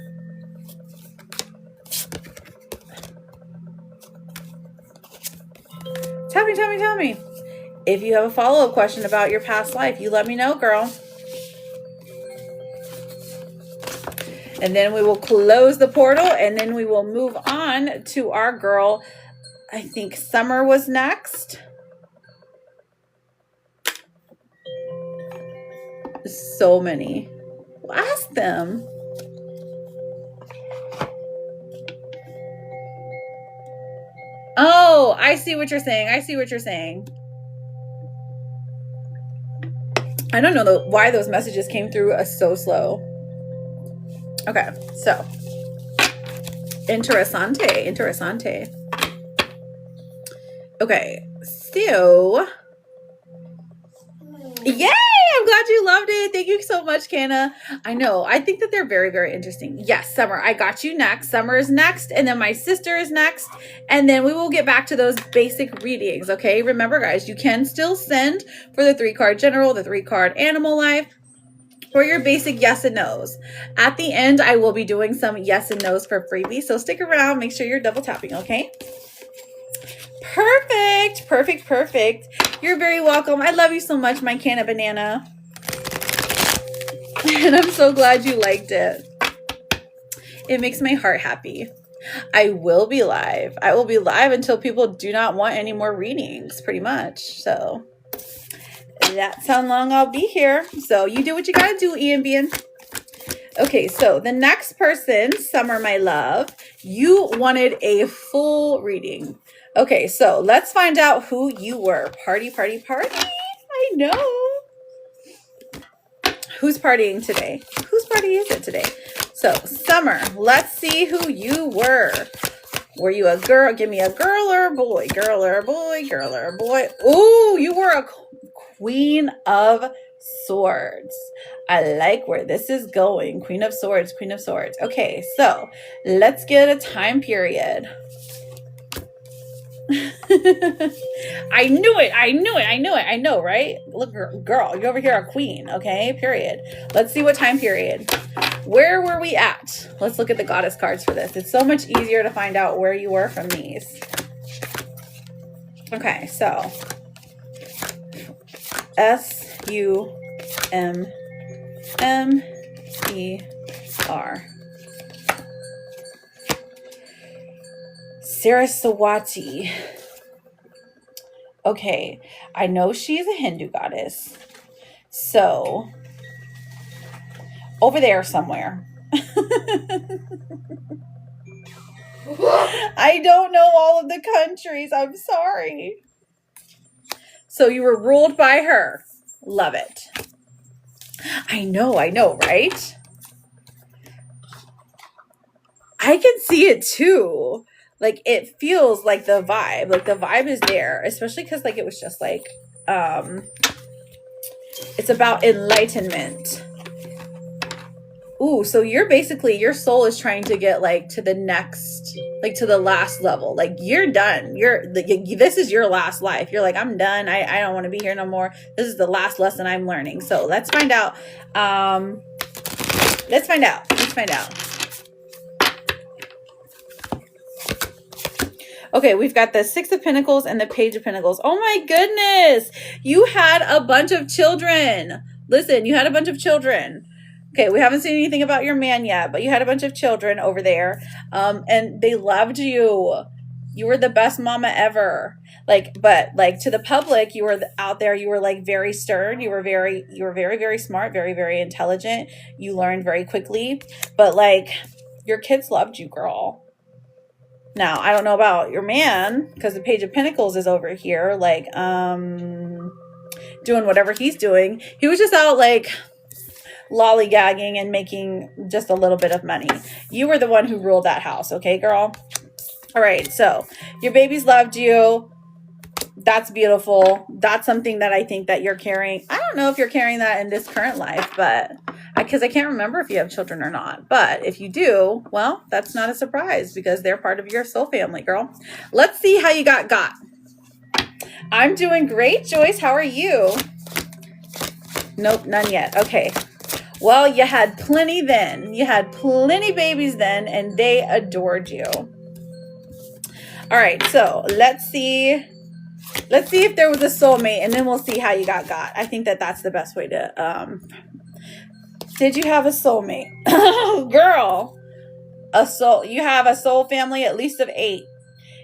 Tell me. If you have a follow-up question about your past life, you let me know, girl. And then we will close the portal and then we will move on to our girl. I think Summer was next. So many. Well, ask them. Oh, I see what you're saying. I don't know why those messages came through so slow. Okay, so interessante. Okay, so yay! I'm glad you loved it. Thank you so much, Canna. I know. I think that they're very, very interesting. Yes, Summer, I got you next. Summer is next, and then my sister is next, and then we will get back to those basic readings, okay? Remember, guys, you can still send for the 3-card general, the 3-card animal life, for your basic yes and no's. At the end, I will be doing some yes and no's for freebie, so stick around. Make sure you're double tapping, okay? Perfect. You're very welcome. I love you so much, my Canna Banana. And I'm so glad you liked it. It makes my heart happy. I will be live. I will be live until people do not want any more readings, pretty much. So That's how long I'll be here. So you do what you gotta do, Ambien. Okay, so the next person, Summer, my love, you wanted a full reading. Okay, so let's find out who you were. Party, party, party. I know. Who's partying today? Whose party is it today? So, Summer, let's see who you were. Were you a girl? Give me a girl or a boy. Girl or a boy. Girl or a boy. Ooh, you were a Queen of Swords. I like where this is going. Queen of Swords. Queen of Swords. Okay, so let's get a time period. I knew it. I knew it. I knew it. I know, right? Look, girl, you're over here a queen. Okay, period. Let's see what time period. Where were we at? Let's look at the goddess cards for this. It's so much easier to find out where you were from these. Okay, so S-U-M-M-E-R. Saraswati. Okay, I know she's a Hindu goddess. So, over there somewhere. I don't know all of the countries. I'm sorry. So you were ruled by her. Love it. I know, right? I can see it too. Like, it feels like the vibe. Like, the vibe is there. Especially because, like, it was just, like, it's about enlightenment. Ooh, so you're basically, your soul is trying to get, like, to the next, like, to the last level. Like, you're done. This is your last life. You're like, I'm done. I don't want to be here no more. This is the last lesson I'm learning. So let's find out. Let's find out. Okay, we've got the Six of Pentacles and the Page of Pentacles. Oh my goodness. You had a bunch of children. Listen, you had a bunch of children. Okay, we haven't seen anything about your man yet, but you had a bunch of children over there. And they loved you. You were the best mama ever. But to the public, you were out there, you were like very stern. You were very, very smart, very, very intelligent. You learned very quickly, but like your kids loved you, girl. Now, I don't know about your man, because the Page of Pentacles is over here, like, doing whatever he's doing. He was just out, like, lollygagging and making just a little bit of money. You were the one who ruled that house, okay, girl? All right, so your babies loved you. That's beautiful. That's something that I think that you're carrying. I don't know if you're carrying that in this current life, but because I can't remember if you have children or not. But if you do, well, that's not a surprise because they're part of your soul family, girl. Let's see how you got. I'm doing great, Joyce. How are you? Nope, none yet. Okay. Well, you had plenty then. You had plenty babies then, and they adored you. All right, so let's see. Let's see if there was a soulmate, and then we'll see how you got. I think that that's the best way to. Did you have a soulmate? Girl, you have a soul family at least of 8.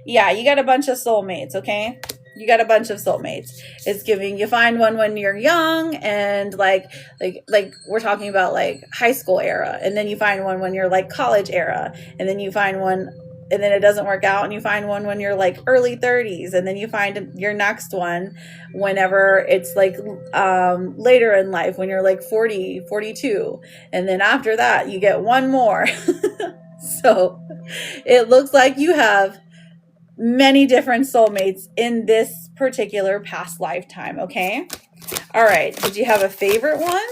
Yeah, you got a bunch of soulmates, okay? You got a bunch of soulmates. It's giving you find one when you're young and like we're talking about like high school era, and then you find one when you're like college era, and then you find one and then it doesn't work out, and you find one when you're like early 30s, and then you find your next one whenever it's like later in life when you're like 40, 42, and then after that you get one more. So it looks like you have many different soulmates in this particular past lifetime, okay? All right, did you have a favorite one?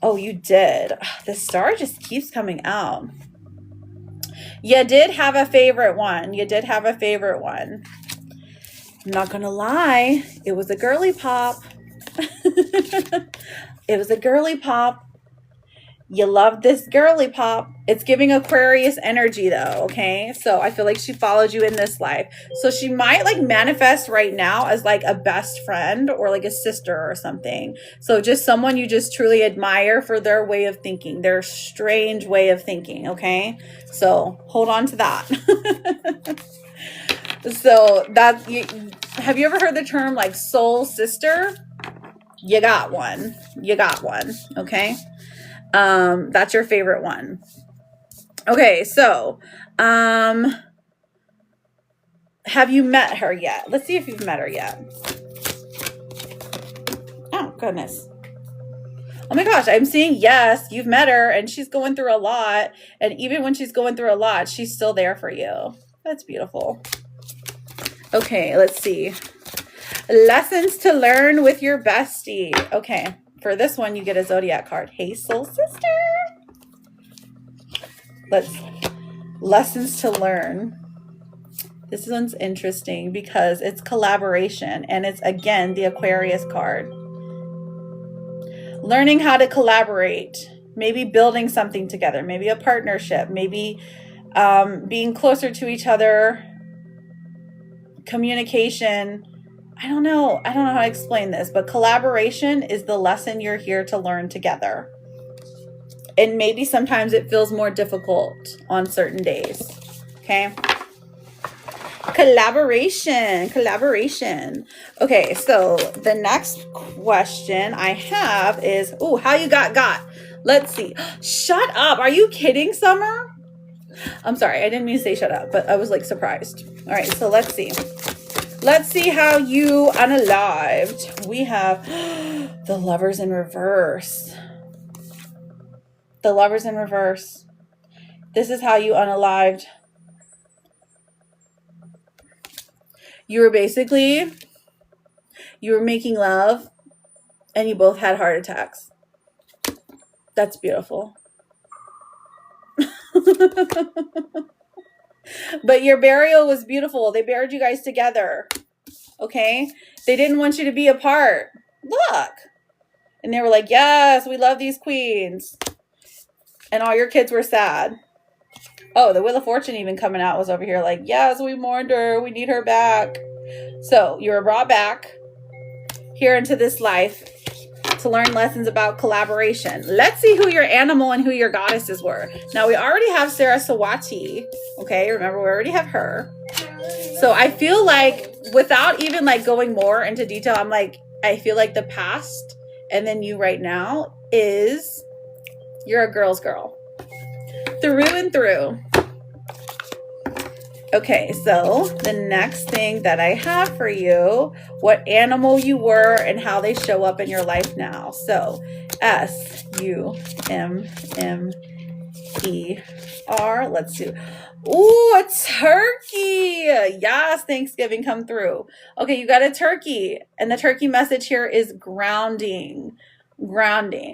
Oh, you did. The star just keeps coming out. You did have a favorite one. I'm not gonna lie, it was a girly pop. It was a girly pop. You love this girly pop. It's giving Aquarius energy though, okay? So I feel like she followed you in this life. So she might like manifest right now as like a best friend or like a sister or something. So just someone you just truly admire for their way of thinking, their strange way of thinking, okay? So hold on to that. So have you ever heard the term like soul sister? You got one. You got one. Okay. That's your favorite one. Okay. So, have you met her yet? Let's see if you've met her yet. Oh, goodness. Oh my gosh, I'm seeing yes, you've met her and she's going through a lot. And even when she's going through a lot, she's still there for you. That's beautiful. Okay, let's see. Lessons to learn with your bestie. Okay, for this one, you get a Zodiac card. Hey, soul sister. Lessons to learn. This one's interesting because it's collaboration and it's, again, the Aquarius card. Learning how to collaborate, maybe building something together, maybe a partnership, maybe being closer to each other, communication. I don't know how to explain this, but collaboration is the lesson you're here to learn together. And maybe sometimes it feels more difficult on certain days. Okay. Collaboration. Okay, so the next question I have is, how you got? Let's see. Shut up. Are you kidding, Summer? I'm sorry. I didn't mean to say shut up, but I was like surprised. All right, so let's see. Let's see how you unalived. We have the Lovers in reverse. The Lovers in reverse. This is how you unalived. You were making love and you both had heart attacks. That's beautiful. But your burial was beautiful. They buried you guys together. Okay? They didn't want you to be apart. Look. And they were like, yes, we love these queens. And all your kids were sad. Oh, the Wheel of Fortune even coming out was over here like, yes, we mourned her. We need her back. So you were brought back here into this life to learn lessons about collaboration. Let's see who your animal and who your goddesses were. Now, we already have Saraswati. Okay, remember, we already have her. So I feel like without even like going more into detail, I feel like the past and then you right now is you're a girl's girl. Through and through. Okay, so the next thing that I have for you, what animal you were and how they show up in your life now. So SUMMER. Let's do. Ooh, a turkey. Yes, Thanksgiving come through. Okay, you got a turkey. And the turkey message here is grounding.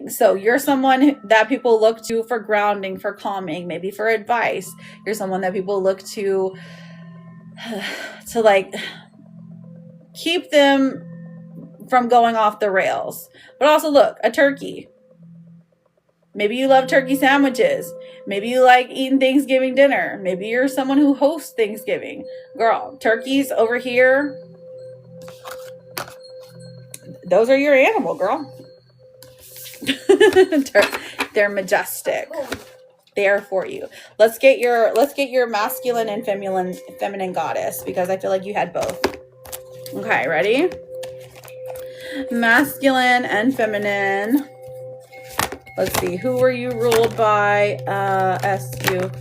So you're someone that people look to for grounding, for calming, maybe for advice. You're someone that people look to like keep them from going off the rails. But also look, a turkey. Maybe you love turkey sandwiches. Maybe you like eating Thanksgiving dinner. Maybe you're someone who hosts Thanksgiving. Girl, turkeys over here. Those are your animal, girl. They're majestic. There for you. Let's get your masculine and feminine goddess because I feel like you had both. Okay, ready? Masculine and feminine. Let's see. Who were you ruled by? SUMMER.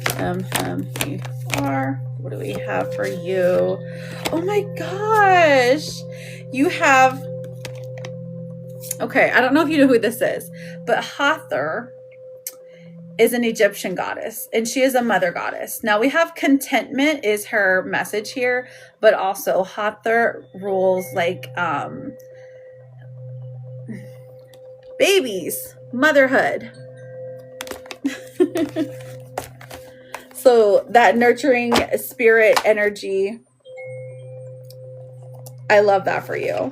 What do we have for you? Oh my gosh. You have. Okay, I don't know if you know who this is, but Hathor is an Egyptian goddess, and she is a mother goddess. Now, we have contentment is her message here, but also Hathor rules like babies, motherhood. So that nurturing spirit energy, I love that for you.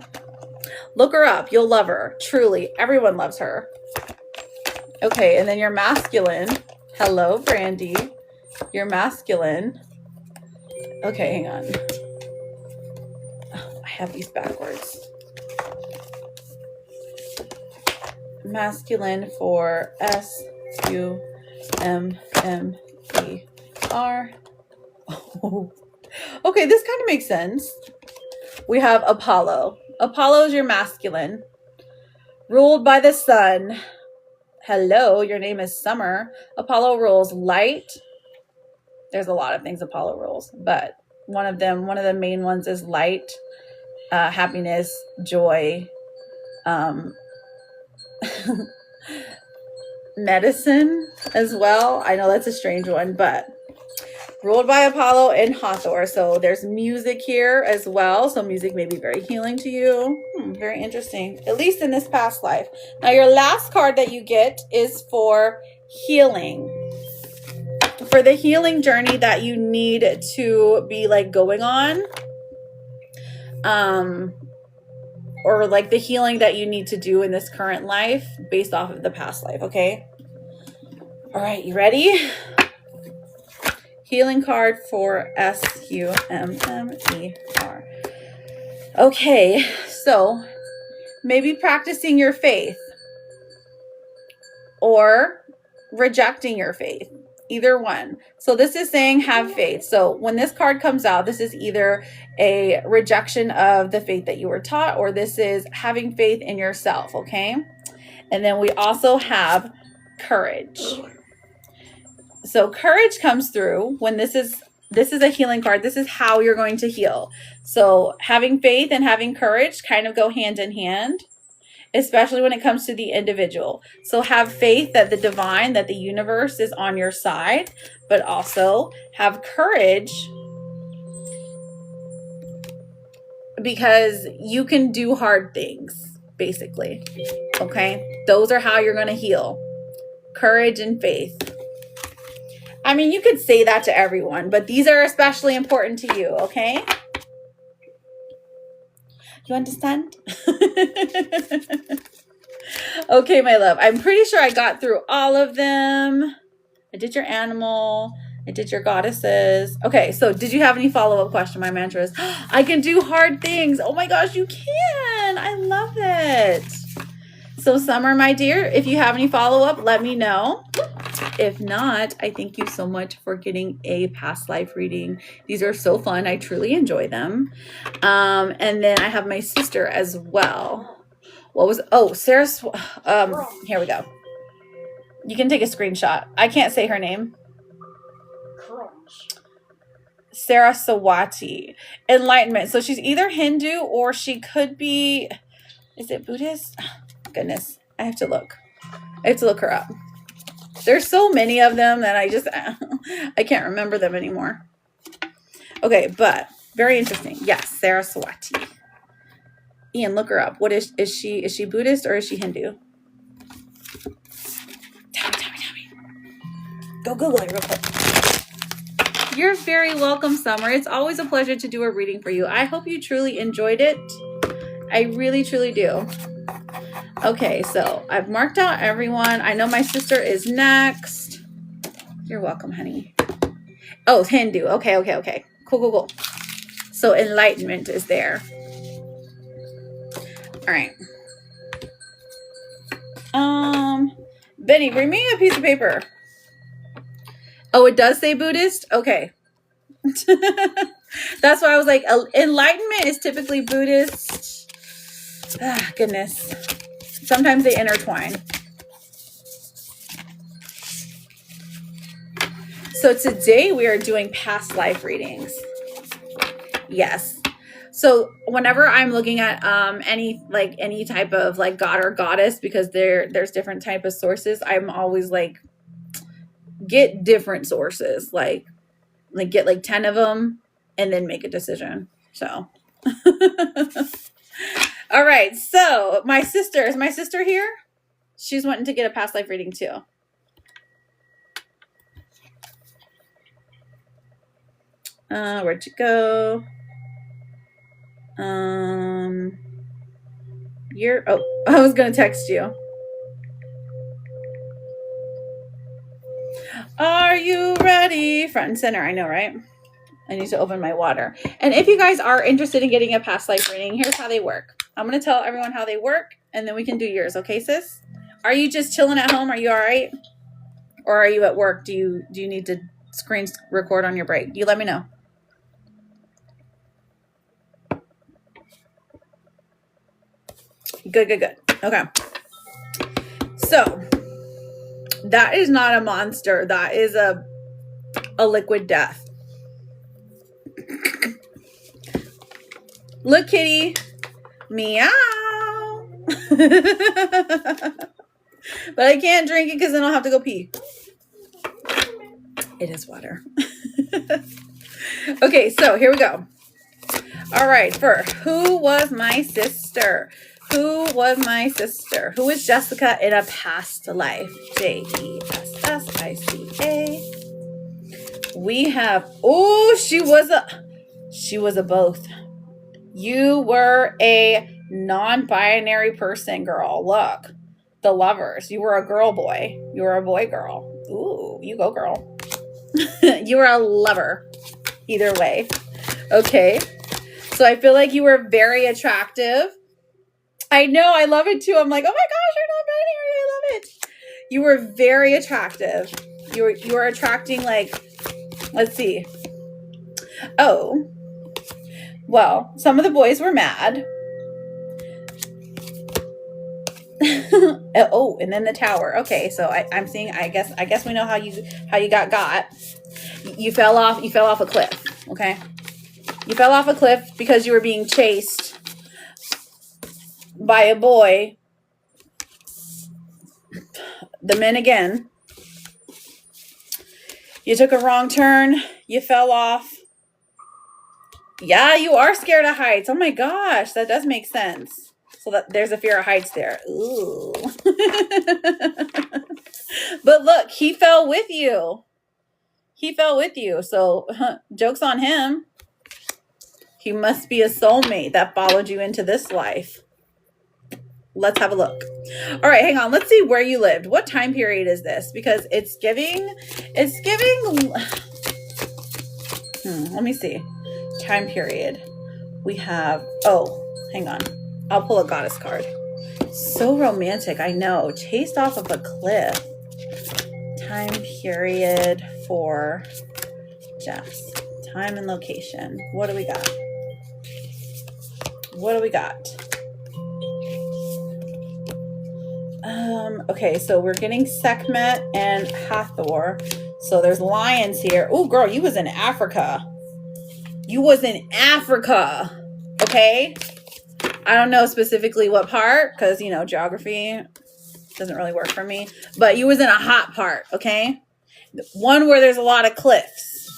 Look her up. You'll love her. Truly. Everyone loves her. Okay. And then your masculine. Hello, Brandy. Your masculine. Okay. Hang on. Oh, I have these backwards. Masculine for SUMMER. Oh. Okay. This kind of makes sense. We have Apollo. Apollo is your masculine. Ruled by the sun. Hello, your name is Summer. Apollo rules light. There's a lot of things Apollo rules, but one of the main ones is light, happiness, joy, medicine as well. I know that's a strange one, but ruled by Apollo and Hathor. So there's music here as well. So music may be very healing to you. Very interesting, at least in this past life. Now your last card that you get is for healing. For the healing journey that you need to be like going on. Or like the healing that you need to do in this current life based off of the past life, okay? All right, you ready? Healing card for SUMMER. Okay, so maybe practicing your faith or rejecting your faith. Either one. So this is saying have faith. So when this card comes out, this is either a rejection of the faith that you were taught, or this is having faith in yourself, okay? And then we also have courage. So courage comes through when this is a healing card. This is how you're going to heal. So having faith and having courage kind of go hand in hand, especially when it comes to the individual. So have faith that the divine, that the universe is on your side, but also have courage because you can do hard things, basically. Okay? Those are how you're going to heal. Courage and faith. I mean, you could say that to everyone, but these are especially important to you, okay? You understand? Okay, my love. I'm pretty sure I got through all of them. I did your animal. I did your goddesses. Okay, so did you have any follow-up question? My mantra is, I can do hard things. Oh my gosh, you can. I love it. So Summer, my dear, if you have any follow-up, let me know. If not, I thank you so much for getting a past life reading. These are so fun. I truly enjoy them. And then I have my sister as well. Sarah, here we go. You can take a screenshot. I can't say her name. Sarah Sawati. Enlightenment. So she's either Hindu or she could be, is it Buddhist? Goodness, I have to look her up. There's so many of them that I can't remember them anymore. Okay, but very interesting. Yes, Sarah Sawati. Ian, look her up. What is she? Is she Buddhist or is she Hindu? Tell me. Go Google it real quick. You're very welcome, Summer. It's always a pleasure to do a reading for you. I hope you truly enjoyed it. I really, truly do. Okay, so I've marked out everyone. I know my sister is next. You're welcome, honey. Oh, Hindu. Okay. Cool. So enlightenment is there. All right. Benny, bring me a piece of paper. Oh, it does say Buddhist? Okay. That's why I was like, enlightenment is typically Buddhist. Ah, goodness. Sometimes they intertwine. So today we are doing past life readings. Yes. So whenever I'm looking at any type of like god or goddess, because there's different type of sources, I'm always like, get different sources, like get like 10 of them and then make a decision. So all right, so is my sister here? She's wanting to get a past life reading too. Where'd you go? I was gonna text you. Are you ready? Front and center, I know, right? I need to open my water. And if you guys are interested in getting a past life reading, here's how they work. I'm going to tell everyone how they work, and then we can do yours. Okay, sis? Are you just chilling at home? Are you all right? Or are you at work? Do you need to screen record on your break? You let me know. Good. Okay. So that is not a monster. That is a liquid death. Look, kitty. Meow. But I can't drink it because then I'll have to go pee. It is water. Okay, so here we go. All right, for who was my sister? Who was my sister? Who is Jessica in a past life? Jessica. We have, oh, she was a both. You were a non-binary person, girl. Look, the lovers. You were a girl boy. You were a boy girl. Ooh, you go, girl. You were a lover. Either way. Okay. So I feel like you were very attractive. I know. I love it too. I'm like, oh my gosh, you're non-binary. I love it. You were very attractive. You were attracting, like, let's see. Oh. Well, some of the boys were mad. Oh, and then the tower. Okay, so I'm seeing. I guess we know how you got. You fell off a cliff. Okay, you fell off a cliff because you were being chased by a boy. The men again. You took a wrong turn. You fell off. Yeah, you are scared of heights. Oh my gosh, that does make sense. So that there's a fear of heights there. Ooh. But look, he fell with you. He fell with you. So joke's on him. He must be a soulmate that followed you into this life. Let's have a look. All right, hang on. Let's see where you lived. What time period is this? Because it's giving. Let me see. Time period. We have, hang on. I'll pull a goddess card. So romantic, I know. Chased off of a cliff. Time period for Jess. Time and location. What do we got? Okay, so we're getting Sekhmet and Hathor. So there's lions here. Oh, girl, you was in Africa. Okay? I don't know specifically what part, because, geography doesn't really work for me. But you was in a hot part, okay? One where there's a lot of cliffs.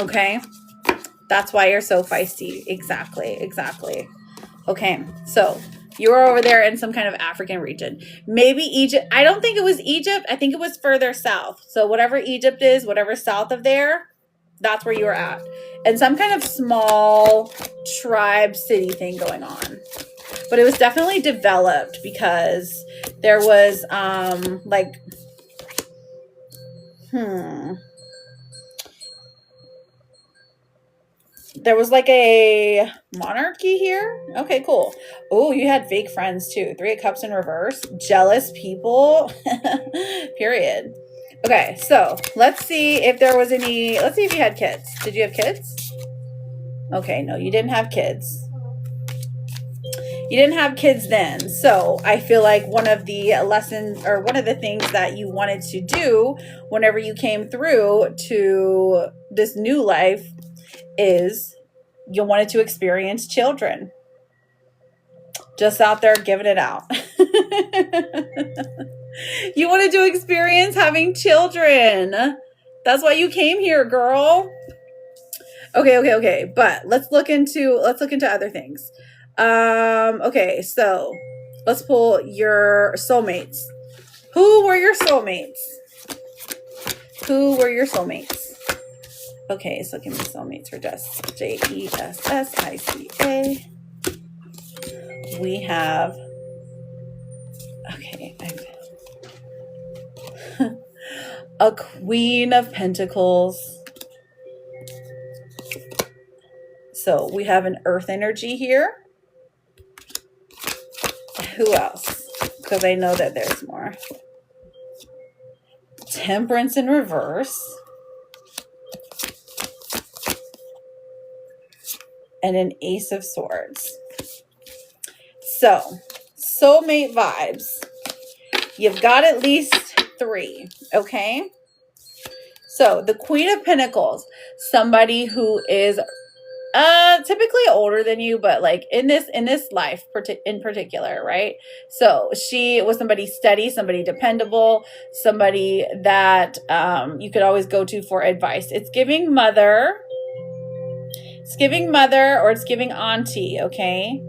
Okay? That's why you're so feisty. Exactly. Okay, so you were over there in some kind of African region. Maybe Egypt. I don't think it was Egypt. I think it was further south. So whatever Egypt is, whatever south of there, that's where you were at. And some kind of small tribe city thing going on. But it was definitely developed because there was there was like a monarchy here. Okay, cool. Oh, you had fake friends too. 3 of Cups in reverse. Jealous people. Period. Okay, so let's see if there was any. Let's see if you had kids. Did you have kids? Okay, no, you didn't have kids. You didn't have kids then. So I feel like one of the lessons or one of the things that you wanted to do whenever you came through to this new life is you wanted to experience children. Just out there giving it out. You wanted to experience having children. That's why you came here, girl. Okay. But let's look into other things. Okay, so let's pull your soulmates. Who were your soulmates? Okay, so give me soulmates for Jessica. Jessica. We have, a Queen of Pentacles. So we have an earth energy here. Who else? Because I know that there's more. Temperance in reverse. And an Ace of Swords. So, soulmate vibes. You've got at least 3, okay? So the Queen of Pentacles, somebody who is typically older than you, but like in this life in particular, right? So she was somebody steady, somebody dependable, somebody that you could always go to for advice. It's giving mother, or it's giving auntie, okay?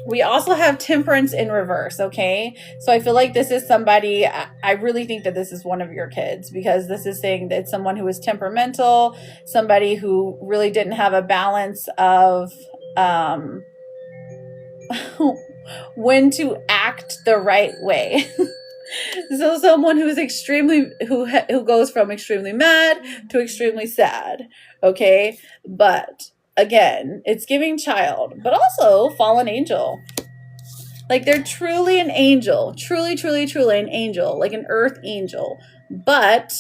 We also have Temperance in reverse, okay? So I feel like this is somebody, I really think that this is one of your kids, because this is saying that it's someone who is temperamental, somebody who really didn't have a balance of when to act the right way. So someone who is who goes from extremely mad to extremely sad, okay? But again, it's giving child, but also fallen angel. Like they're truly an angel, truly an angel, like an earth angel. But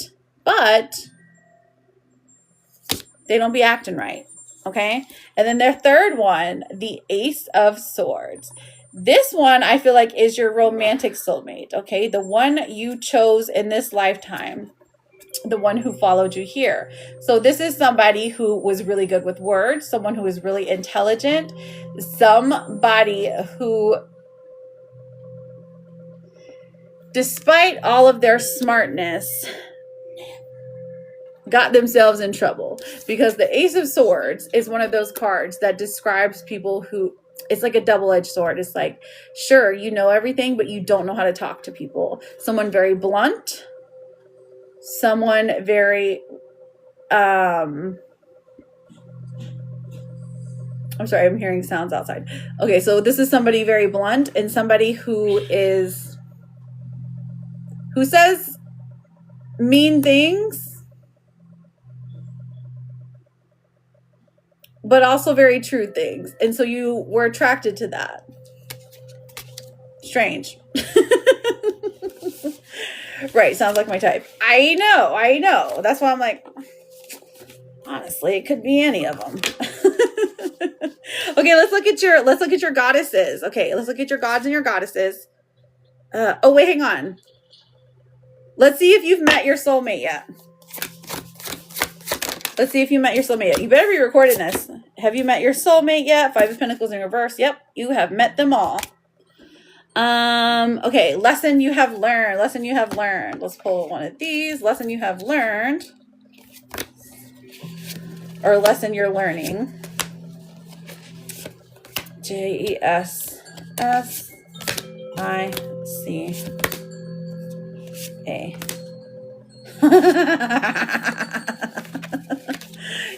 they don't be acting right, okay? And then their third one, the Ace of Swords. This one, I feel like, is your romantic soulmate, okay? The one you chose in this lifetime, the one who followed you here. So this is somebody who was really good with words, someone who is really intelligent, somebody who, despite all of their smartness, got themselves in trouble, because the Ace of Swords is one of those cards that describes people who, it's like a double-edged sword. It's like, sure, you know everything, but you don't know how to talk to people. Someone very blunt, someone very, I'm sorry, I'm hearing sounds outside. Okay, so this is somebody very blunt and somebody who says mean things, but also very true things. And so you were attracted to that. Strange. Right, sounds like my type. I know. That's why I'm like, honestly, it could be any of them. Okay, let's look at your goddesses. Okay, let's look at your gods and your goddesses. Oh wait, hang on. Let's see if you've met your soulmate yet. Let's see if you met your soulmate yet. You better be recording this. Have you met your soulmate yet? 5 of Pentacles in reverse. Yep, you have met them all. Okay, lesson you have learned. Let's pull one of these. Lesson you have learned. Or lesson you're learning. JESSICA.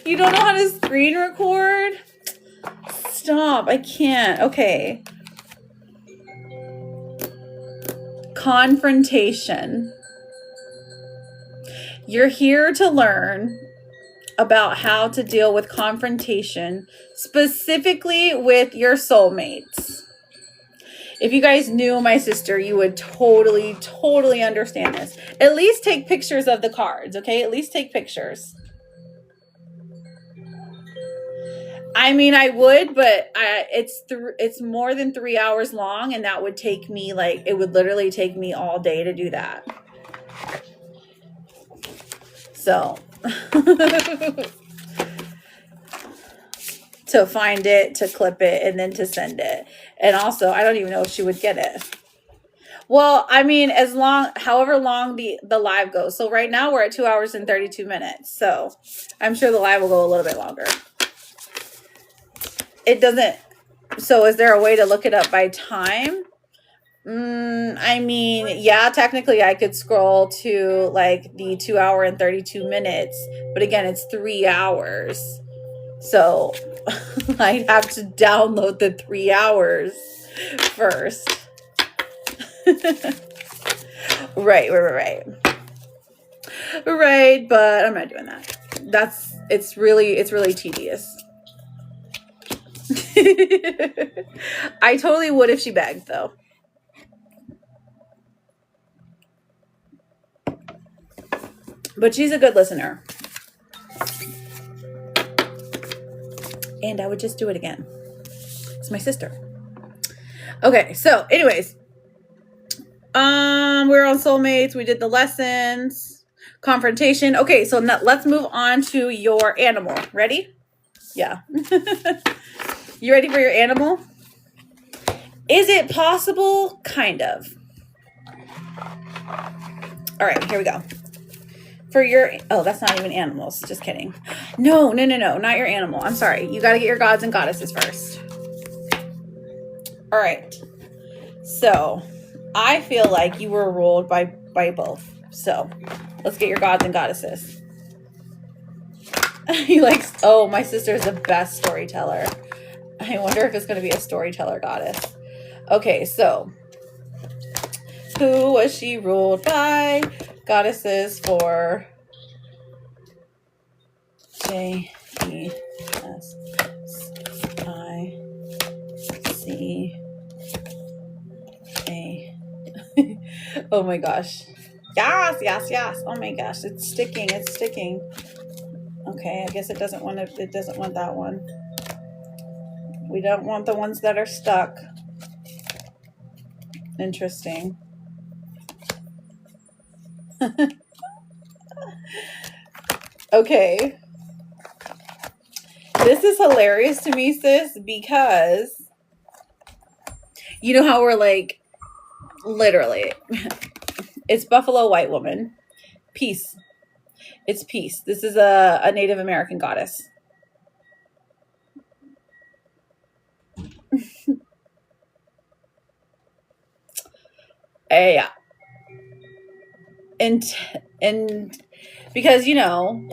You don't know how to screen record? Stop, I can't. Okay. Confrontation. You're here to learn about how to deal with confrontation, specifically with your soulmates. If you guys knew my sister, you would totally understand this. At least take pictures of the cards, okay? At least take pictures. I mean, I would, but it's more than 3 hours long, and that would take me, it would literally take me all day to do that. So, to find it, to clip it, and then to send it. And also, I don't even know if she would get it. Well, I mean, however long the live goes. So right now we're at 2 hours and 32 minutes. So I'm sure the live will go a little bit longer. It doesn't. So is there a way to look it up by time? I mean, yeah, technically I could scroll to the 2 hour and 32 minutes, but again, it's 3 hours. So I'd have to download the 3 hours first. Right, but I'm not doing that. It's really tedious. I totally would if she begged, though. But she's a good listener. And I would just do it again. It's my sister. Okay, so anyways, We're on soulmates. We did the lessons, confrontation. Okay, so now let's move on to your animal. Ready? Yeah. You ready for your animal? Is it possible? Kind of. All right, here we go. For your, oh, that's not even animals. Just kidding. No, not your animal. I'm sorry. You got to get your gods and goddesses first. All right. So I feel like you were ruled by both. So let's get your gods and goddesses. He likes, oh, my sister is the best storyteller. I wonder if it's going to be a storyteller goddess. Okay, so who was she ruled by? Goddesses for JESICA. Oh my gosh. Yes. Oh my gosh, it's sticking. Okay, I guess it doesn't want that one. We don't want the ones that are stuck. Interesting. Okay. This is hilarious to me, sis, because you know how we're like, literally, it's Buffalo White Woman. Peace. It's peace. This is a Native American goddess. Yeah. And because, you know,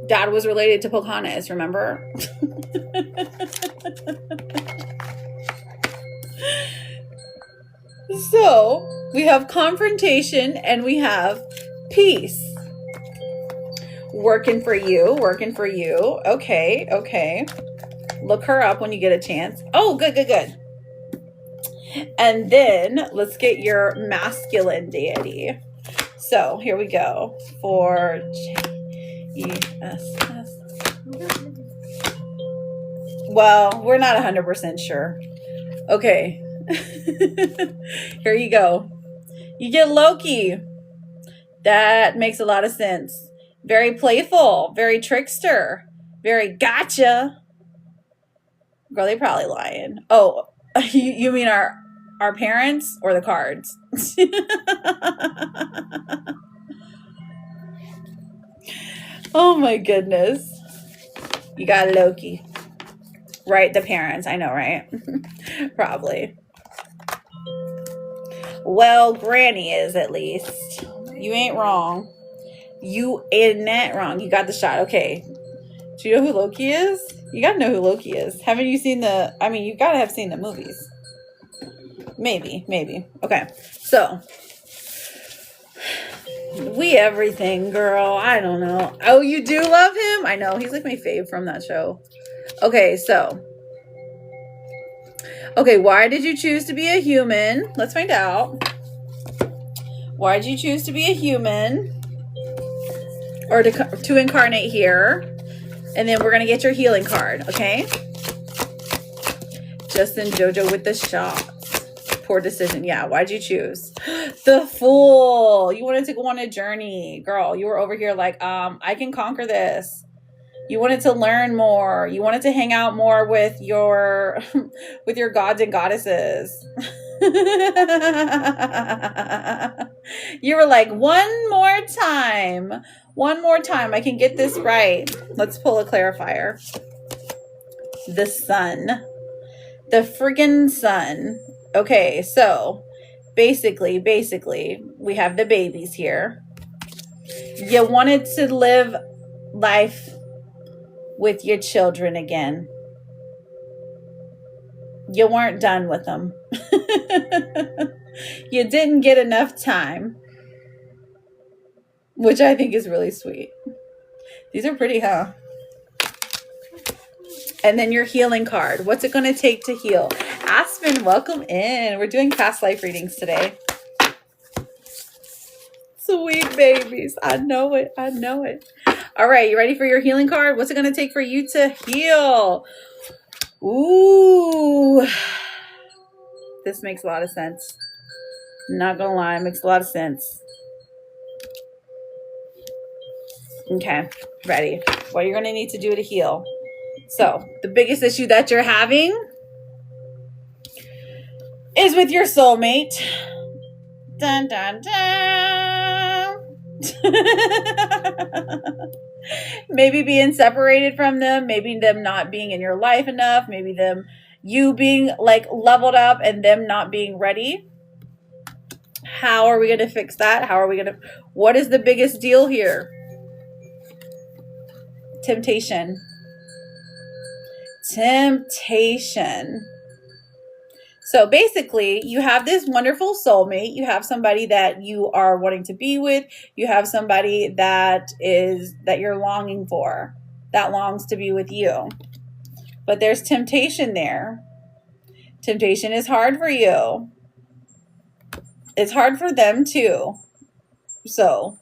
Dad was related to Pocahontas, remember? So we have confrontation and we have peace. Working for you. Okay. Look her up when you get a chance. Oh, good. And then let's get your masculine deity. So here we go for JESS. Well, we're not 100% sure. Okay. Here you go. You get Loki. That makes a lot of sense. Very playful, very trickster, very gotcha. Girl, they probably lying. Oh, you mean our parents or the cards? Oh my goodness. You got Loki. Right, the parents. I know, right? Probably. Well, Granny is at least. You ain't wrong. You ain't wrong. You got the shot. Okay. Do you know who Loki is? You gotta know who Loki is. Haven't you seen you gotta have seen the movies. Maybe. Okay. So, we everything, girl. I don't know. Oh, you do love him? I know. He's like my fave from that show. Okay, so. Okay, why did you choose to be a human? Let's find out. Why did you choose to be a human? Or to incarnate here? And then we're going to get your healing card, okay? Justin Jojo with the shots. Poor decision. Yeah, why'd you choose? The Fool. You wanted to go on a journey. Girl, you were over here like, I can conquer this. You wanted to learn more. You wanted to hang out more with your gods and goddesses. You were like, one more time. I can get this right. Let's pull a clarifier. The sun. The friggin' sun. Okay, so basically, we have the babies here. You wanted to live life with your children again. You weren't done with them. You didn't get enough time, which I think is really sweet. These are pretty, huh? And then your healing card. What's it going to take to heal? Aspen, welcome in. We're doing past life readings today. Sweet babies. I know it. All right, you ready for your healing card? What's it going to take for you to heal? Ooh. This makes a lot of sense. Not gonna lie, it makes a lot of sense. Okay, ready. What you're gonna need to do to heal. So, the biggest issue that you're having is with your soulmate. Dun, dun, dun. Maybe being separated from them, maybe them not being in your life enough, maybe you being like leveled up and them not being ready. How are we going to fix that? What is the biggest deal here? Temptation. So basically, you have this wonderful soulmate. You have somebody that you are wanting to be with. You have somebody that you're longing for, that longs to be with you. But there's temptation there. Temptation is hard for you. It's hard for them too. So,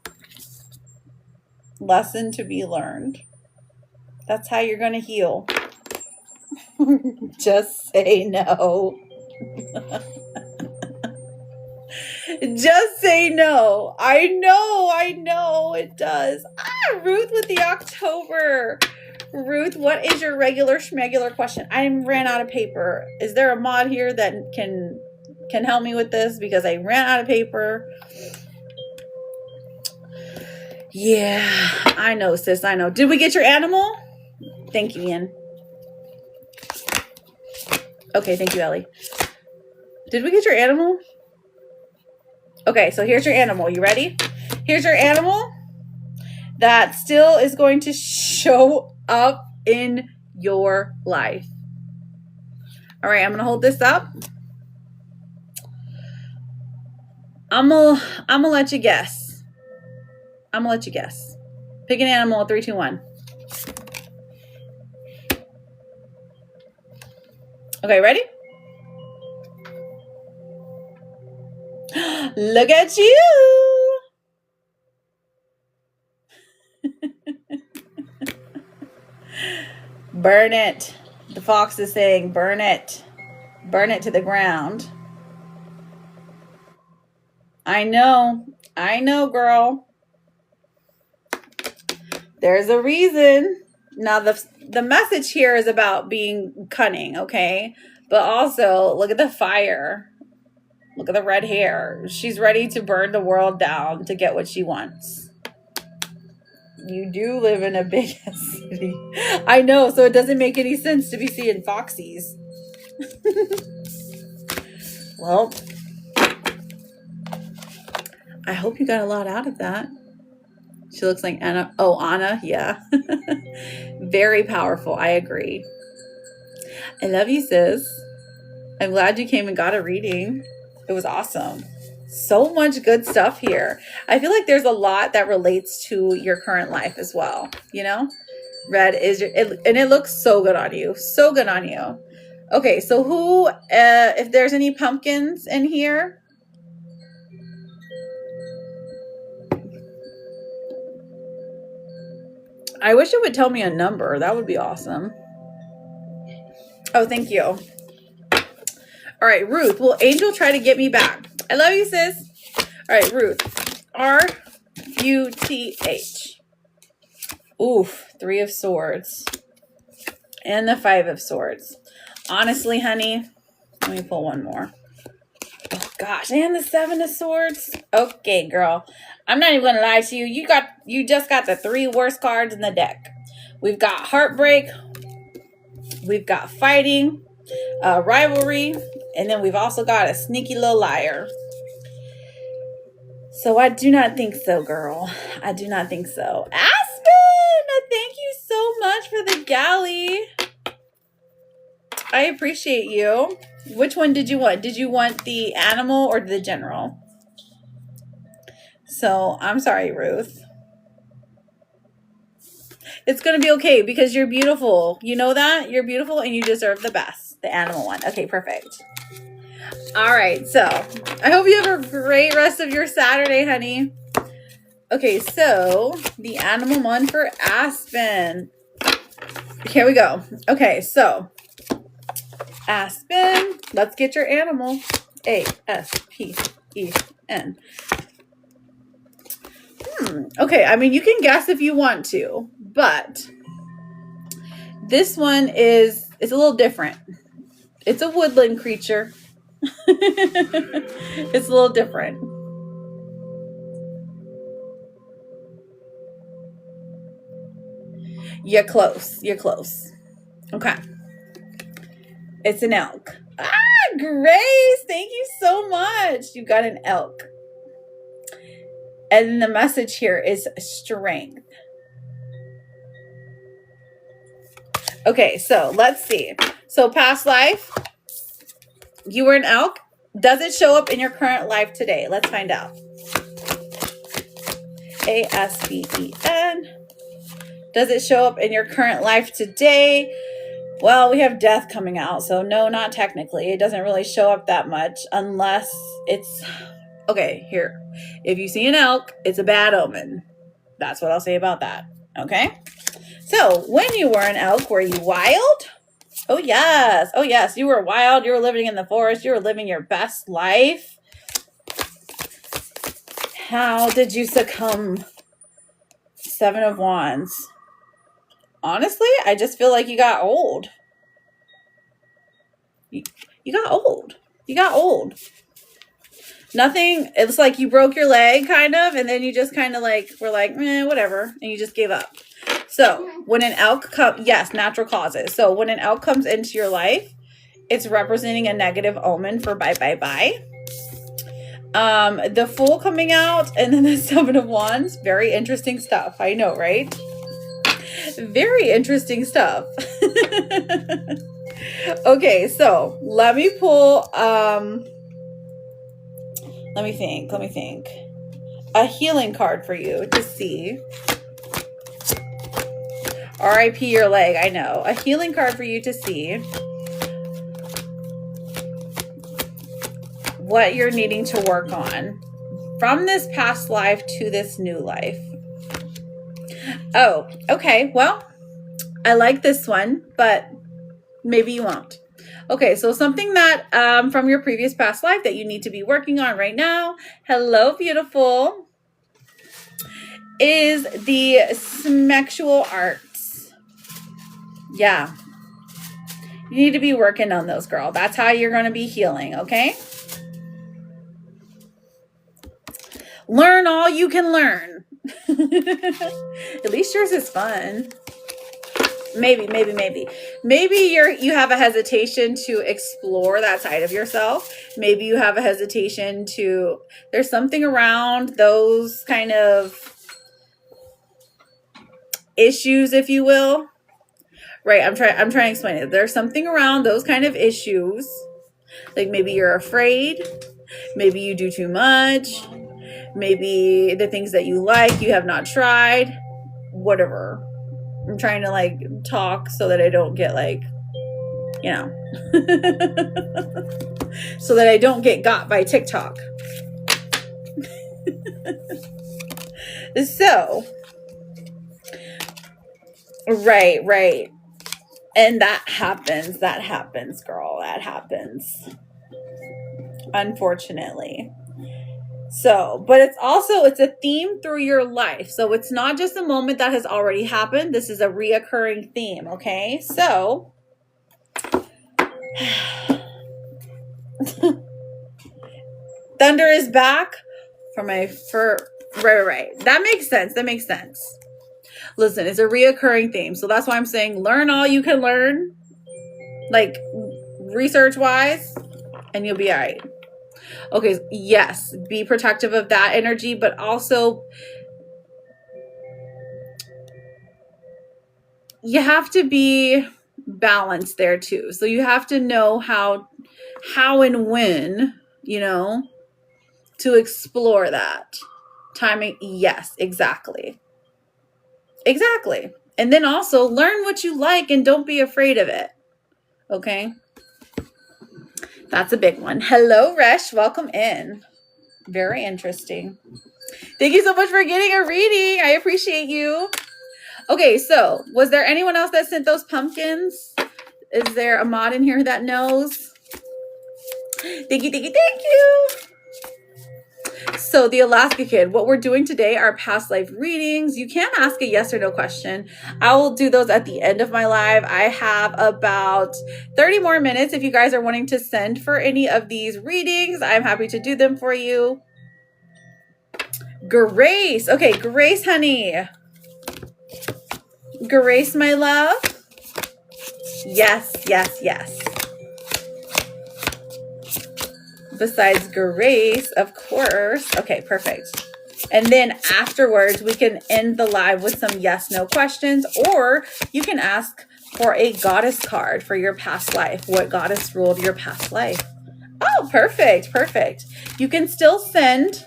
lesson to be learned. That's how you're going to heal. Just say no. Just say no. I know it does. Ruth with the October. Ruth, what is your regular schmegular question? I ran out of paper. Is there a mod here that can help me with this? Because I ran out of paper. Yeah, I know, sis. I know. Did we get your animal? Thank you, Ian. Okay, thank you, Ellie. Did we get your animal? Okay, so here's your animal. You ready? Here's your animal that still is going to show up in your life. All right, I'm going to hold this up. I'm gonna let you guess. Pick an animal. 3, 2, 1. Okay, ready? Look at you. Burn it. The fox is saying, burn it. Burn it to the ground. I know, girl. There's a reason. Now, the message here is about being cunning, okay? But also, look at the fire. Look at the red hair. She's ready to burn the world down to get what she wants. You do live in a big city. I know, so it doesn't make any sense to be seeing foxies. Well, I hope you got a lot out of that. She looks like Anna. Oh, Anna. Yeah. Very powerful. I agree. I love you, sis. I'm glad you came and got a reading. It was awesome. So much good stuff here. I feel like there's a lot that relates to your current life as well. You know, red is and it looks so good on you. So good on you. Okay. So who, if there's any pumpkins in here, I wish it would tell me a number. That would be awesome. Oh, thank you. All right, Ruth. Will Angel try to get me back? I love you, sis. All right, Ruth. R-U-T-H. Oof, 3 of Swords. And the 5 of Swords. Honestly, honey, let me pull one more. Oh, gosh. And the 7 of Swords. Okay, girl. I'm not even going to lie to you. You just got the 3 worst cards in the deck. We've got heartbreak. We've got fighting, rivalry, and then we've also got a sneaky little liar. So I do not think so, girl. I do not think so. Aspen, thank you so much for the galley. I appreciate you. Which one did you want? Did you want the animal or the general? So I'm sorry, Ruth. It's going to be okay because you're beautiful. You know that? You're beautiful and you deserve the best. The animal one. Okay, perfect. All right, so I hope you have a great rest of your Saturday, honey. Okay, so the animal one for Aspen. Here we go. Okay, so Aspen, let's get your animal. A-S-P. E-N. Okay, I mean, you can guess if you want to, but this one it's a little different. It's a woodland creature. It's a little different. You're close. You're close. Okay. It's an elk. Ah, Grace, thank you so much. You got an elk. And the message here is strength. Okay, so let's see. So past life, you were an elk. Does it show up in your current life today? Let's find out. ASBEN. Does it show up in your current life today? Well, we have death coming out, so no, not technically. It doesn't really show up that much unless it's... Okay, here. If you see an elk, it's a bad omen. That's what I'll say about that. Okay? So, when you were an elk, were you wild? Oh, yes. Oh, yes. You were wild. You were living in the forest. You were living your best life. How did you succumb? 7 of Wands. Honestly, I just feel like you got old. You got old. You got old. Nothing. It's like you broke your leg, kind of, and then you just kind of like were like, whatever, and you just gave up. So when an elk comes, yes, natural causes. So when an elk comes into your life, it's representing a negative omen for bye, bye, bye. The Fool coming out, and then the 7 of Wands. Very interesting stuff. I know, right? Very interesting stuff. Okay, so let me pull, let me think. A healing card for you to see. RIP your leg, I know. A healing card for you to see what you're needing to work on from this past life to this new life. Oh, okay. Well, I like this one, but maybe you won't. Okay, so something that from your previous past life that you need to be working on right now, hello, beautiful, is the sexual arts. Yeah. You need to be working on those, girl. That's how you're going to be healing, okay? Learn all you can learn. At least yours is fun. Maybe you have a hesitation to explore that side of yourself. Maybe you have a hesitation to, there's something around those kind of issues, if you will. Right, I'm trying to explain it. There's something around those kind of issues. Like maybe you're afraid. Maybe you do too much. Maybe the things that you like, you have not tried. Whatever. I'm trying to like talk so that I don't get like, you know, so that I don't get got by TikTok. So, right. And that happens, girl. That happens. Unfortunately. So, but it's a theme through your life. So it's not just a moment that has already happened. This is a reoccurring theme. Okay. So thunder is back right. That makes sense. Listen, it's a reoccurring theme. So that's why I'm saying learn all you can learn, like research wise, and you'll be all right. Okay, yes, be protective of that energy, but also you have to be balanced there too. So you have to know how and when, you know, to explore that. Timing, yes, exactly. And then also learn what you like and don't be afraid of it. Okay? That's a big one. Hello, Resh. Welcome in. Very interesting. Thank you so much for getting a reading. I appreciate you. Okay, so was there anyone else that sent those pumpkins? Is there a mod in here that knows? Thank you. So the Alaska Kid, what we're doing today are past life readings. You can ask a yes or no question. I will do those at the end of my live. I have about 30 more minutes. If you guys are wanting to send for any of these readings, I'm happy to do them for you. Grace. Okay, Grace, honey. Grace, my love. Yes, yes, yes. Besides Grace, of course. Okay, perfect. And then afterwards, we can end the live with some yes/no questions, or you can ask for a goddess card for your past life. What goddess ruled your past life? Oh, perfect, perfect. You can still send.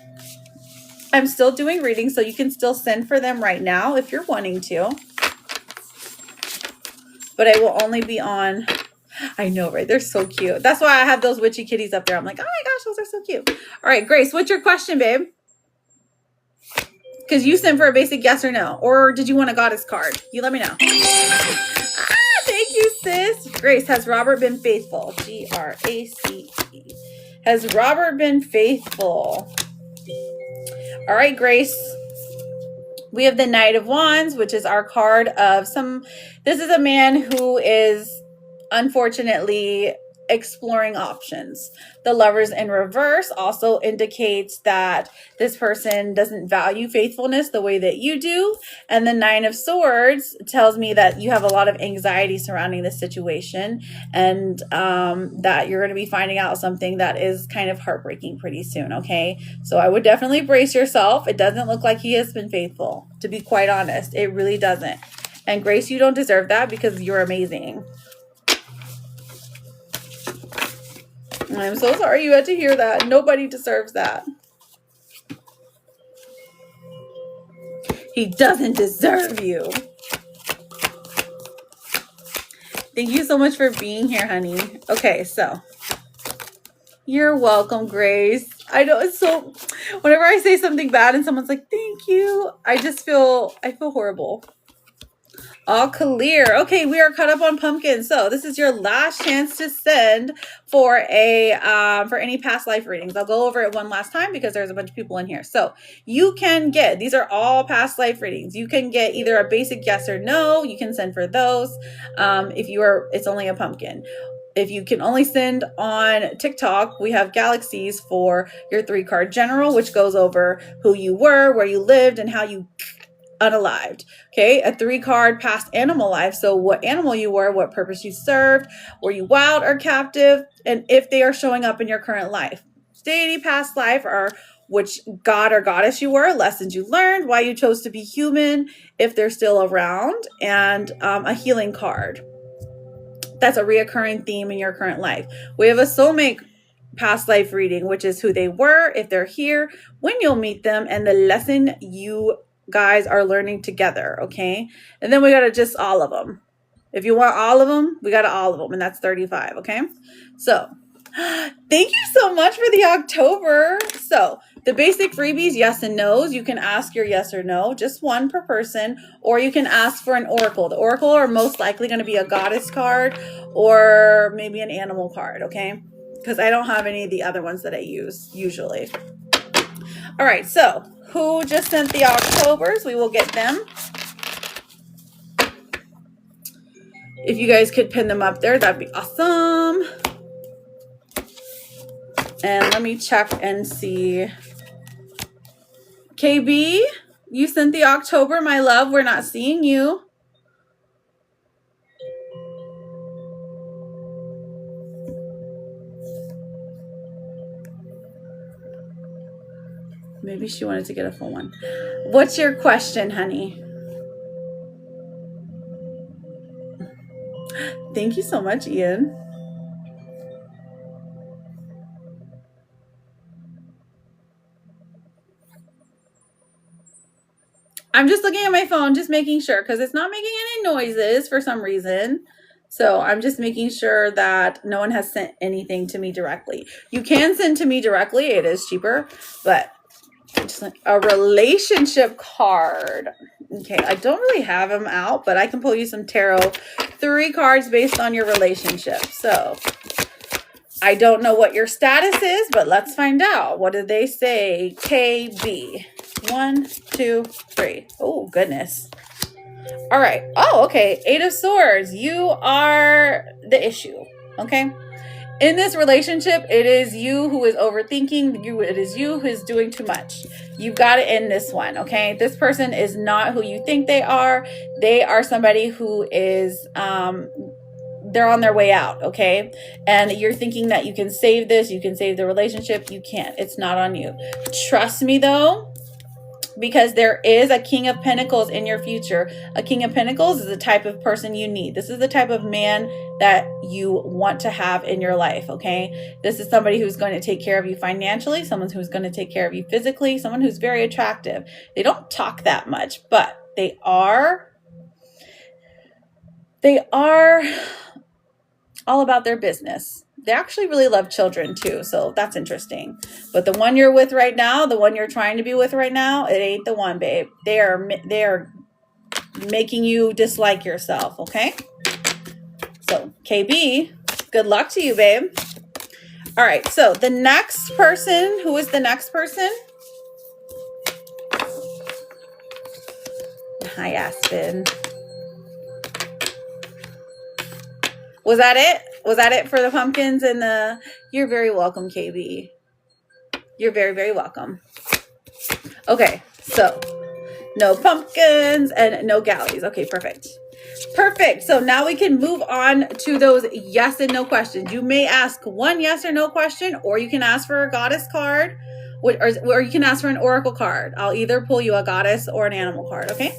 I'm still doing readings, so you can still send for them right now if you're wanting to. But I will only be on... I know, right? They're so cute. That's why I have those witchy kitties up there. I'm like, oh my gosh, those are so cute. All right, Grace, what's your question, babe? Because you sent for a basic yes or no. Or did you want a goddess card? You let me know. Thank you, sis. Grace, has Robert been faithful? G-R-A-C-E. Has Robert been faithful? All right, Grace. We have the Knight of Wands, which is our card of some... This is a man who is... unfortunately exploring options. The Lovers in reverse also indicates that this person doesn't value faithfulness the way that you do. And the Nine of Swords tells me that you have a lot of anxiety surrounding this situation, and that you're going to be finding out something that is kind of heartbreaking pretty soon. Okay, so I would definitely brace yourself. It doesn't look like he has been faithful, to be quite honest. It really doesn't. And Grace, you don't deserve that because you're amazing. I'm so sorry you had to hear that. Nobody deserves that. He doesn't deserve you. Thank you so much for being here, honey. Okay, so you're welcome, Grace. I know it's so, whenever I say something bad and someone's like, thank you, I feel horrible. All clear. Okay, we are caught up on pumpkins. So this is your last chance to send for for any past life readings. I'll go over it one last time because there's a bunch of people in here. So you can get, these are all past life readings. You can get either a basic yes or no. You can send for those. It's only a pumpkin. If you can only send on TikTok, we have galaxies for your 3-card general, which goes over who you were, where you lived, and how you unalived. Okay, a 3-card past animal life. So what animal you were, what purpose you served, were you wild or captive, and if they are showing up in your current life. Deity past life, or which god or goddess you were, lessons you learned, why you chose to be human, if they're still around, and a healing card. That's a reoccurring theme in your current life. We have a soulmate past life reading, which is who they were, if they're here, when you'll meet them, and the lesson you guys are learning together. Okay, and then we got to just all of them. If you want all of them, we got all of them, and that's 35. Okay, so thank you so much for the October. So the basic freebies, yes and no's. You can ask your yes or no, just one per person, or you can ask for an oracle. The oracle are most likely going to be a goddess card or maybe an animal card. Okay, because I don't have any of the other ones that I use usually. All right, so who just sent the Octobers? We will get them. If you guys could pin them up there, that'd be awesome. And let me check and see. KB, you sent the October, my love. We're not seeing you. Maybe she wanted to get a full one. What's your question, honey? Thank you so much, Ian. I'm just looking at my phone, just making sure, because it's not making any noises for some reason. So I'm just making sure that no one has sent anything to me directly. You can send to me directly. It is cheaper, but just like a relationship card. Okay, I don't really have them out, but I can pull you some tarot. 3 cards based on your relationship. So I don't know what your status is, but let's find out. What did they say? KB. 1, 2, 3. Oh, goodness. All right. Oh, okay. 8 of Swords. You are the issue. Okay. In this relationship, it is you who is overthinking. It is you who is doing too much. You've got to end this one, okay? This person is not who you think they are. They are somebody who is, they're on their way out, okay? And you're thinking that you can save this, you can save the relationship. You can't. It's not on you. Trust me, though, because there is a King of Pentacles in your future. A King of Pentacles is the type of person you need. This is the type of man that you want to have in your life, okay? This is somebody who's going to take care of you financially, someone who's going to take care of you physically, someone who's very attractive. They don't talk that much, but they are all about their business. They actually really love children too, so that's interesting. But the one you're with right now, the one you're trying to be with right now, it ain't the one, babe. They are making you dislike yourself, okay? So, KB, good luck to you, babe. All right, so the next person, who is the next person? Hi, Aspen. Was that it? Was that it for the pumpkins and the... You're very welcome, KB. You're very, very welcome. Okay, so no pumpkins and no galleys. Okay, perfect. Perfect. So now we can move on to those yes and no questions. You may ask one yes or no question, or you can ask for a goddess card, or you can ask for an oracle card. I'll either pull you a goddess or an animal card, okay?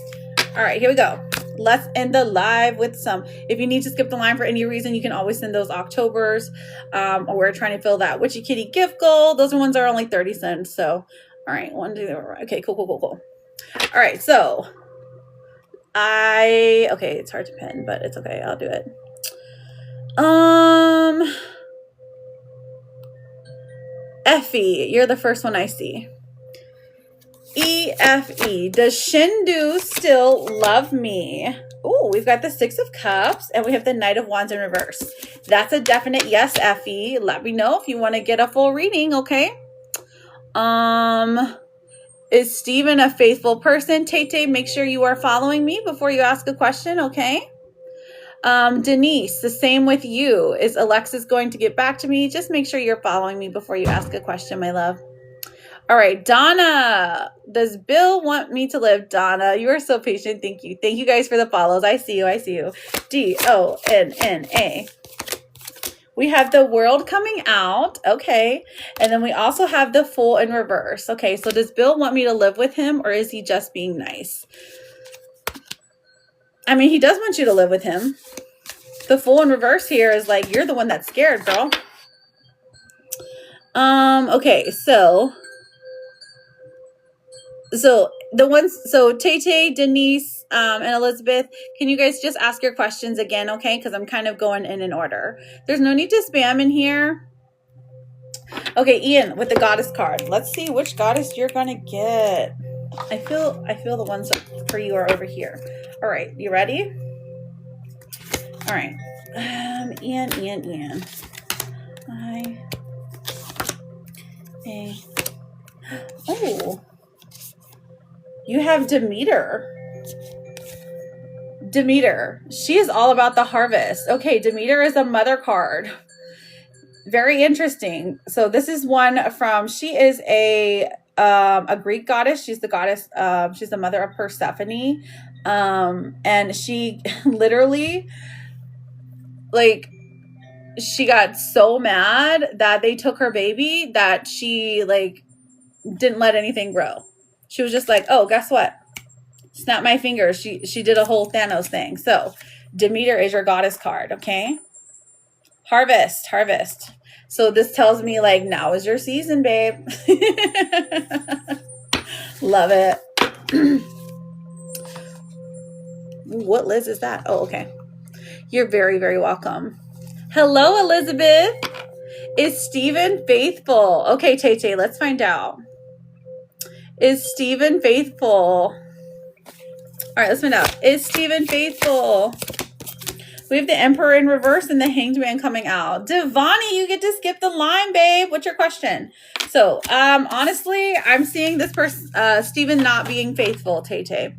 All right, here we go. Let's end the live with some. If you need to skip the line for any reason, you can always send those Octobers. Or we're trying to fill that Witchy Kitty gift goal. Those ones are only 30 cents. So, all right, 1, 2, 3. Okay, cool. All right, so okay, it's hard to pin, but it's okay. I'll do it. Effie, you're the first one I see. EFE, does Shindu still love me? Oh, we've got the 6 of Cups and we have the Knight of Wands in reverse. That's a definite yes, Effie. Let me know if you want to get a full reading, okay? Is Steven a faithful person? Tay, make sure you are following me before you ask a question, okay? Denise, the same with you. Is Alexis going to get back to me? Just make sure you're following me before you ask a question, my love. All right, Donna, does Bill want me to live? Donna, you are so patient. Thank you. Thank you guys for the follows. I see you. DONNA. We have the World coming out. Okay. And then we also have the Fool in reverse. Okay, so does Bill want me to live with him, or is he just being nice? I mean, he does want you to live with him. The Fool in reverse here is like, you're the one that's scared, girl. Okay, so Tay, Denise, and Elizabeth, can you guys just ask your questions again, okay? Because I'm kind of going in order. There's no need to spam in here. Okay, Ian, with the goddess card. Let's see which goddess you're gonna get. I feel the ones for you are over here. All right, you ready? All right. Ian. Oh. You have Demeter. She is all about the harvest. Okay, Demeter is a mother card. Very interesting. So this is one from, she is a Greek goddess. She's the goddess, she's the mother of Persephone. And she literally, like, she got so mad that they took her baby that she, like, didn't let anything grow. She was just like, oh, guess what? Snap my fingers. She did a whole Thanos thing. So Demeter is your goddess card, okay? Harvest. So this tells me, like, now is your season, babe. Love it. What Liz is that? Oh, okay. You're very, very welcome. Hello, Elizabeth. Is Steven faithful? Okay, Tay, let's find out. Is Steven faithful? All right, let's find out. Is Steven faithful? We have the Emperor in reverse and the Hanged Man coming out. Devani, you get to skip the line, babe. What's your question? So, honestly, I'm seeing this person, Stephen not being faithful, Tay-Tay.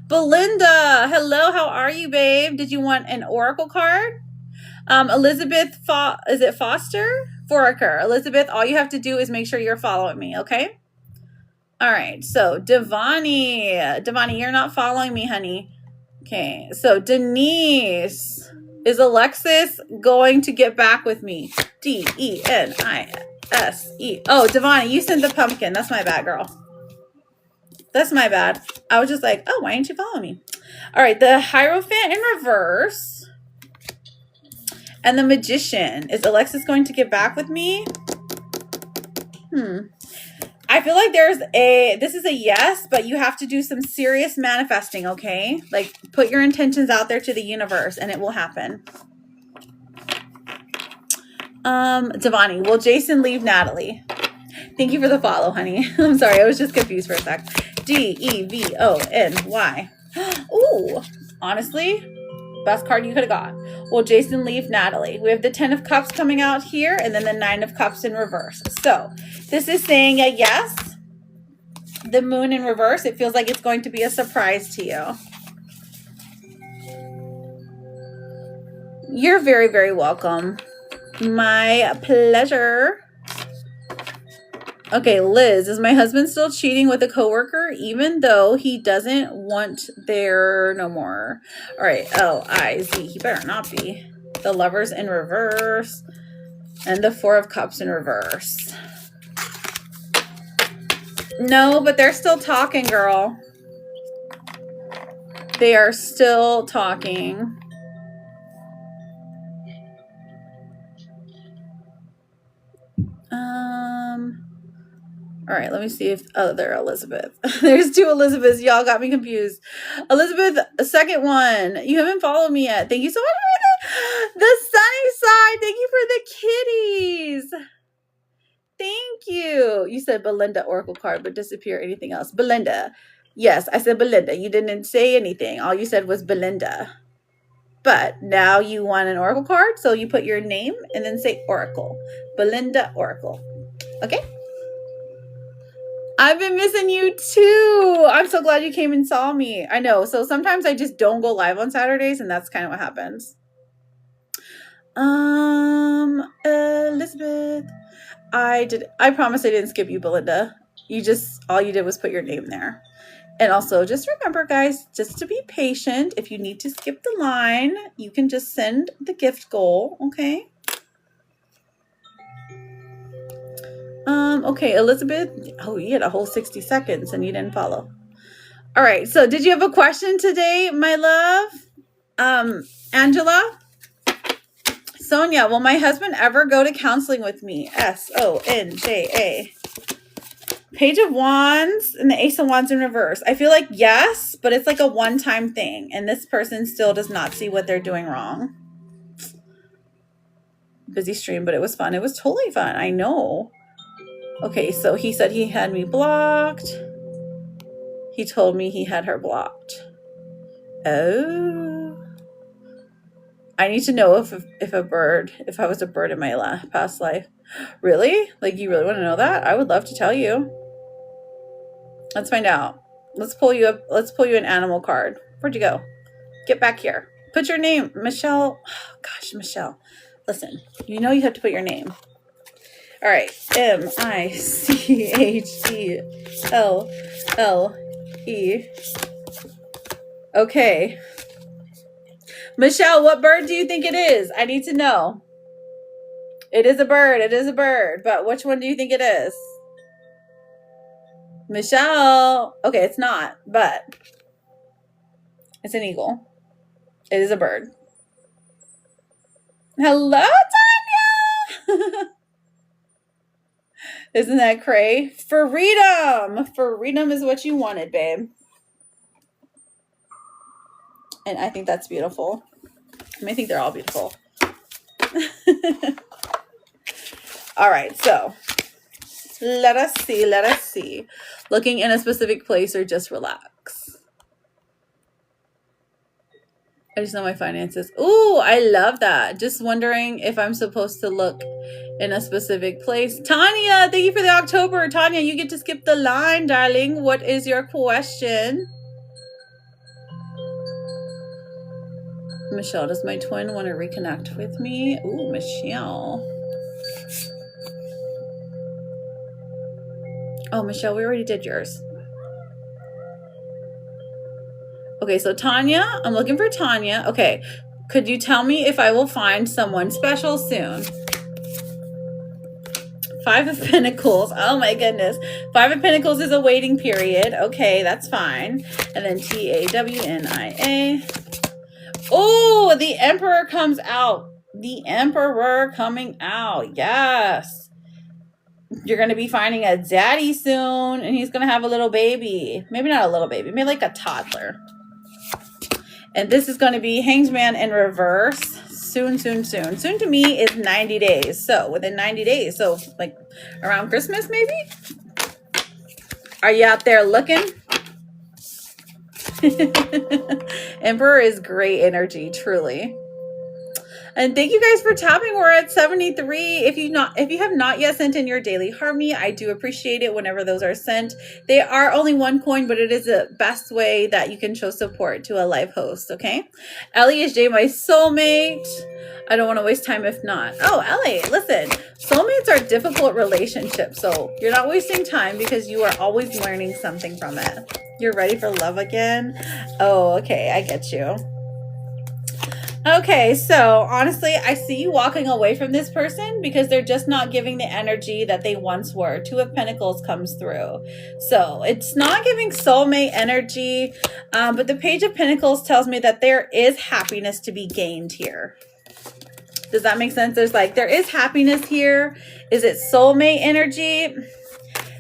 Belinda, hello, how are you, babe? Did you want an Oracle card? Elizabeth, is it Foster? Foraker. Elizabeth, all you have to do is make sure you're following me, okay? All right, so Devani, you're not following me, honey. Okay, so Denise, is Alexis going to get back with me? D-E-N-I-S-E. Oh, Devani, you sent the pumpkin. That's my bad, girl. That's my bad. I was just like, oh, why didn't you follow me? All right, the Hierophant in reverse. And the Magician. Is Alexis going to get back with me? I feel like this is a yes, but you have to do some serious manifesting, okay? Like, put your intentions out there to the universe and it will happen. Devani, will Jason leave Natalie? Thank you for the follow, honey. I'm sorry, I was just confused for a sec. D-E-V-O-N-Y. Ooh, honestly, best card you could have got. Will Jason leave Natalie? We have the 10 of Cups coming out here and then the 9 of Cups in reverse. So this is saying a yes. The Moon in reverse, it feels like it's going to be a surprise to you. You're very, very welcome. My pleasure. Okay, Liz, is my husband still cheating with a coworker even though he doesn't want there no more? All right, L-I-Z. He better not be. The Lovers in reverse and the 4 of Cups in reverse. No, but they're still talking, girl. They are still talking. All right, let me see if they're Elizabeth. There's 2 Elizabeths. Y'all got me confused. Elizabeth, second one. You haven't followed me yet. Thank you so much for the sunny side. Thank you for the kitties. Thank you. You said Belinda Oracle card, but disappear anything else. Belinda. Yes, I said Belinda. You didn't say anything. All you said was Belinda. But now you want an Oracle card, so you put your name and then say Oracle. Belinda Oracle. Okay? I've been missing you too. I'm so glad you came and saw me. I know. So sometimes I just don't go live on Saturdays, and that's kind of what happens. Elizabeth. I promise I didn't skip you, Belinda. All you did was put your name there. And also, just remember, guys, just to be patient. If you need to skip the line, you can just send the gift goal, okay? Okay, Elizabeth. Oh, you had a whole 60 seconds and you didn't follow. All right, so did you have a question today, my love? Angela? Sonia, will my husband ever go to counseling with me? S-O-N-J-A. Page of Wands and the Ace of Wands in reverse. I feel like yes, but it's like a one-time thing. And this person still does not see what they're doing wrong. Busy stream, but it was fun. It was totally fun. I know. Okay, so he said he had me blocked. He told me he had her blocked. Oh. I need to know if I was a bird in my past life. Really? Like, you really want to know that? I would love to tell you. Let's find out. Let's pull you up. Let's pull you an animal card. Where'd you go? Get back here. Put your name. Michelle. Oh, gosh, Michelle. Listen, you know you have to put your name. All right. M-I-C-H-E-L-L-E. Okay. Michelle, what bird do you think it is? I need to know. It is a bird. It is a bird. But which one do you think it is? Michelle. Okay, it's not, but it's an eagle. It is a bird. Hello, Tanya. Isn't that cray? Freedom. Freedom is what you wanted, babe. And I think that's beautiful. I think they're all beautiful. All right, so let us see. Looking in a specific place or just relax. I just know my finances. Ooh, I love that. Just wondering if I'm supposed to look in a specific place. Tanya, thank you for the October. Tanya, you get to skip the line, darling. What is your question? Michelle, does my twin want to reconnect with me? Ooh, Michelle. Oh, Michelle, we already did yours. Okay, so Tanya, I'm looking for Tanya. Okay, could you tell me if I will find someone special soon? 5 of Pentacles. Oh my goodness. 5 of Pentacles is a waiting period. Okay, that's fine. And then TAWNIA. Oh, the Emperor comes out. The Emperor coming out. Yes. You're going to be finding a daddy soon, and he's going to have a little baby. Maybe not a little baby, maybe like a toddler. And this is going to be Hanged Man in reverse. Soon, soon, soon. Soon to me is 90 days. So within 90 days. So like around Christmas, maybe? Are you out there looking? Emperor is great energy, truly. And thank you guys for tapping. We're at 73. If you have not yet sent in your daily harmony, I do appreciate it whenever those are sent. They are only 1 coin, but it is the best way that you can show support to a live host, okay? Ellie is Jay, my soulmate. I don't want to waste time if not. Oh, Ellie, listen. Soulmates are difficult relationships, so you're not wasting time because you are always learning something from it. You're ready for love again? Oh, okay, I get you. Okay, so honestly, I see you walking away from this person because they're just not giving the energy that they once were. 2 of Pentacles comes through. So it's not giving soulmate energy, but the Page of Pentacles tells me that there is happiness to be gained here. Does that make sense? There is happiness here. Is it soulmate energy?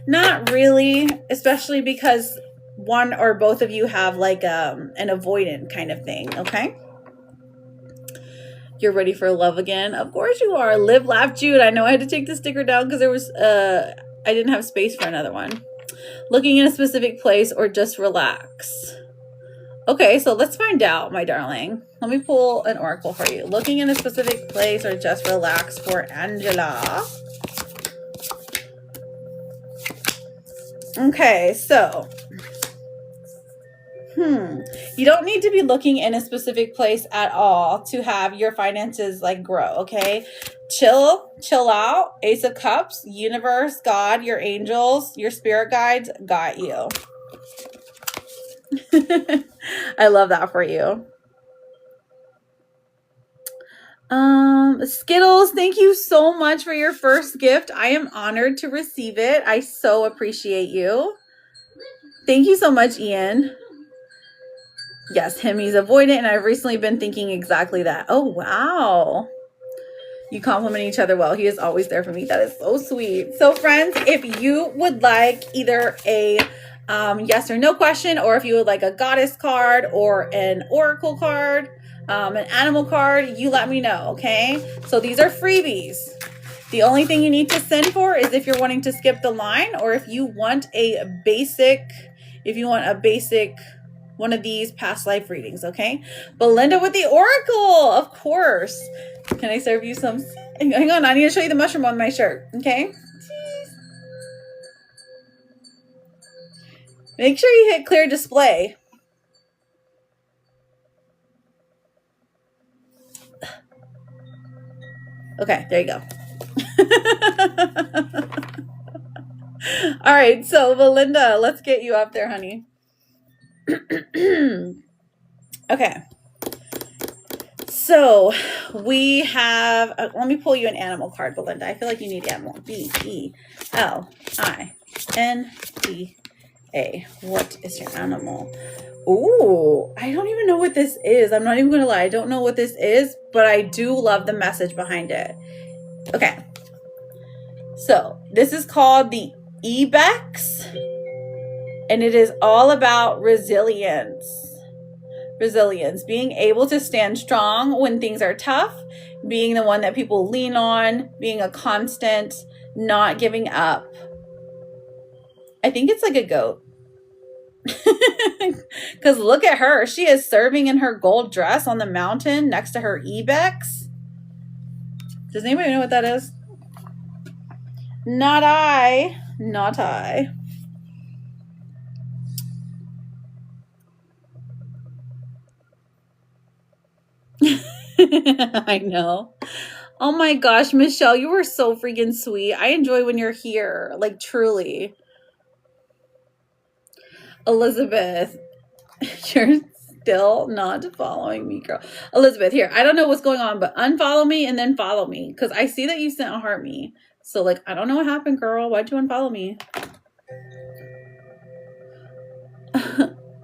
Not really, especially because one or both of you have like an avoidant kind of thing, okay? You're ready for love again? Of course you are. Live, laugh, Jude. I know I had to take the sticker down because there was, I didn't have space for another one. Looking in a specific place or just relax. Okay, so let's find out, my darling. Let me pull an oracle for you. Looking in a specific place or just relax for Angela. Okay, so you don't need to be looking in a specific place at all to have your finances like grow, okay? Chill out. Ace of Cups, universe, God, your angels, your spirit guides got you. I love that for you. Skittles, thank you so much for your first gift. I am honored to receive it. I so appreciate you. Thank you so much, Ian. Yes, he's avoidant, and I've recently been thinking exactly that. Oh, wow. You compliment each other well. He is always there for me. That is so sweet. So, friends, if you would like either a yes or no question, or if you would like a goddess card or an oracle card, an animal card, you let me know, okay? So these are freebies. The only thing you need to send for is if you're wanting to skip the line, or if you want a basic, one of these past life readings, okay? Belinda with the oracle, of course. Can I serve you some? Hang on, I need to show you the mushroom on my shirt, okay? Make sure you hit clear display. Okay, there you go. All right, so Belinda, let's get you up there, honey. Okay. So we have, let me pull you an animal card, Belinda. I feel like you need animal. B-E-L-I-N-D-A. What is your animal? Ooh, I don't even know what this is. I'm not even going to lie. I don't know what this is, but I do love the message behind it. Okay. So this is called the Ibex, and it is all about resilience. Resilience, being able to stand strong when things are tough, being the one that people lean on, being a constant, not giving up. I think it's like a goat. Because look at her. She is serving in her gold dress on the mountain next to her Ibex. Does anybody know what that is? Not I. Not I. I know. Oh my gosh, Michelle, you were so freaking sweet. I enjoy when you're here. Like, truly. Elizabeth, you're still not following me, girl. Elizabeth, here. I don't know what's going on, but unfollow me and then follow me. Because I see that you sent a heart me. So, like, I don't know what happened, girl. Why'd you unfollow me?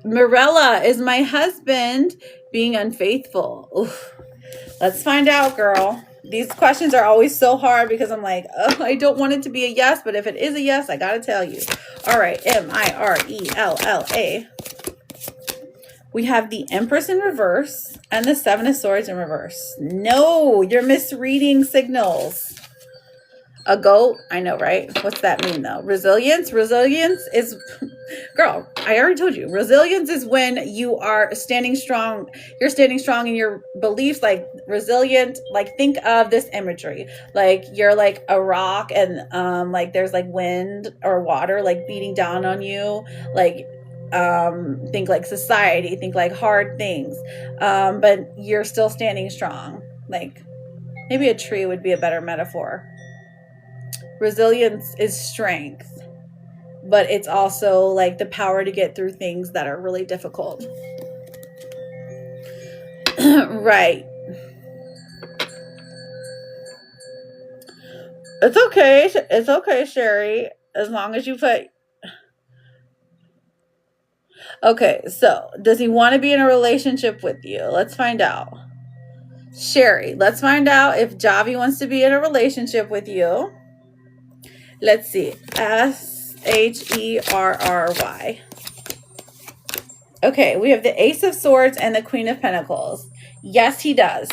Mirella, is my husband being unfaithful? Oof. Let's find out, girl. These questions are always so hard because I'm like, oh, I don't want it to be a yes, but if it is a yes, I gotta tell you. All right, Mirella. We have the Empress in reverse and the Seven of Swords in reverse. No, you're misreading signals. A goat? I know, right? What's that mean, though? Resilience? Resilience is... Girl, I already told you. Resilience is when you are standing strong. You're standing strong in your beliefs, like resilient. Like, think of this imagery. Like, you're like a rock and like there's like wind or water like beating down on you. Like, think like society. Think like hard things. But you're still standing strong. Like, maybe a tree would be a better metaphor. Resilience is strength, but it's also like the power to get through things that are really difficult. Right. It's okay. It's okay, Sherry. As long as you put... Okay, so does he want to be in a relationship with you? Let's find out. Sherry, let's find out if Javi wants to be in a relationship with you. Let's see. Sherry. Okay, we have the Ace of Swords and the Queen of Pentacles. Yes, he does.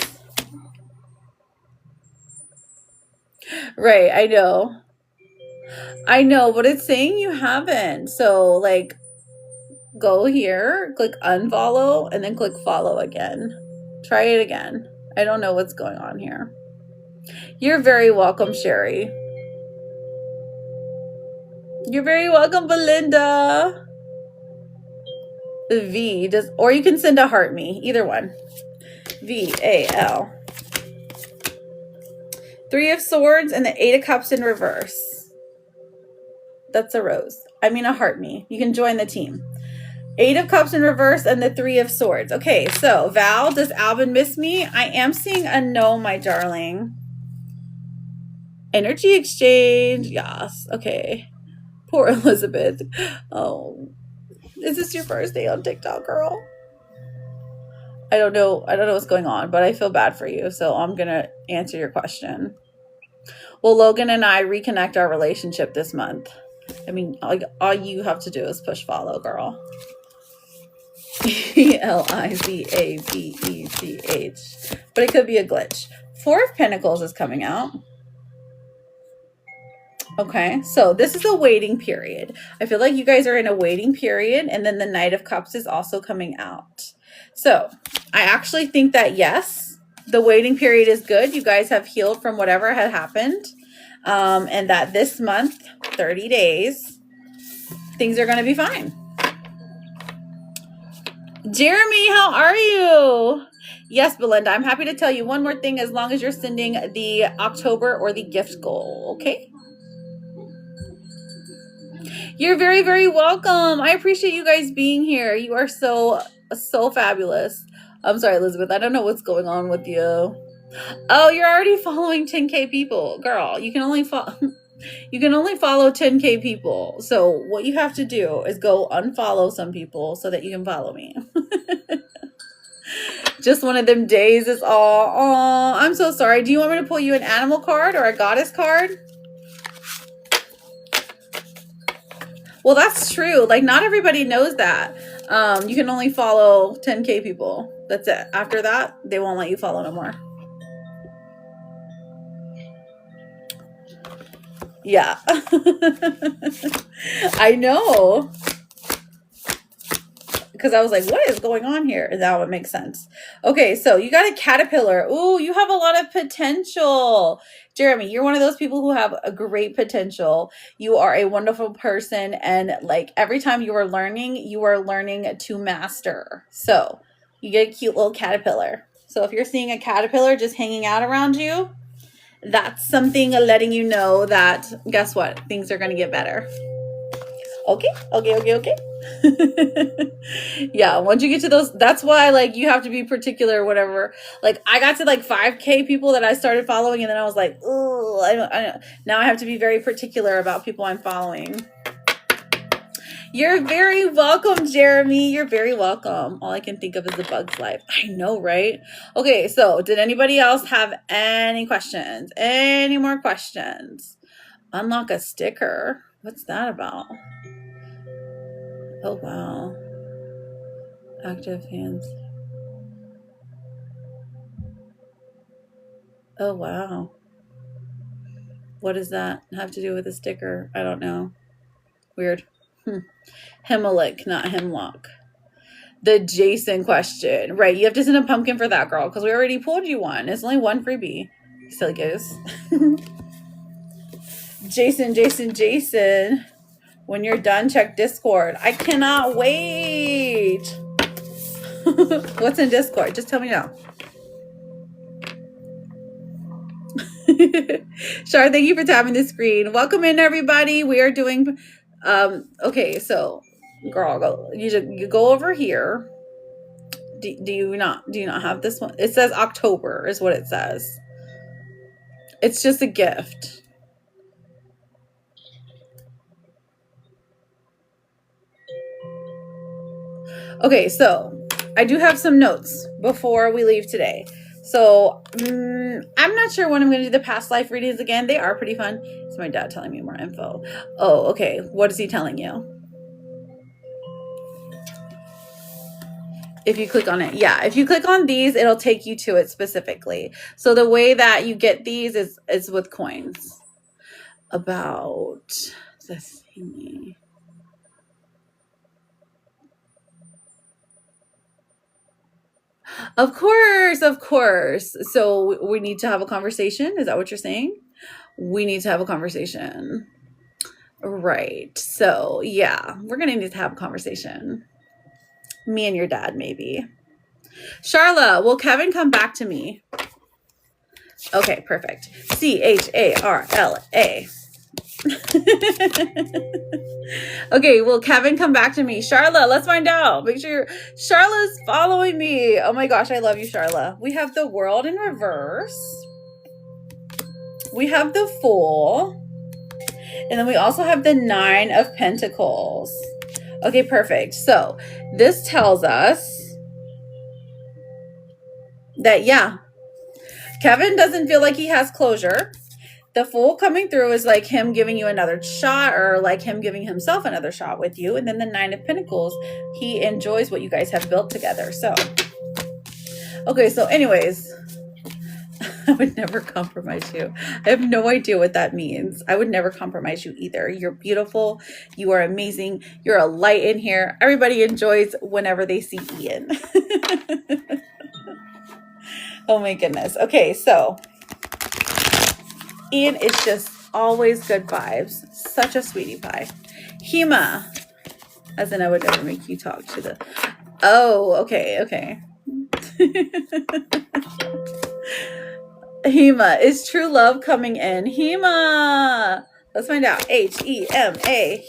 Right, I know. I know, but it's saying you haven't. So, like, go here, click unfollow, and then click follow again. Try it again. I don't know what's going on here. You're very welcome, Sherry. You're very welcome, Belinda. V does, or you can send a heart me, either one. VAL. Three of Swords and the Eight of Cups in reverse. That's a rose. I mean a heart me. You can join the team. Eight of Cups in reverse and the Three of Swords. Okay, so Val, does Alvin miss me? I am seeing a no, my darling. Energy exchange. Yes. Okay. Poor Elizabeth. Oh, is this your first day on TikTok, girl? I don't know what's going on, but I feel bad for you, so I'm gonna answer your question. Will Logan and I reconnect our relationship this month? I mean, all you have to do is push follow, girl. Elizabeth. But it could be a glitch. Four of Pentacles is coming out. Okay, so this is a waiting period. I feel like you guys are in a waiting period, and then the Knight of Cups is also coming out. So I actually think that, yes, the waiting period is good. You guys have healed from whatever had happened, and that this month, 30 days, things are going to be fine. Jeremy, how are you? Yes, Belinda, I'm happy to tell you one more thing as long as you're sending the October or the gift goal, okay? You're very, very welcome. I appreciate you guys being here. You are so fabulous. I'm sorry, Elizabeth. I don't know what's going on with you. Oh, you're already following 10K people. Girl, you can only follow 10K people. So what you have to do is go unfollow some people so that you can follow me. Just one of them days is all. Oh, I'm so sorry. Do you want me to pull you an animal card or a goddess card? Well, that's true. Like, not everybody knows that. You can only follow 10K people. That's it. After that, they won't let you follow no more. Yeah. I know. because I was like, what is going on here? And now it makes sense. Okay, so you got a caterpillar. Ooh, you have a lot of potential. Jeremy, you're one of those people who have a great potential. You are a wonderful person. And like every time you are learning to master. So you get a cute little caterpillar. So if you're seeing a caterpillar just hanging out around you, that's something letting you know that, guess what? Things are going to get better. Okay. Yeah, once you get to those, that's why like you have to be particular or whatever. Like I got to like 5K people that I started following, and then I was like, oh, I don't. Now I have to be very particular about people I'm following. You're very welcome, Jeremy. You're very welcome. All I can think of is The Bug's Life. I know, right? Okay, so did anybody else have any questions? Any more questions? Unlock a sticker. What's that about? Oh, wow. Active hands. Oh, wow. What does that have to do with a sticker? I don't know. Weird. Hemlock, not hemlock. The Jason question. Right, you have to send a pumpkin for that, girl, because we already pulled you one. It's only one freebie. Silly goose. Jason. When you're done, check Discord. I cannot wait. What's in Discord? Just tell me now. Shar, thank you for tapping the screen. Welcome in, everybody. We are doing okay, so girl, you go over here. Do you not have this one? It says October is what it says. It's just a gift. Okay, so I do have some notes before we leave today. So I'm not sure when I'm going to do the past life readings again. They are pretty fun. It's my dad telling me more info. Oh, okay. What is he telling you? If you click on it. Yeah, if you click on these, it'll take you to it specifically. So the way that you get these is with coins. About the thingy. Of course. So we need to have a conversation. Is that what you're saying? We need to have a conversation. Right. So yeah, we're going to need to have a conversation. Me and your dad, maybe. Charla, will Kevin come back to me? Okay, perfect. CHARLA. Okay, will Kevin come back to me? Charla, let's find out. Make sure Charla's following me. Oh my gosh, I love you, Charla. We have the World in reverse. We have the Fool. And then we also have the 9 of Pentacles. Okay, perfect. So this tells us that, yeah, Kevin doesn't feel like he has closure. The Fool coming through is like him giving you another shot, or like him giving himself another shot with you. And then the 9 of Pentacles, he enjoys what you guys have built together. So, okay, so anyways, I would never compromise you. I have no idea what that means. I would never compromise you either. You're beautiful. You are amazing. You're a light in here. Everybody enjoys whenever they see Ian. Oh my goodness. Okay, so Ian is just always good vibes. Such a sweetie pie. Hema. As in, I would never make you talk to the... Oh, okay. Hema. Is true love coming in? Hema. Let's find out. Hema.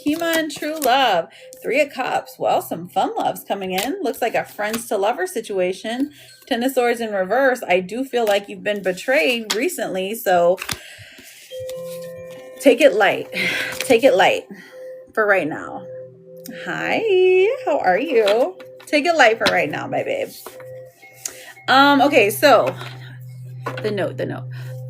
Hema and true love. 3 of Cups. Well, some fun loves coming in. Looks like a friends to lover situation. 10 of Swords in reverse. I do feel like you've been betrayed recently, so take it light. Take it light for right now. Hi, how are you? Take it light for right now, my babe. Okay, so the note.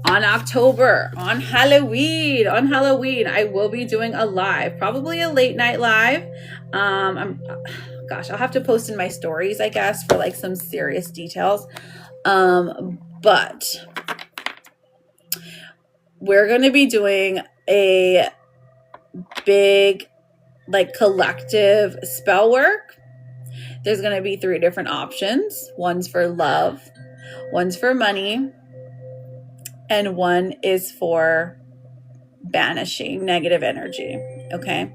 On October, on Halloween, I will be doing a live, probably a late night live. I'll have to post in my stories, I guess, for like some serious details. But we're going to be doing a big, like, collective spell work. There's going to be 3 different options. One's for love, one's for money, and one is for banishing negative energy. Okay.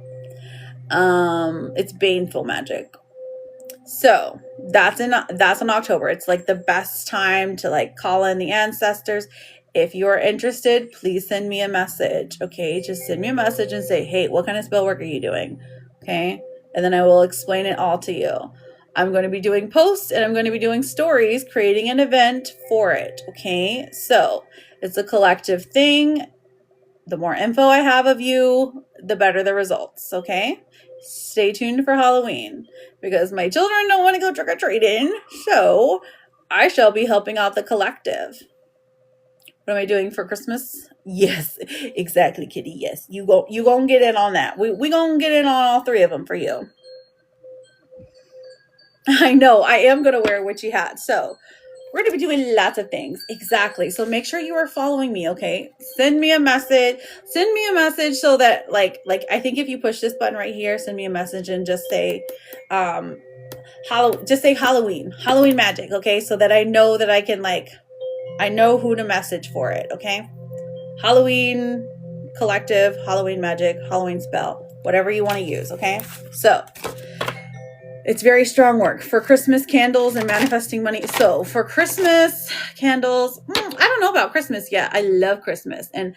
It's baneful magic. So that's in October. It's like the best time to like call in the ancestors. If you're interested, please send me a message. Okay. Just send me a message and say, hey, what kind of spell work are you doing? Okay. And then I will explain it all to you. I'm going to be doing posts and I'm going to be doing stories, creating an event for it. Okay. So it's a collective thing. The more info I have of you, the better the results. Okay. Stay tuned for Halloween because my children don't want to go trick-or-treating. So I shall be helping out the collective. What am I doing for Christmas? Yes, exactly, Kitty. Yes, you gonna get in on that. We gonna get in on all 3 of them for you. I know I am gonna wear a witchy hat. So we're gonna be doing lots of things. Exactly. So make sure you are following me. Okay. Send me a message so that like I think if you push this button right here, send me a message and just say, Halloween magic. Okay. So that I know that I can I know who to message for it. Okay. Halloween collective, Halloween magic, Halloween spell, whatever you want to use. Okay. So it's very strong work for Christmas candles and manifesting money. So for Christmas candles, I don't know about Christmas yet. I love Christmas. And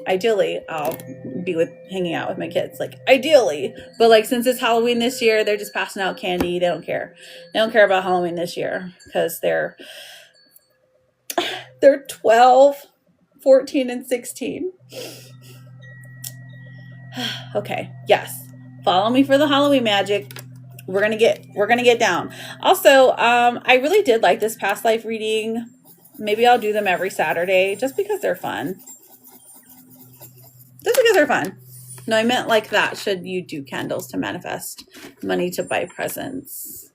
ideally I'll be hanging out with my kids, ideally. But since it's Halloween this year, they're just passing out candy. They don't care. They don't care about Halloween this year because they're 12, 14, and 16. Okay. Yes. Follow me for the Halloween magic. We're gonna get down. Also, I really did like this past life reading. Maybe I'll do them every Saturday just because they're fun. No, I meant like that. Should you do candles to manifest money to buy presents?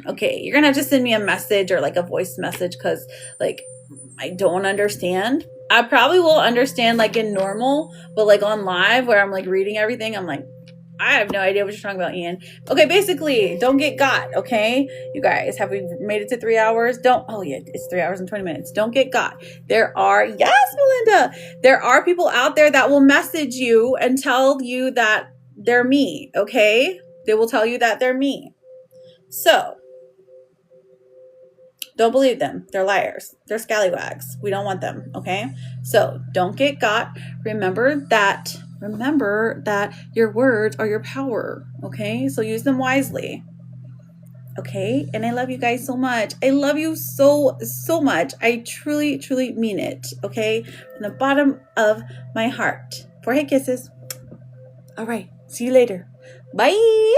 Okay, you're gonna have to send me a message or a voice message because I don't understand. I probably will understand in normal, but on live where I'm reading everything, I'm I have no idea what you're talking about, Ian. Okay, basically, don't get got, okay? You guys, have we made it to 3 hours? It's 3 hours and 20 minutes. Don't get got. Yes, Melinda, there are people out there that will message you and tell you that they're me, okay? They will tell you that they're me. So, don't believe them. They're liars. They're scallywags. We don't want them, okay? So, don't get got. Remember that your words are your power, okay? So use them wisely, okay? And I love you guys so much. I love you so, so much. I truly, truly mean it, okay? From the bottom of my heart. Forehead kisses. All right. See you later. Bye.